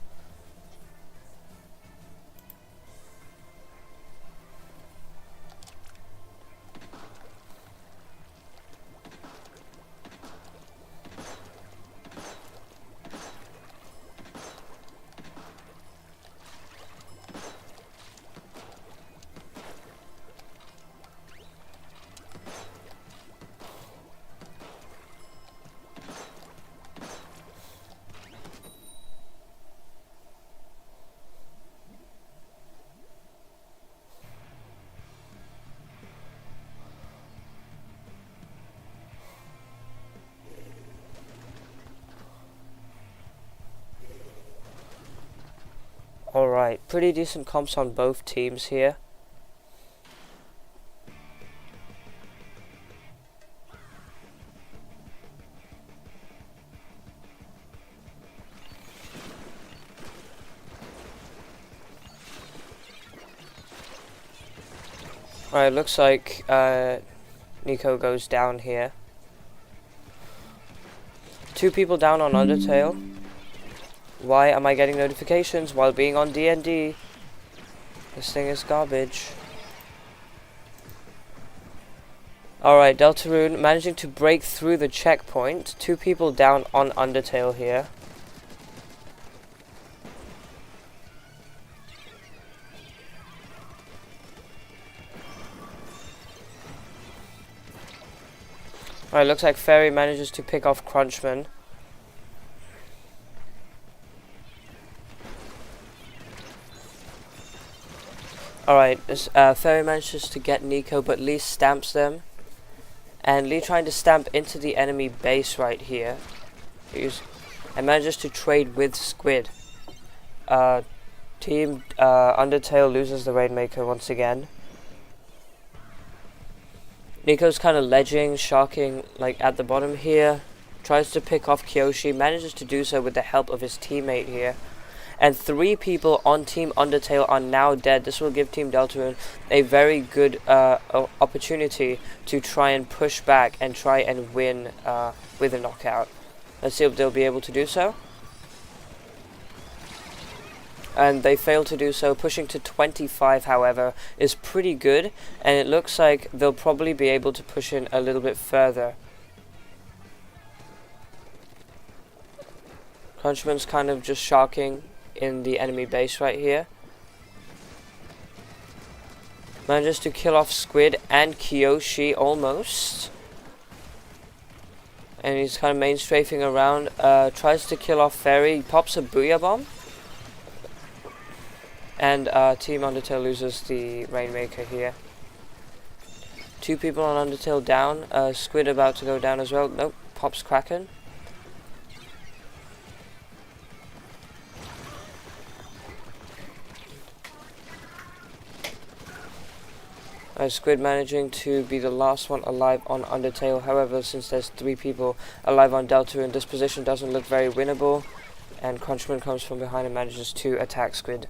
Alright, pretty decent comps on both teams here. Alright, looks like Nico goes down here. 2 people down on Undertale. Why am I getting notifications while being on D&D? This thing is garbage. Alright, Deltarune managing to break through the checkpoint. 2 people down on Undertale here. Alright, looks like Fairy manages to pick off Crunchman. Alright, Fairy manages to get Nico, but Lee stamps them. And Lee trying to stamp into the enemy base right here. And manages to trade with Squid. Team Undertale loses the Rainmaker once again. Nico's kind of ledging, sharking like at the bottom here. Tries to pick off Kyoshi, manages to do so with the help of his teammate here. And 3 people on Team Undertale are now dead. This will give Team Deltarune a very good opportunity to try and push back and try and win with a knockout. Let's see if they'll be able to do so. And they fail to do so. Pushing to 25, however, is pretty good. And it looks like they'll probably be able to push in a little bit further. Crunchman's kind of just sharking in the enemy base right here. Manages to kill off Squid and Kyoshi almost. And he's kind of main strafing around. Tries to kill off Fairy. Pops a Booyah Bomb. And Team Undertale loses the Rainmaker here. 2 people on Undertale down. Squid about to go down as well. Nope. Pops Kraken. Squid managing to be the last one alive on Undertale. However, since there's 3 people alive on Deltarune, this position doesn't look very winnable. And Crunchman comes from behind and manages to attack Squid.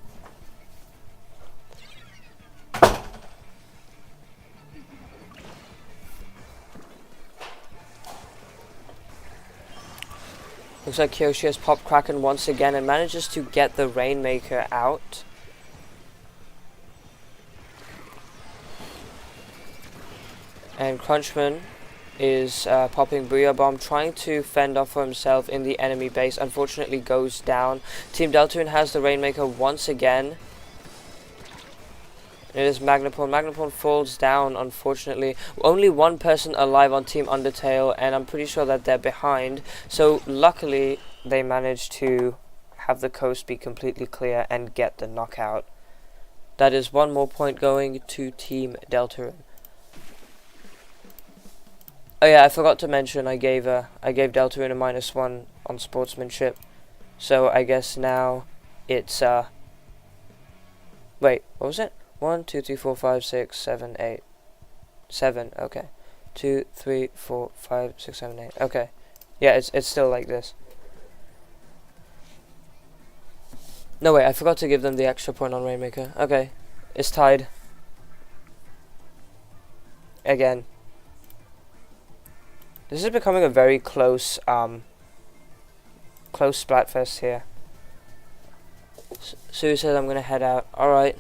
Looks like Kyoshi has popped Kraken once again and manages to get the Rainmaker out. And Crunchman is popping Booyah Bomb, trying to fend off for himself in the enemy base. Unfortunately goes down. Team Deltarune has the Rainmaker once again. It is Magnaporn. Magnaporn falls down, unfortunately. Only 1 person alive on Team Undertale, and I'm pretty sure that they're behind. So luckily they managed to have the coast be completely clear and get the knockout. That is 1 more point going to Team Deltarune. Oh yeah, I forgot to mention I gave Deltarune a -1 on sportsmanship. So I guess now it's wait, what was it? 1, 2, 3, 4, 5, 6, 7, 8. 7, okay. 2, 3, 4, 5, 6, 7, 8. Okay. Yeah, it's still like this. No wait, I forgot to give them the extra point on Rainmaker. Okay. It's tied. Again. This is becoming a very close Splatfest here. Suri says I'm gonna head out. Alright.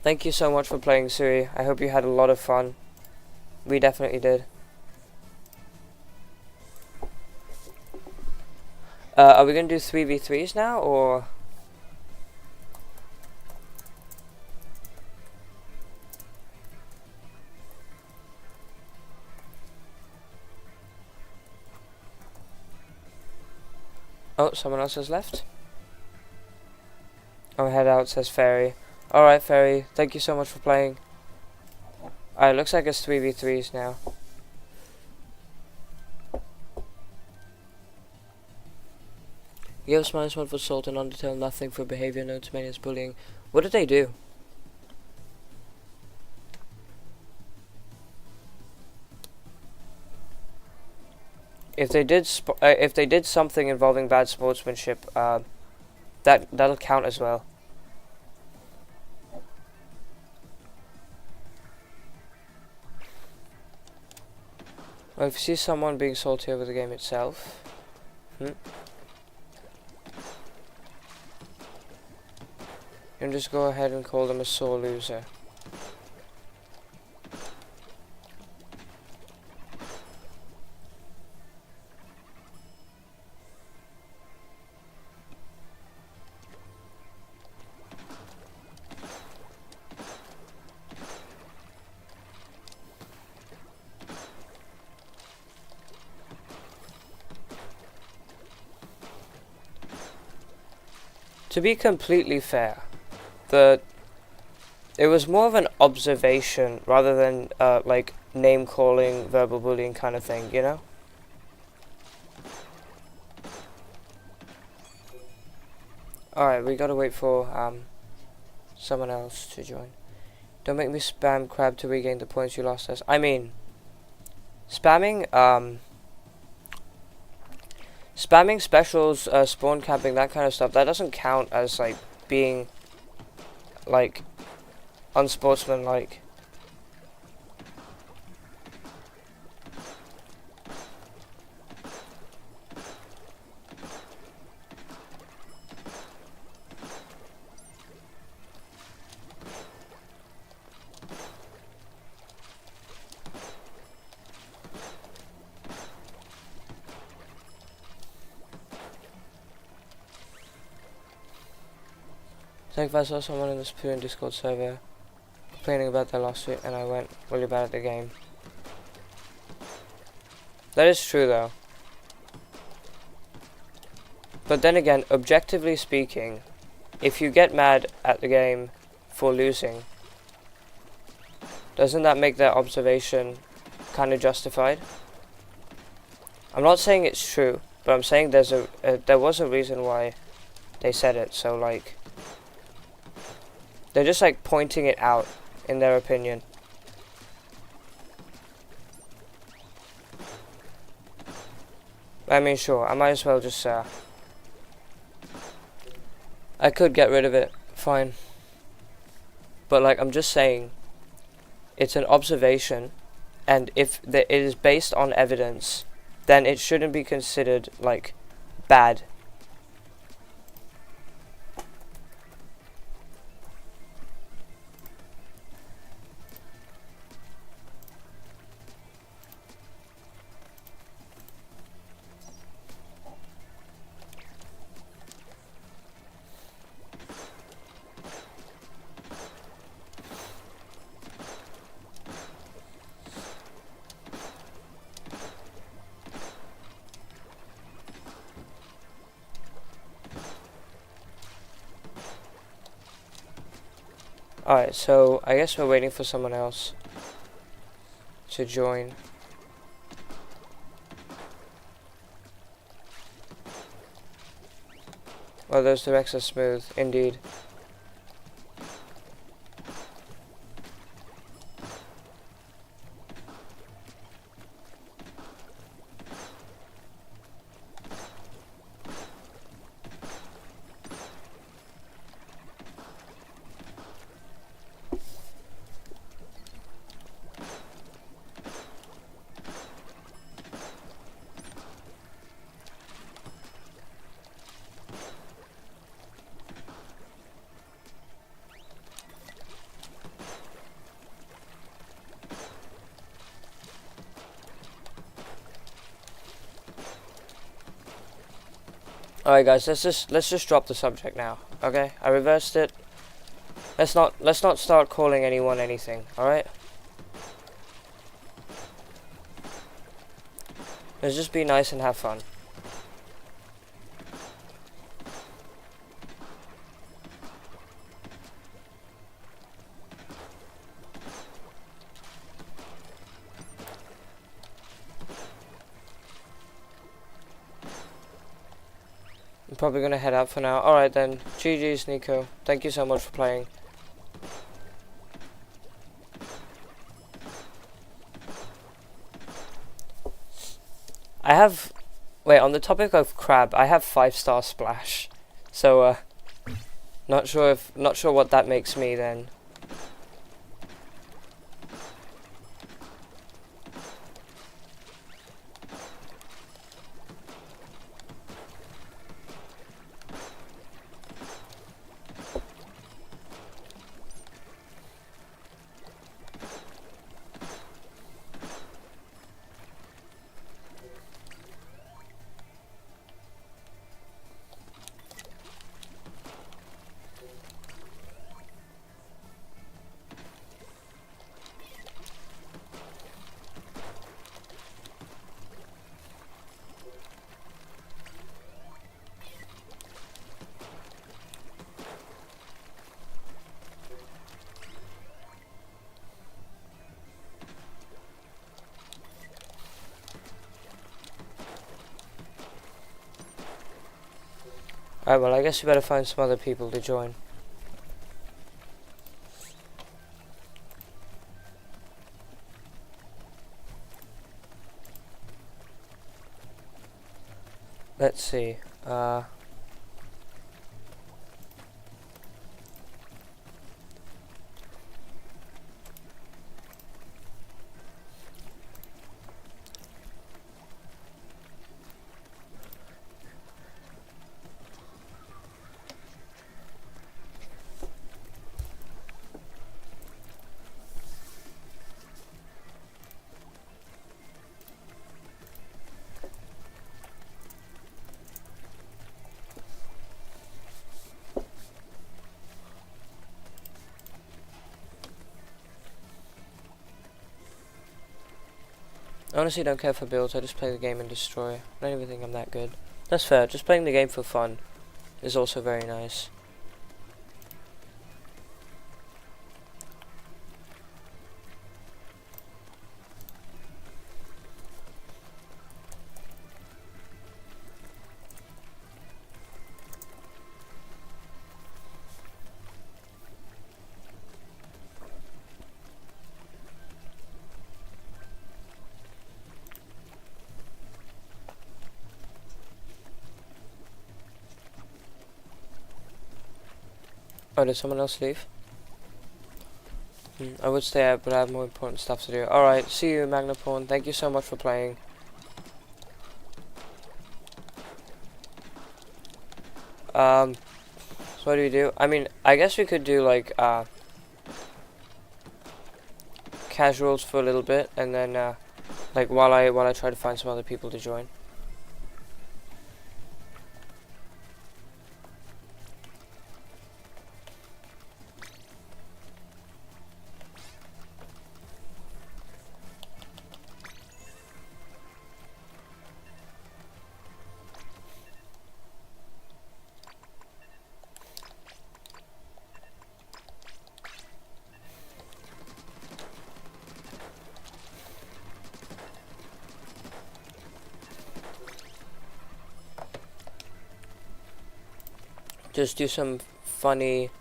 Thank you so much for playing, Suri. I hope you had a lot of fun. We definitely did. Are we gonna do 3v3s now, or? Oh, someone else has left. Oh, head out, says Fairy. Alright, Fairy, thank you so much for playing. Alright, looks like it's 3v3s now. Gives -1 for Salt and Undertale, nothing for behavior, no to mania's bullying. What did they do? If they did something involving bad sportsmanship, that'll count as well. Well, if you see someone being salty over the game itself, You can just go ahead and call them a sore loser. To be completely fair, it was more of an observation rather than like name calling, verbal bullying kind of thing, you know? Alright, we gotta wait for someone else to join. Don't make me spam crab to regain the points you lost us. I mean, spamming specials, spawn camping, that kind of stuff, that doesn't count as like being like unsportsmanlike. I think if I saw someone in the Splatoon Discord server complaining about their loss rate and I went really bad at the game. That is true though. But then again, objectively speaking, if you get mad at the game for losing, doesn't that make that observation kind of justified? I'm not saying it's true, but I'm saying there was a reason why they said it, so like they're just like pointing it out in their opinion. I mean, sure, I might as well just I could get rid of it, fine. But like, I'm just saying, it's an observation, and if it is based on evidence, then it shouldn't be considered like bad. Alright, so I guess we're waiting for someone else to join. Well, those directs are smooth, indeed. Alright guys, let's just drop the subject now. Okay? I reversed it. Let's not start calling anyone anything, alright? Let's just be nice and have fun. I'm probably gonna head out for now. Alright then, GG's Nico. Thank you so much for playing. Wait, on the topic of crab, I have 5-star splash. So, not sure what that makes me then. Alright, well, I guess we better find some other people to join. Let's see. I honestly don't care for builds, I just play the game and destroy. I don't even think I'm that good. That's fair, just playing the game for fun is also very nice. Oh, did someone else leave? I would stay out, but I have more important stuff to do. Alright, see you, Magnaporn. Thank you so much for playing. So what do we do? I mean, I guess we could do, like, casuals for a little bit, and then, like, while I try to find some other people to join. Just do some funny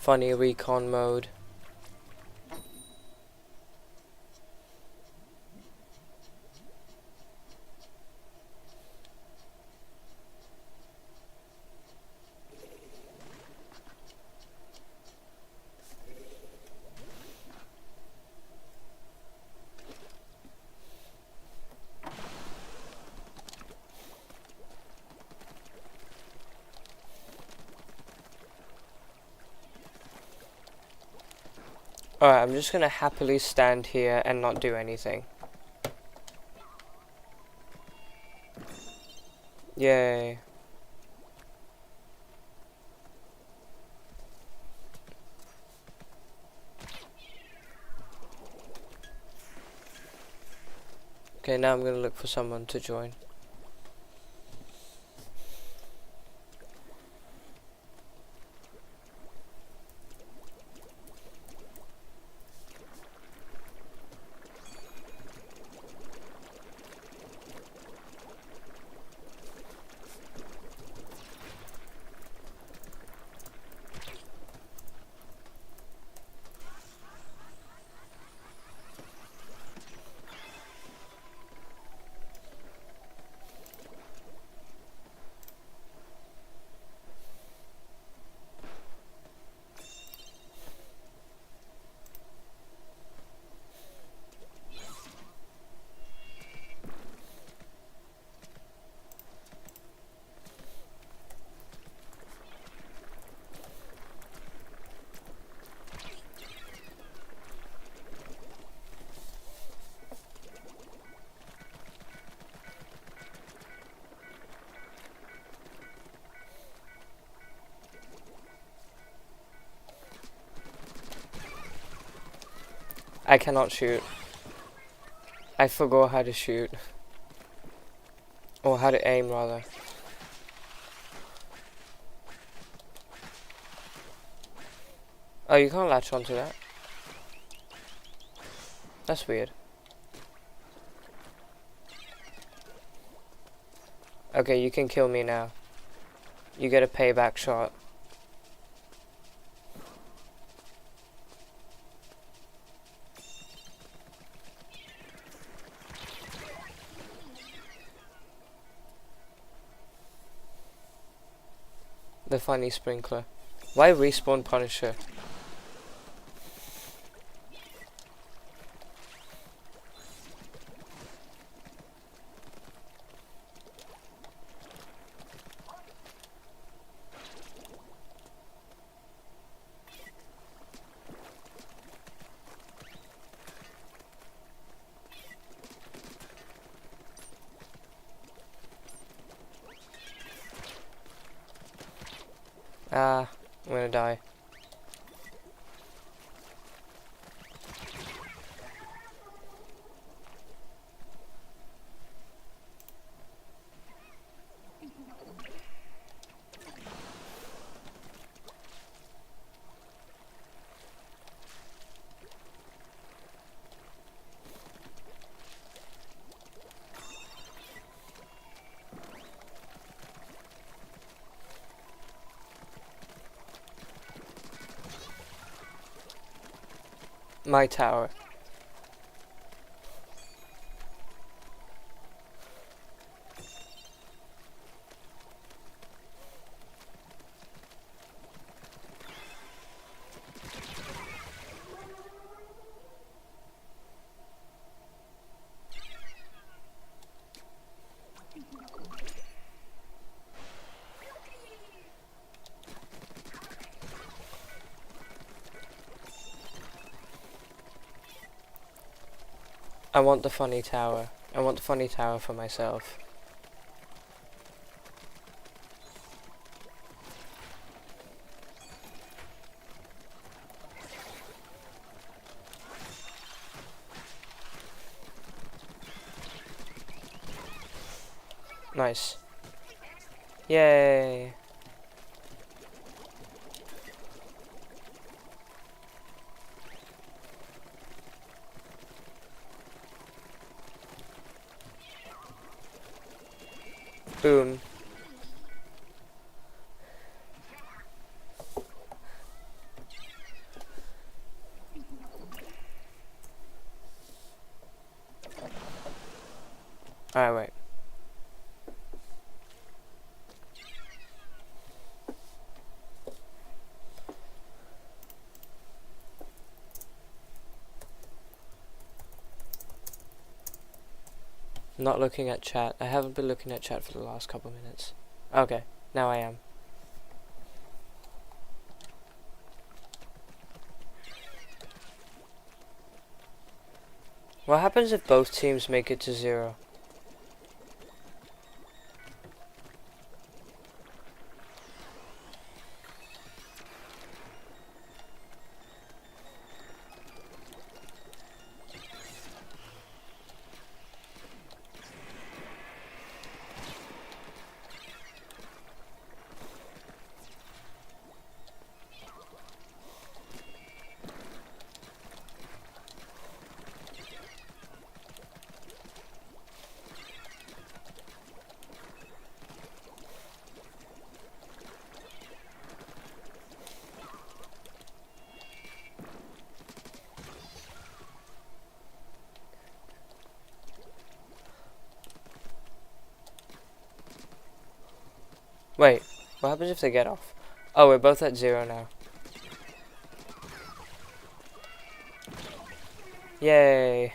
recon mode. Alright, I'm just gonna happily stand here and not do anything. Yay. Okay, now I'm gonna look for someone to join. I cannot shoot. I forgot how to shoot. Or how to aim, rather. Oh, you can't latch onto that. That's weird. Okay, you can kill me now. you get a payback shot. The funny sprinkler. Why respawn Punisher? Ah, I'm gonna die. My tower. I want the funny tower. I want the funny tower for myself. Nice. Yay. Boom. Alright, wait. Not looking at chat. I haven't been looking at chat for the last couple minutes. Okay, now I am. What happens if both teams make it to 0? Wait, what happens if they get off? Oh, we're both at 0 now. Yay.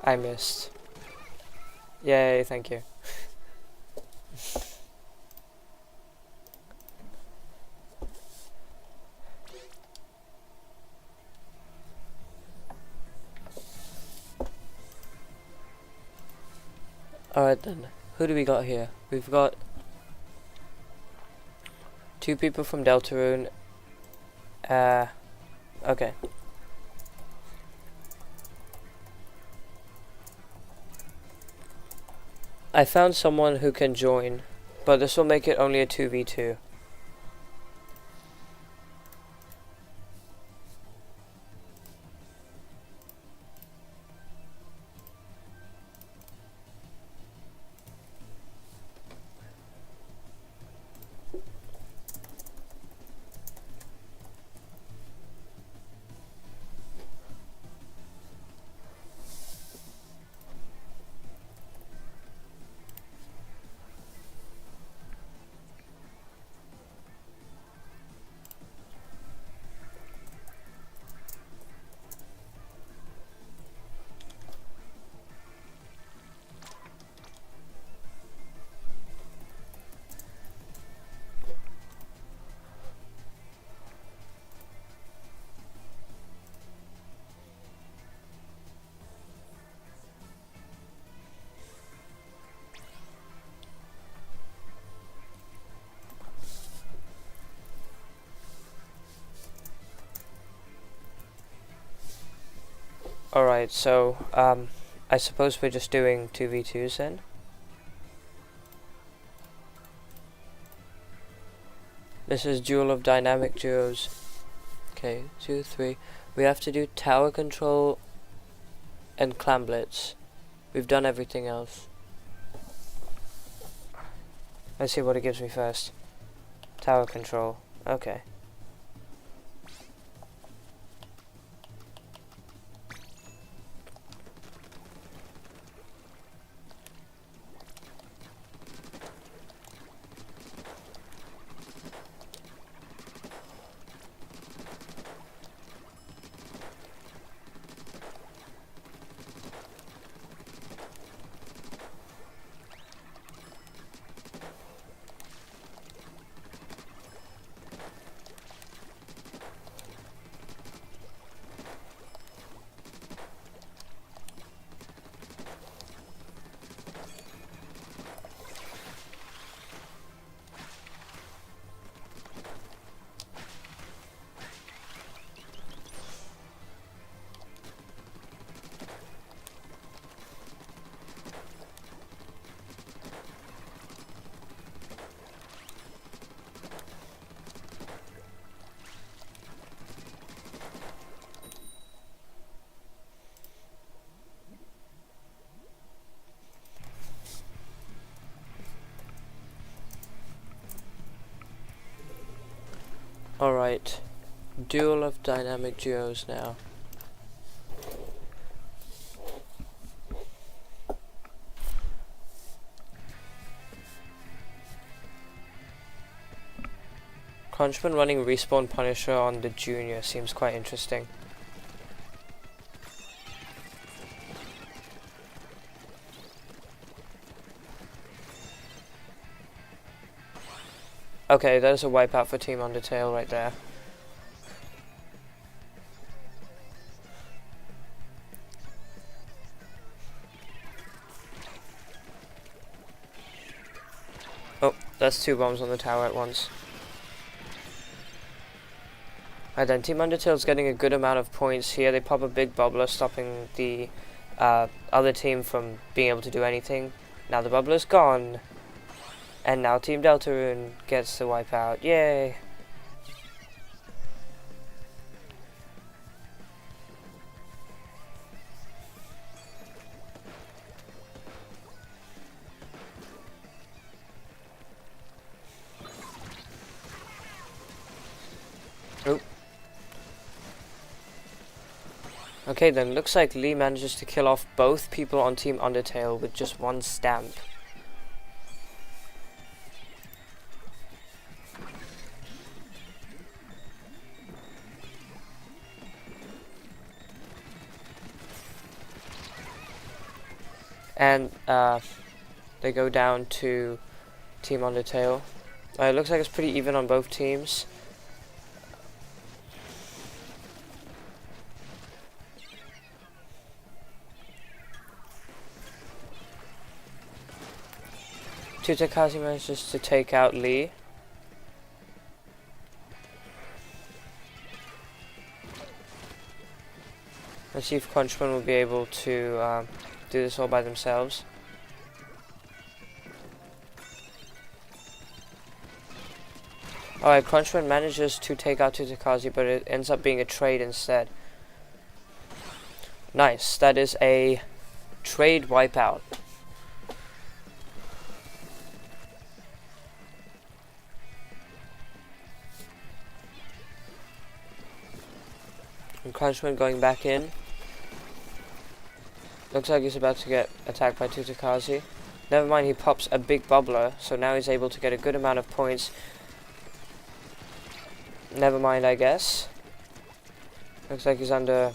I missed. Yay, thank you. Alright then, who do we got here? We've got 2 people from Deltarune Okay. I found someone who can join, but this will make it only a 2v2. Alright, so, I suppose we're just doing 2v2s then? This is Duel of Dynamic Duos. Okay, 2, 3. We have to do tower control and clam blitz. We've done everything else. Let's see what it gives me first. Tower control. Okay. Alright, Duel of Dynamic Duos now. Crunchman running Respawn Punisher on the Junior seems quite interesting. Okay, there's a wipeout for Team Undertale right there. Oh, that's 2 bombs on the tower at once. And then Team Undertale's getting a good amount of points here. They pop a big bubbler, stopping the other team from being able to do anything. Now the bubbler's gone. And now Team Deltarune gets the wipeout. Yay! Oh. Okay then, looks like Lee manages to kill off both people on Team Undertale with just 1 stamp. And they go down to Team Undertale. It looks like it's pretty even on both teams. Tutakazi manages to take out Lee. Let's see if Crunchman will be able to do this all by themselves. Alright, Crunchman manages to take out Tutakazi, but it ends up being a trade instead. Nice, that is a trade wipeout. And Crunchman going back in. Looks like he's about to get attacked by Tutakazi. Never mind, he pops a big bubbler, so now he's able to get a good amount of points. Never mind, I guess. Looks like he's under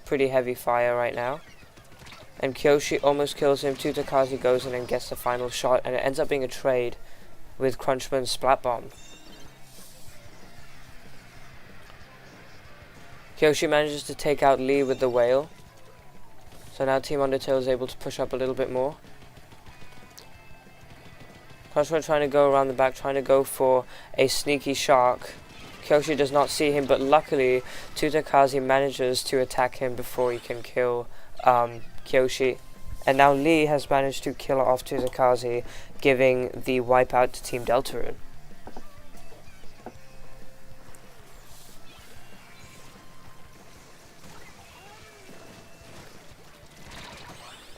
pretty heavy fire right now. And Kyoshi almost kills him. Tutakazi goes in and gets the final shot, and it ends up being a trade with Crunchman's Splat Bomb. Kyoshi manages to take out Lee with the whale. So now Team Undertale is able to push up a little bit more. Crunchman trying to go around the back, trying to go for a sneaky shark. Kyoshi does not see him, but luckily Tutakazi manages to attack him before he can kill Kyoshi. And now Lee has managed to kill off Tutakazi, giving the wipeout to Team Deltarune.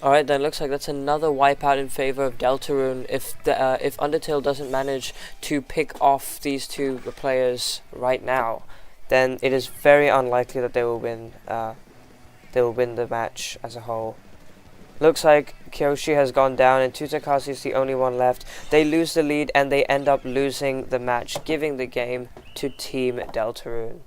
Alright, then looks like that's another wipeout in favor of Deltarune. If Undertale doesn't manage to pick off these two players right now, then it is very unlikely that they will win. They will win the match as a whole. Looks like Kyoshi has gone down and Tutakazi is the only one left. They lose the lead and they end up losing the match, giving the game to Team Deltarune.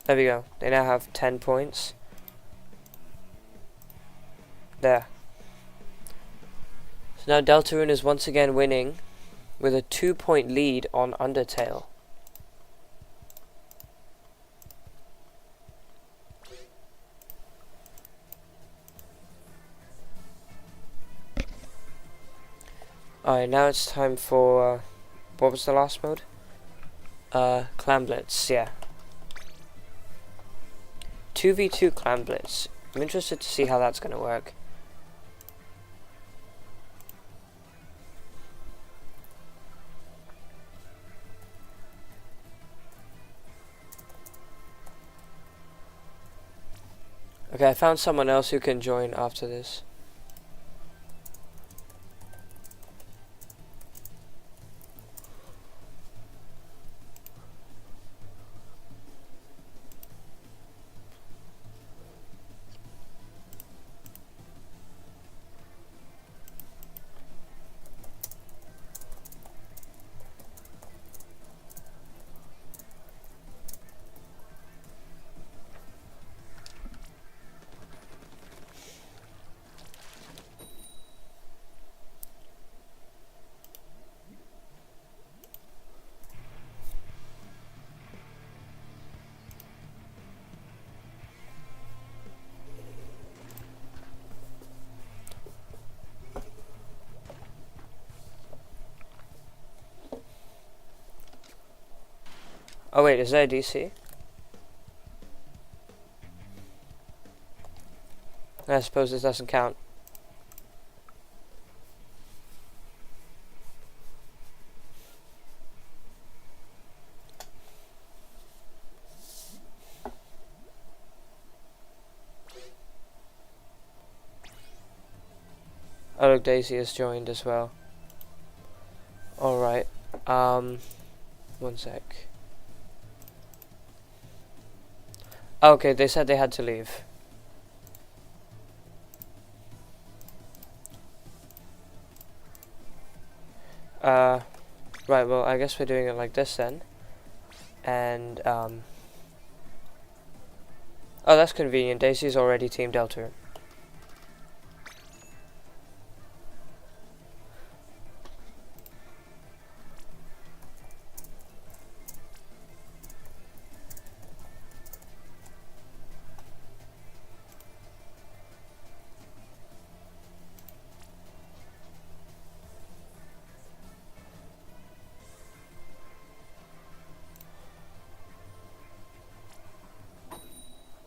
There we go. They now have 10 points. There. So now Deltarune is once again winning with a 2-point lead on Undertale. Alright, now it's time for what was the last mode? Clan Blitz, yeah. 2v2 Clan Blitz. I'm interested to see how that's going to work. Okay, I found someone else who can join after this. Oh wait, is there a DC? I suppose this doesn't count. Oh look, Daisy has joined as well. Alright, one sec. Okay, they said they had to leave. Right, well, I guess we're doing it like this then. And, oh, that's convenient. Daisy's already Team Deltarune.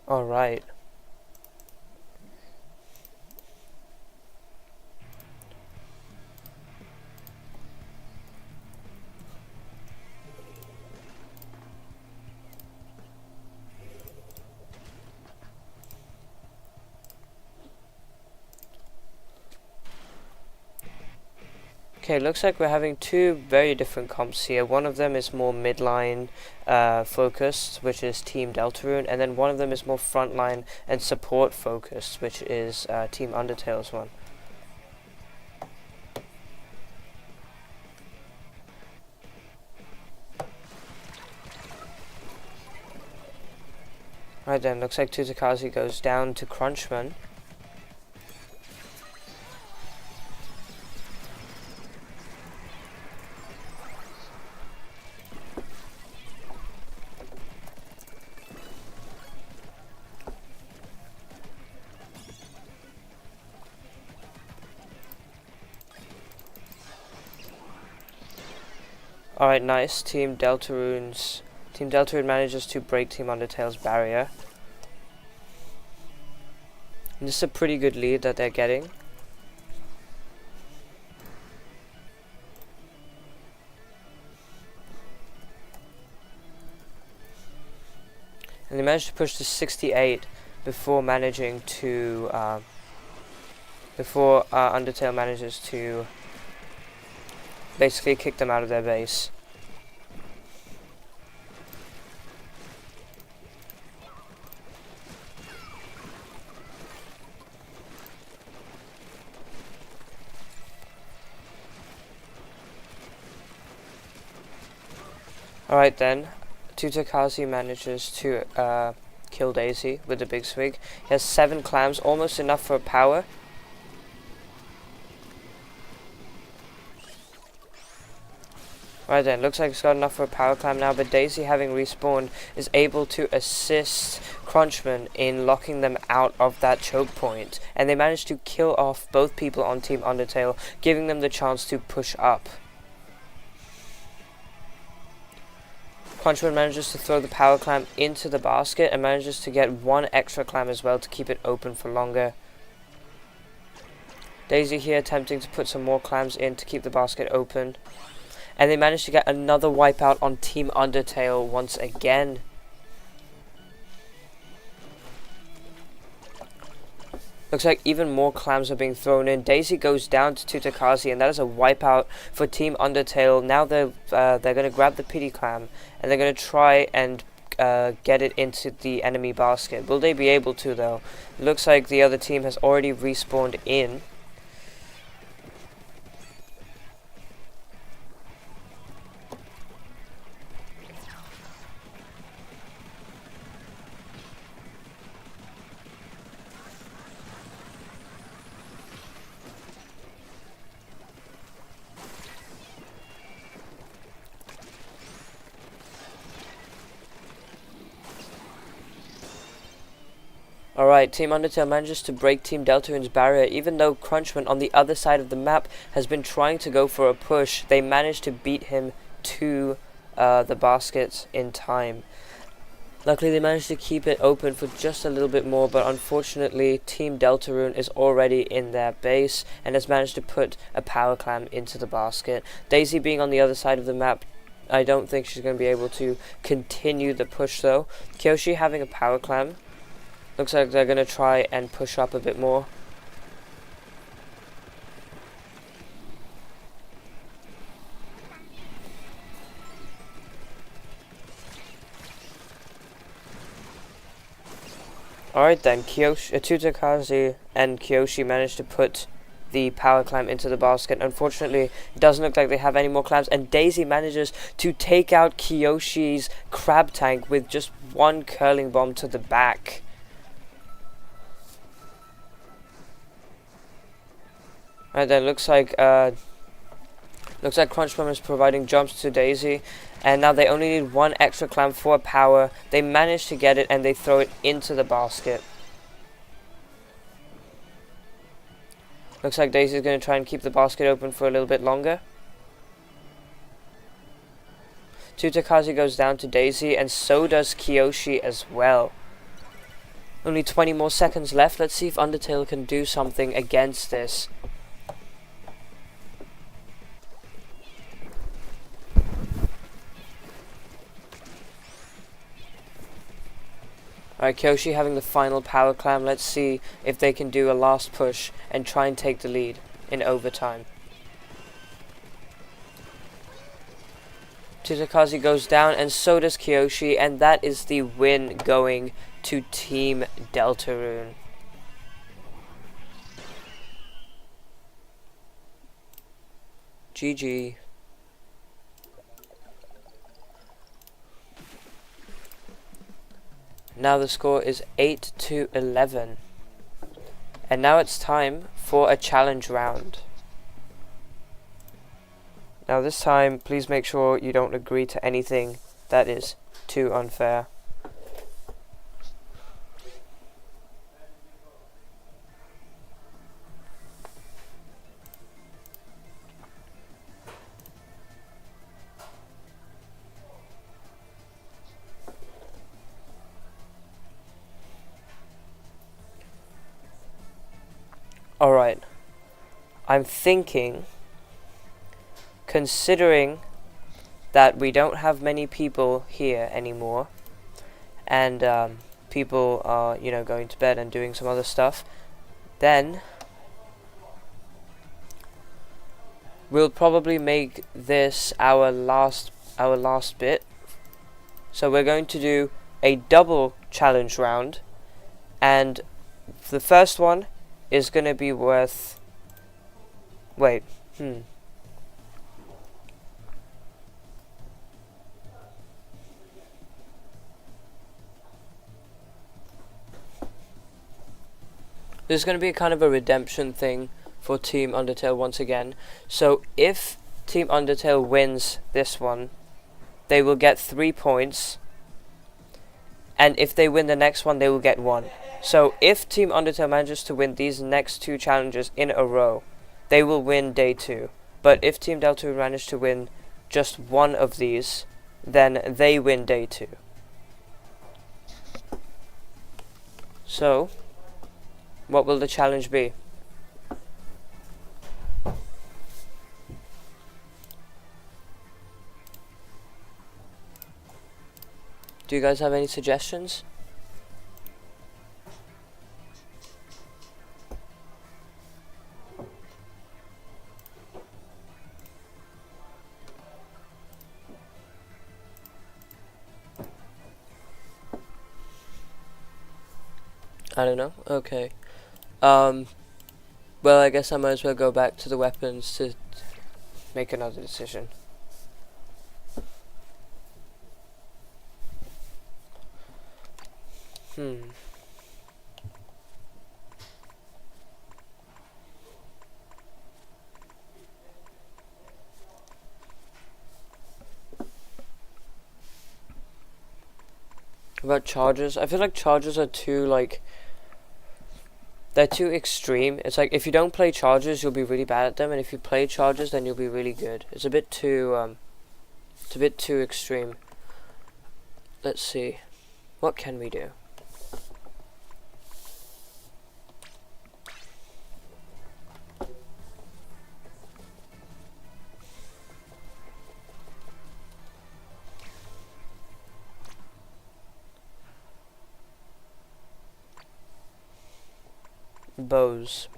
Alright. Okay, looks like we're having two very different comps here. One of them is more midline focused, which is Team Deltarune, and then one of them is more frontline and support focused, which is Team Undertale's one. Right then, looks like Tutakazi goes down to Crunchman. Alright, nice. Team Deltarune manages to break Team Undertale's barrier. And this is a pretty good lead that they're getting. And they managed to push to 68 before managing to Undertale manages to basically kick them out of their base. Alright then, Tutakazi manages to kill Daisy with the big swig. He has 7 clams, almost enough for power. Right then, looks like it's got enough for a power clam now, but Daisy, having respawned, is able to assist Crunchman in locking them out of that choke point. And they manage to kill off both people on Team Undertale, giving them the chance to push up. Crunchman manages to throw the power clam into the basket and manages to get 1 extra clam as well to keep it open for longer. Daisy here attempting to put some more clams in to keep the basket open. And they managed to get another wipeout on Team Undertale once again. Looks like even more clams are being thrown in. Daisy goes down to Tutakazi, and that is a wipeout for Team Undertale. Now they're going to grab the pity clam, and they're going to try and get it into the enemy basket. Will they be able to, though? Looks like the other team has already respawned in. Alright, Team Undertale manages to break Team Deltarune's barrier. Even though Crunchman on the other side of the map has been trying to go for a push, they managed to beat him to the baskets in time. Luckily, they managed to keep it open for just a little bit more, but unfortunately, Team Deltarune is already in their base and has managed to put a power clam into the basket. Daisy being on the other side of the map, I don't think she's going to be able to continue the push though. Kyoshi having a power clam. Looks like they're going to try and push up a bit more. Alright then, Tutakazi and Kyoshi managed to put the power clam into the basket. Unfortunately, it doesn't look like they have any more clams, and Daisy manages to take out Kyoshi's crab tank with just 1 curling bomb to the back. Right then, looks like Crunchman is providing jumps to Daisy, and now they only need 1 extra clam for power. They manage to get it, and they throw it into the basket. Looks like Daisy's going to try and keep the basket open for a little bit longer. Tutakazi goes down to Daisy, and so does Kyoshi as well. Only 20 more seconds left. Let's see if Undertale can do something against this. Alright, Kyoshi having the final power clam. Let's see if they can do a last push and try and take the lead in overtime. Tsukaze goes down, and so does Kyoshi, and that is the win going to Team Deltarune. GG. Now the score is 8-11. And now it's time for a challenge round. Now this time, please make sure you don't agree to anything that is too unfair. Alright, I'm thinking, considering that we don't have many people here anymore, and people are, you know, going to bed and doing some other stuff, then we'll probably make this our last bit. So we're going to do a double challenge round, and the first one is going to be worth... Wait, This is going to be kind of a redemption thing for Team Undertale once again. So if Team Undertale wins this one, they will get 3 points. And if they win the next one, they will get 1. So if Team Undertale manages to win these next 2 challenges in a row, they will win day 2. But if Team Deltarune manage to win just one of these, then they win day 2. So, what will the challenge be? Do you guys have any suggestions? I don't know. Okay. Well, I guess I might as well go back to the weapons to make another decision. About charges, I feel like charges are too, like, they're too extreme. It's like, if you don't play charges, you'll be really bad at them, and if you play charges, then you'll be really good. It's a bit too, it's a bit too extreme. Let's see. What can we do? Bows.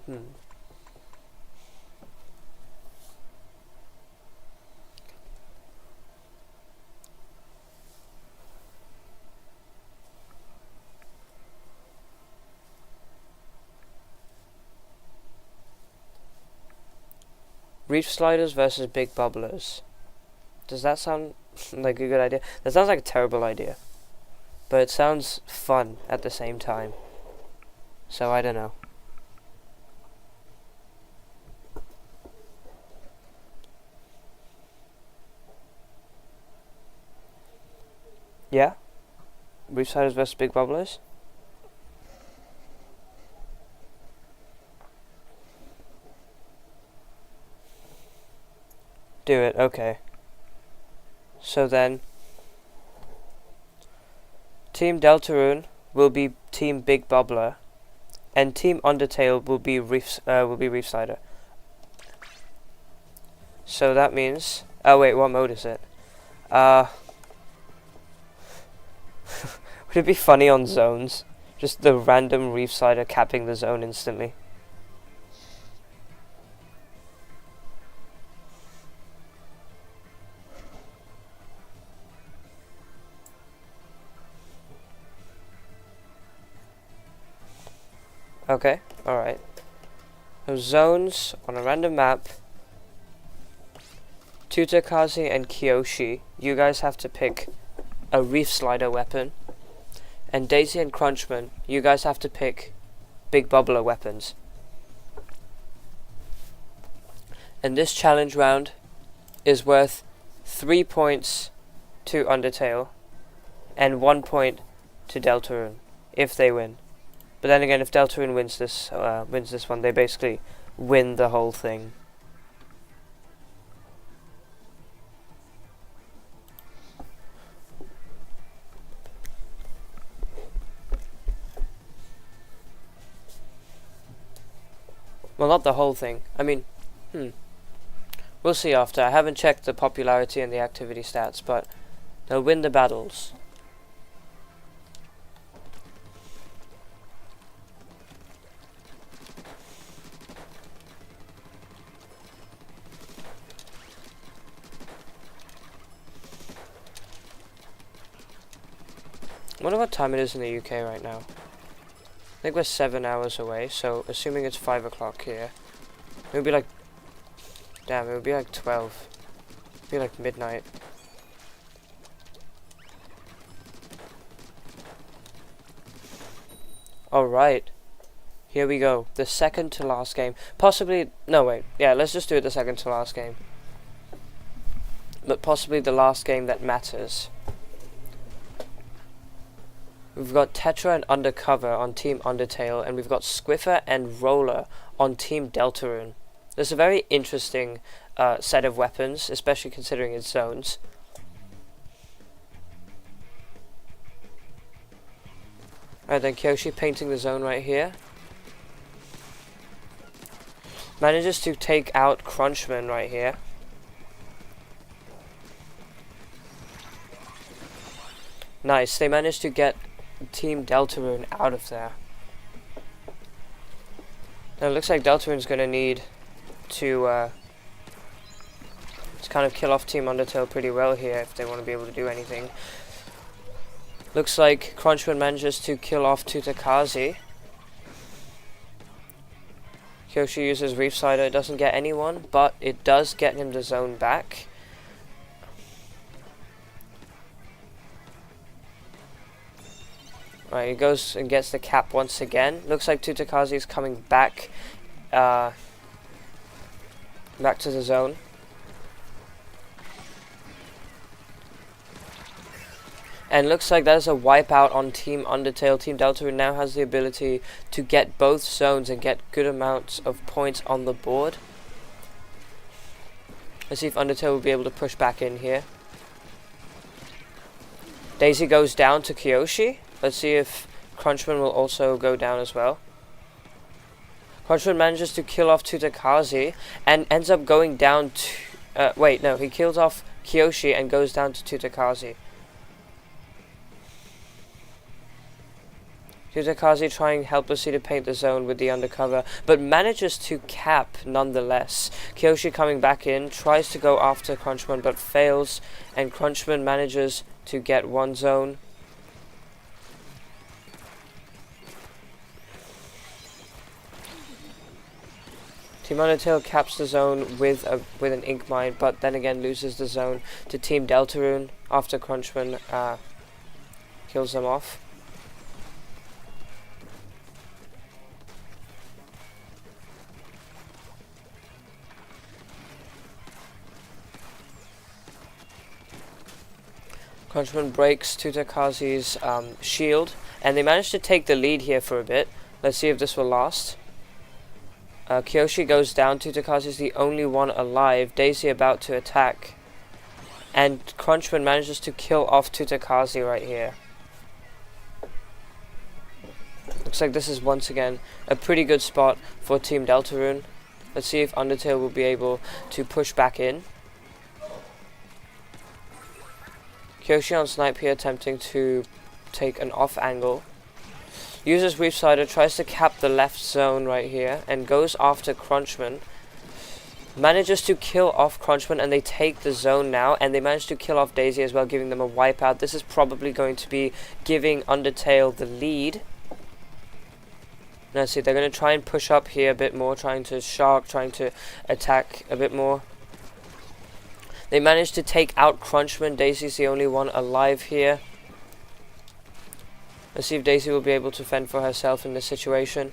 Reef sliders versus big bubblers. Does that sound like a good idea? That sounds like a terrible idea. But it sounds fun at the same time. So I don't know. Yeah? Reef sliders versus big bubblers? Do it, okay. So then, Team Deltarune will be Team Big Bubbler, and Team Undertale will be Reef Slider. So that means, oh wait, what mode is it? Would it be funny on zones? Just the random Reef Slider capping the zone instantly. Okay, alright. So zones on a random map. Tutakaze and Kyoshi, you guys have to pick a Reef Slider weapon. And Daisy and Crunchman, you guys have to pick Big Bubbler weapons. And this challenge round is worth 3 points to Undertale and 1 point to Deltarune if they win. But then again, if Deltarune wins this one, they basically win the whole thing. Well, not the whole thing. I mean, we'll see after. I haven't checked the popularity and the activity stats, but they'll win the battles. I wonder what time it is in the UK right now. I think we're 7 hours away, so assuming it's 5 o'clock here, it would be like, damn, it would be like 12. It would be like midnight. Alright, here we go. The second to last game. Possibly, no wait, yeah, let's just do it the second to last game. But possibly the last game that matters. We've got Tetra and Undercover on Team Undertale, and we've got Squiffer and Roller on Team Deltarune. There's a very interesting set of weapons, especially considering its zones. Alright then, Kyoshi painting the zone right here. Manages to take out Crunchman right here. Nice, they managed to get Team Deltarune out of there. Now it looks like Deltarune's going to need to kind of kill off Team Undertale pretty well here if they want to be able to do anything. Looks like Crunchman manages to kill off Tutakaze. Kyoshi uses Reef Slider, it doesn't get anyone, but it does get him the zone back. Right, he goes and gets the cap once again. Looks like Tutakaze is coming back, back to the zone. And looks like there's a wipeout on Team Undertale. Team Deltarune now has the ability to get both zones and get good amounts of points on the board. Let's see if Undertale will be able to push back in here. Daisy goes down to Kyoshi. Let's see if Crunchman will also go down as well. Crunchman manages to kill off Tutakaze and ends up going down to... wait, no, he kills off Kyoshi and goes down to Tutakaze. Tutakaze trying helplessly to paint the zone with the Undercover, but manages to cap nonetheless. Kyoshi coming back in, tries to go after Crunchman, but fails, and Crunchman manages to get one zone. Team Undertale caps the zone with an Ink Mine, but then again loses the zone to Team Deltarune after Crunchman kills them off. Crunchman breaks Tutakaze's shield, and they manage to take the lead here for a bit. Let's see if this will last. Kyoshi goes down, Tutakaze's the only one alive, Daisy about to attack. And Crunchman manages to kill off Tutakaze right here. Looks like this is once again a pretty good spot for Team Deltarune. Let's see if Undertale will be able to push back in. Kyoshi on snipe here, attempting to take an off angle. Uses Reef Slider, tries to cap the left zone right here, and goes after Crunchman. Manages to kill off Crunchman, and they take the zone now, and they manage to kill off Daisy as well, giving them a wipeout. This is probably going to be giving Undertale the lead. Now see, they're going to try and push up here a bit more, trying to shark, trying to attack a bit more. They managed to take out Crunchman. Daisy's the only one alive here. Let's see if Daisy will be able to fend for herself in this situation.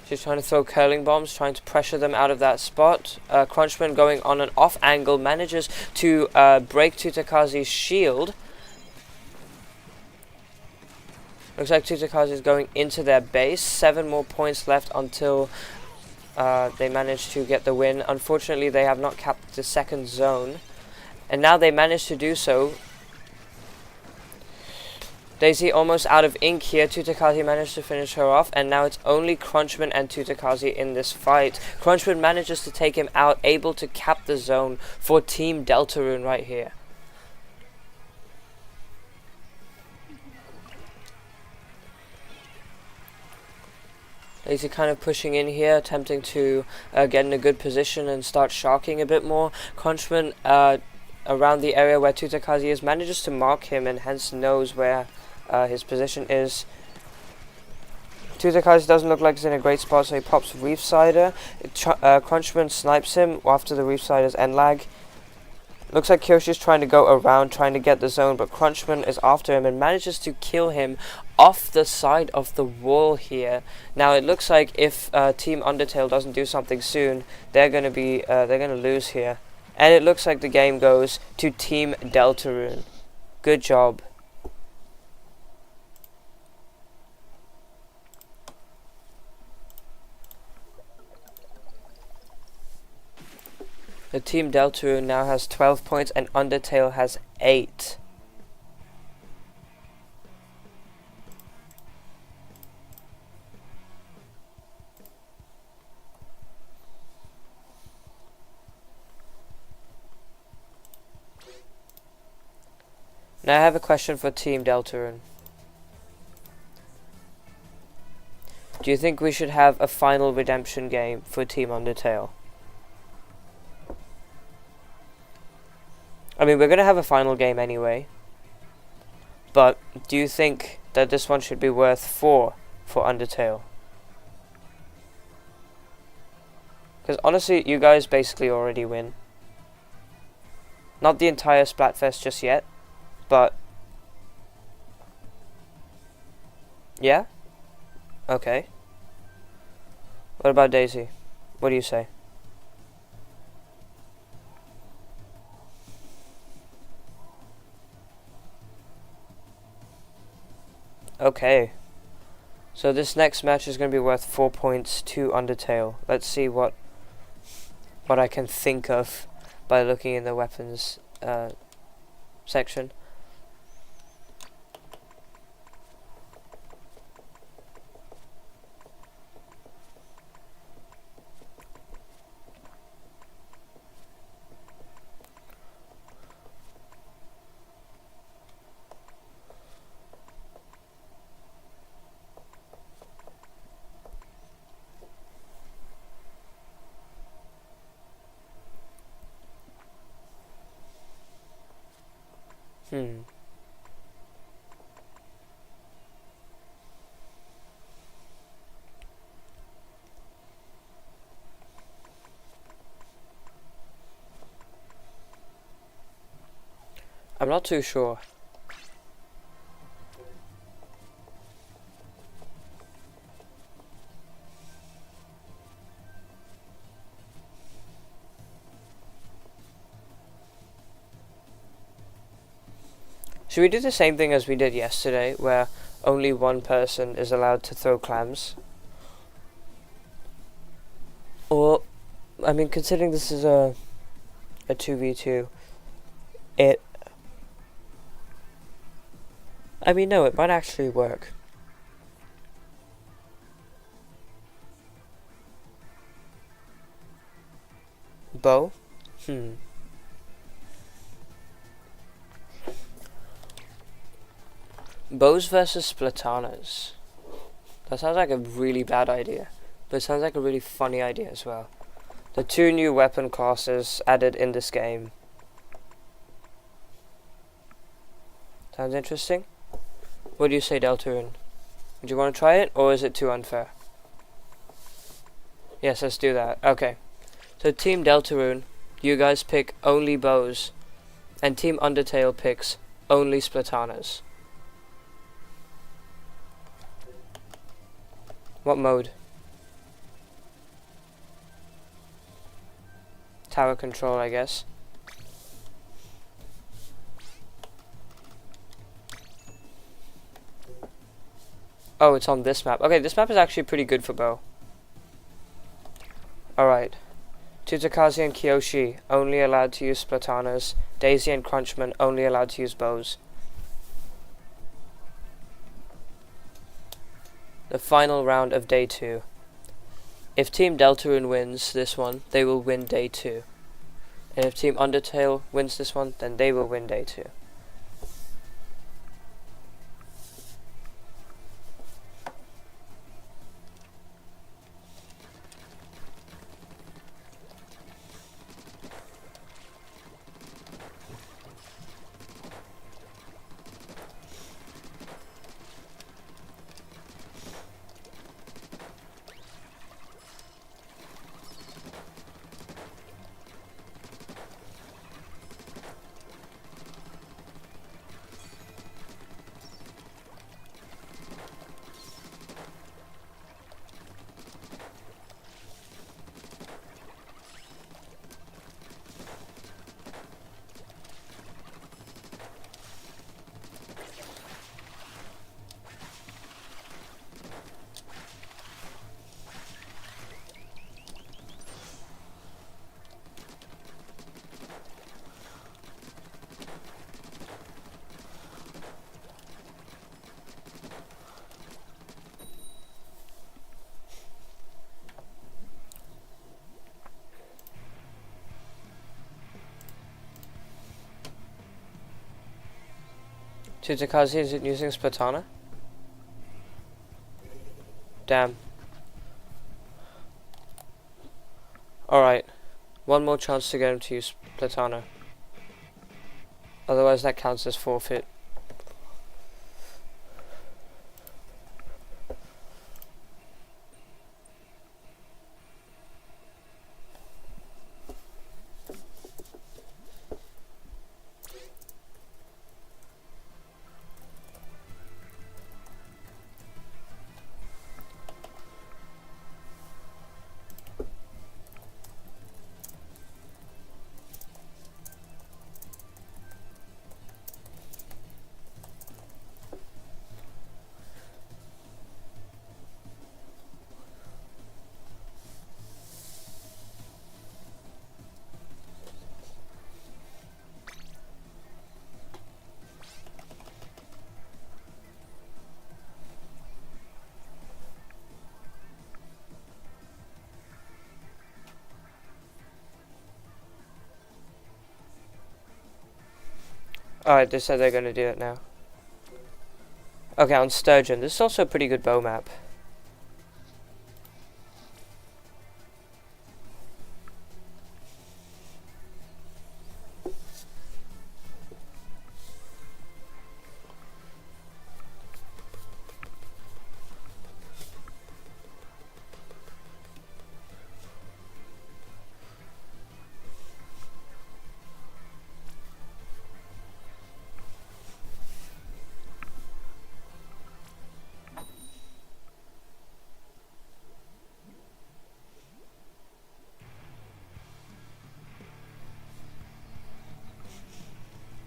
She's trying to throw curling bombs, trying to pressure them out of that spot. Crunchman going on an off angle, manages to break Tutakazi's shield. Looks like Tutakazi is going into their base. 7 more points left until they manage to get the win. Unfortunately, they have not capped the second zone. And now they manage to do so. Daisy almost out of ink here. Tutakazi managed to finish her off. And now it's only Crunchman and Tutakazi in this fight. Crunchman manages to take him out, able to cap the zone for Team Deltarune right here. Daisy kind of pushing in here, attempting to get in a good position and start sharking a bit more. Crunchman around the area where Tutakazi is manages to mark him and hence knows where his position is. Tutakazi doesn't look like he's in a great spot, so he pops Reef Slider. Crunchman snipes him after the Reef Slider's end lag. Looks like Kyoshi's trying to go around, trying to get the zone, but Crunchman is after him and manages to kill him off the side of the wall here. Now it looks like if Team Undertale doesn't do something soon, they're gonna lose here. And it looks like the game goes to Team Deltarune. Good job. The Team Deltarune now has 12 points and Undertale has 8. Now I have a question for Team Deltarune. Do you think we should have a final redemption game for Team Undertale? I mean, we're going to have a final game anyway. But do you think that this one should be worth 4 for Undertale? Because honestly, you guys basically already win. Not the entire Splatfest just yet. But yeah? Okay. What about Daisy? What do you say? Okay. So this next match is going to be worth 4 points to Undertale. Let's see what I can think of by looking in the weapons section. I'm not too sure. Should we do the same thing as we did yesterday, where only one person is allowed to throw clams? Or, I mean, considering this is a 2v2, I mean, no, it might actually work. Bow? Bows versus splatanas. That sounds like a really bad idea, but it sounds like a really funny idea as well. The 2 new weapon classes added in this game. Sounds interesting? What do you say, Deltarune? Do you want to try it, or is it too unfair? Yes, let's do that. Okay. So Team Deltarune, you guys pick only bows, and Team Undertale picks only splatanas. What mode? Tower control, I guess. Oh, it's on this map. Okay, this map is actually pretty good for bow. Alright. Tutakazi and Kiyoshi only allowed to use splatanas. Daisy and Crunchman only allowed to use bows. The final round of day 2. If Team Deltarune wins this one, they will win day 2. And if Team Undertale wins this one, then they will win day 2. Tutakazi isn't using Splatana? Damn. Alright. One more chance to get him to use Splatana. Otherwise that counts as forfeit. Alright, they said they're gonna do it now. Okay, on Sturgeon. This is also a pretty good bow map.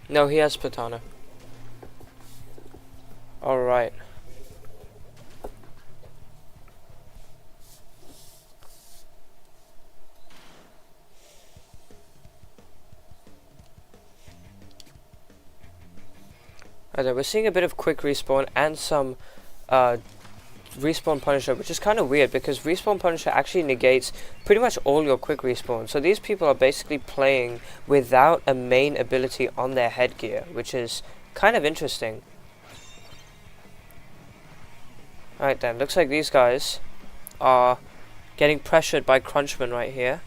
No, he has Platana. Alright. Okay, we're seeing a bit of quick respawn and some respawn punisher, which is kind of weird because respawn punisher actually negates pretty much all your quick respawn. So these people are basically playing without a main ability on their headgear, which is kind of interesting. Alright then, looks like these guys are getting pressured by Crunchman right here.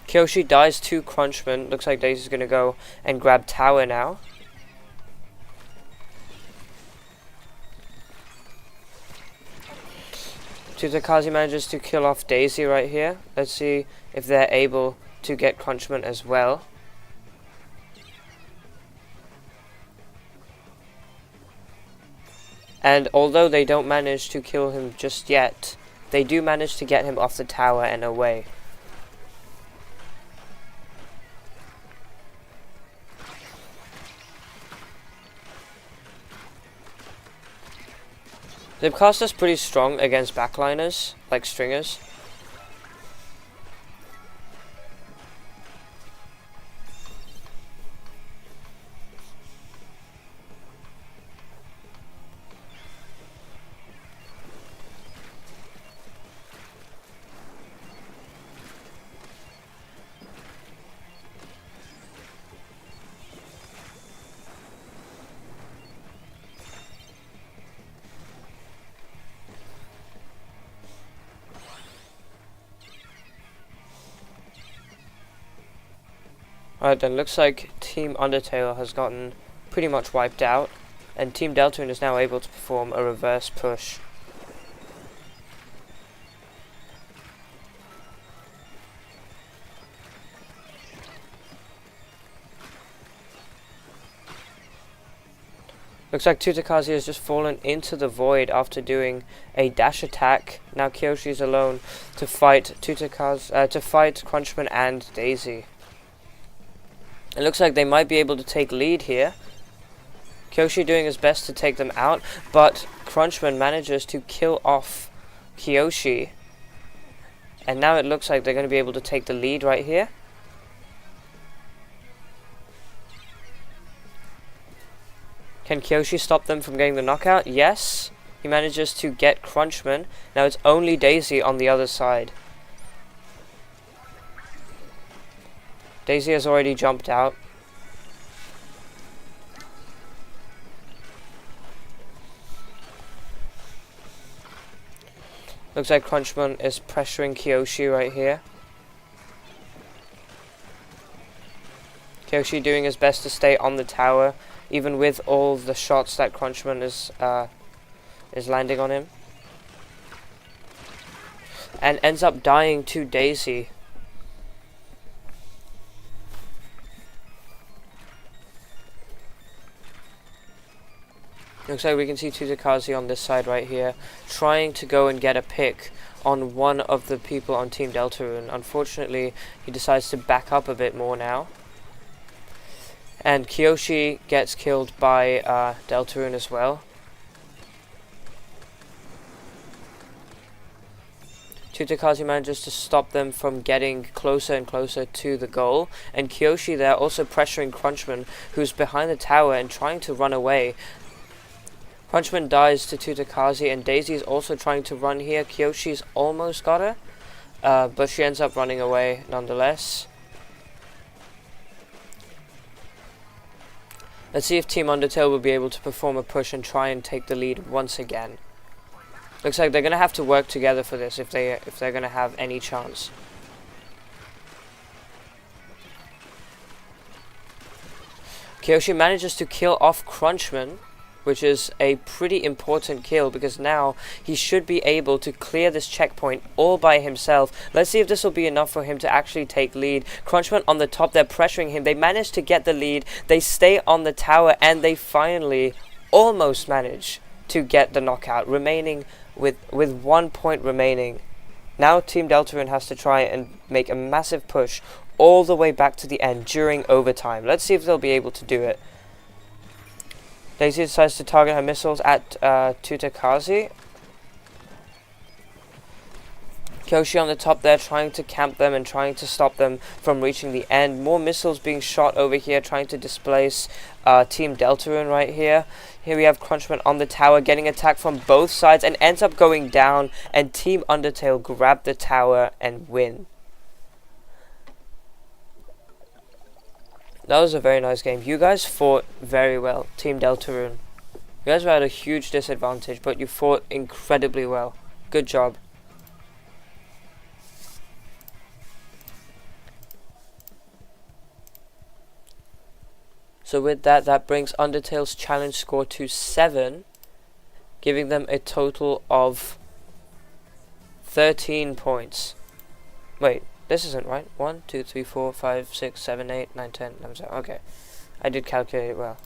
Kyoshi dies to Crunchman. Looks like Daisy's gonna go and grab tower now. Tutakazi manages to kill off Daisy right here. Let's see if they're able to get Crunchman as well. And although they don't manage to kill him just yet, they do manage to get him off the tower and away. They've cast us pretty strong against backliners, like stringers. Alright then, looks like Team Undertale has gotten pretty much wiped out, and Team Deltarune is now able to perform a reverse push. Looks like Tutakazi has just fallen into the void after doing a dash attack. Now Kyoshi is alone to fight Crunchman and Daisy. It looks like they might be able to take lead here. Kyoshi doing his best to take them out, but Crunchman manages to kill off Kyoshi. And now it looks like they're going to be able to take the lead right here. Can Kyoshi stop them from getting the knockout? Yes. He manages to get Crunchman. Now it's only Daisy on the other side. Daisy has already jumped out. Looks like Crunchman is pressuring Kyoshi right here. Kyoshi doing his best to stay on the tower, even with all the shots that Crunchman is landing on him. And ends up dying to Daisy. Looks like we can see Tutakazi on this side right here, trying to go and get a pick on one of the people on Team Deltarune. Unfortunately, he decides to back up a bit more now. And Kyoshi gets killed by Deltarune as well. Tutakazi manages to stop them from getting closer and closer to the goal. And Kyoshi there also pressuring Crunchman, who's behind the tower and trying to run away. Crunchman dies to Tutakazi, and Daisy is also trying to run here. Kyoshi's almost got her, but she ends up running away nonetheless. Let's see if Team Undertale will be able to perform a push and try and take the lead once again. Looks like they're going to have to work together for this if they're going to have any chance. Kyoshi manages to kill off Crunchman, which is a pretty important kill because now he should be able to clear this checkpoint all by himself. Let's see if this will be enough for him to actually take lead. Crunchman on the top, they're pressuring him. They manage to get the lead. They stay on the tower and they finally almost manage to get the knockout, remaining with 1 point remaining. Now Team Deltarune has to try and make a massive push all the way back to the end during overtime. Let's see if they'll be able to do it. Daisy decides to target her missiles at Tutakazi. Kyoshi on the top there trying to camp them and trying to stop them from reaching the end. More missiles being shot over here trying to displace Team Deltarune right here. Here we have Crunchman on the tower getting attacked from both sides and ends up going down, and Team Undertale grab the tower and win. That was a very nice game. You guys fought very well, Team Deltarune. You guys were at a huge disadvantage, but you fought incredibly well. Good job. So with that, that brings Undertale's challenge score to 7, giving them a total of 13 points. Wait, this isn't right. 1, 2, 3, 4, 5, 6, 7, 8, 9, 10, 11, 12. Okay, I did calculate it well.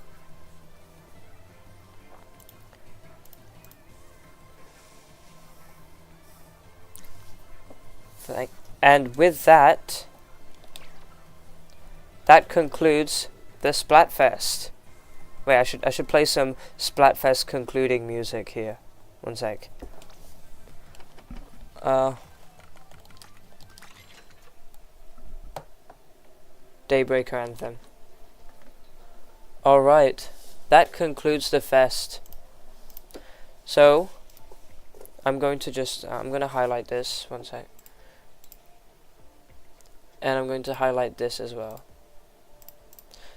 And with that, that concludes the Splatfest. Wait, I should play some Splatfest concluding music here. One sec. Daybreaker Anthem. Alright, that concludes the fest. So, I'm going to highlight this, one sec. And I'm going to highlight this as well.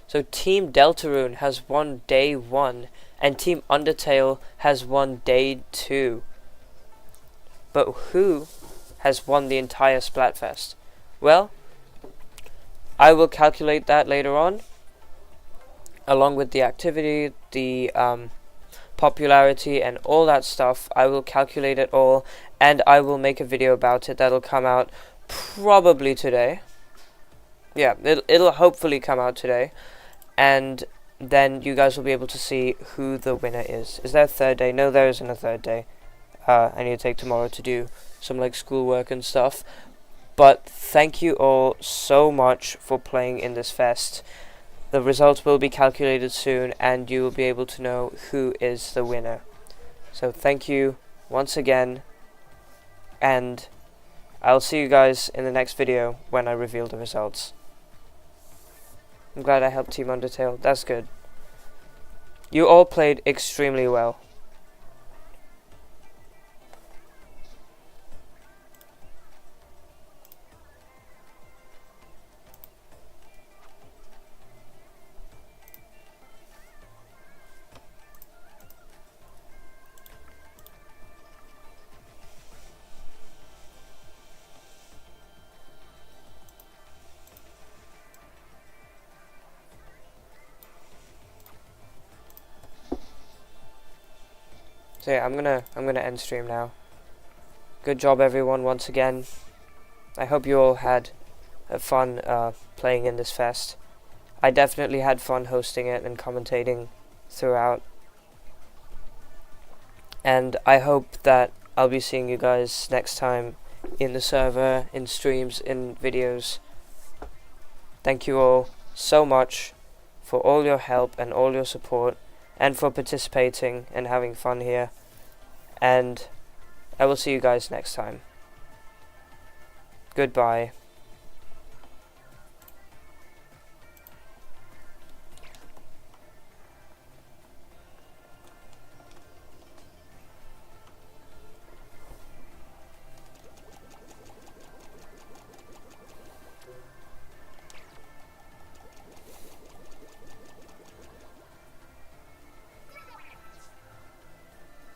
So Team Deltarune has won day 1, and Team Undertale has won day 2. But who has won the entire Splatfest? Well, I will calculate that later on, along with the activity, the popularity, and all that stuff. I will calculate it all, and I will make a video about it that'll come out probably today. Yeah, it'll hopefully come out today, and then you guys will be able to see who the winner is. Is there a third day? No, there isn't a third day. I need to take tomorrow to do some like schoolwork and stuff. But thank you all so much for playing in this fest. The results will be calculated soon, and you will be able to know who is the winner. So thank you once again, and I'll see you guys in the next video when I reveal the results. I'm glad I helped Team Undertale. That's good. You all played extremely well. So yeah, I'm gonna end stream now. Good job everyone once again. I hope you all had fun playing in this fest. I definitely had fun hosting it and commentating throughout. And I hope that I'll be seeing you guys next time in the server, in streams, in videos. Thank you all so much for all your help and all your support, and for participating and having fun here. And I will see you guys next time. Goodbye.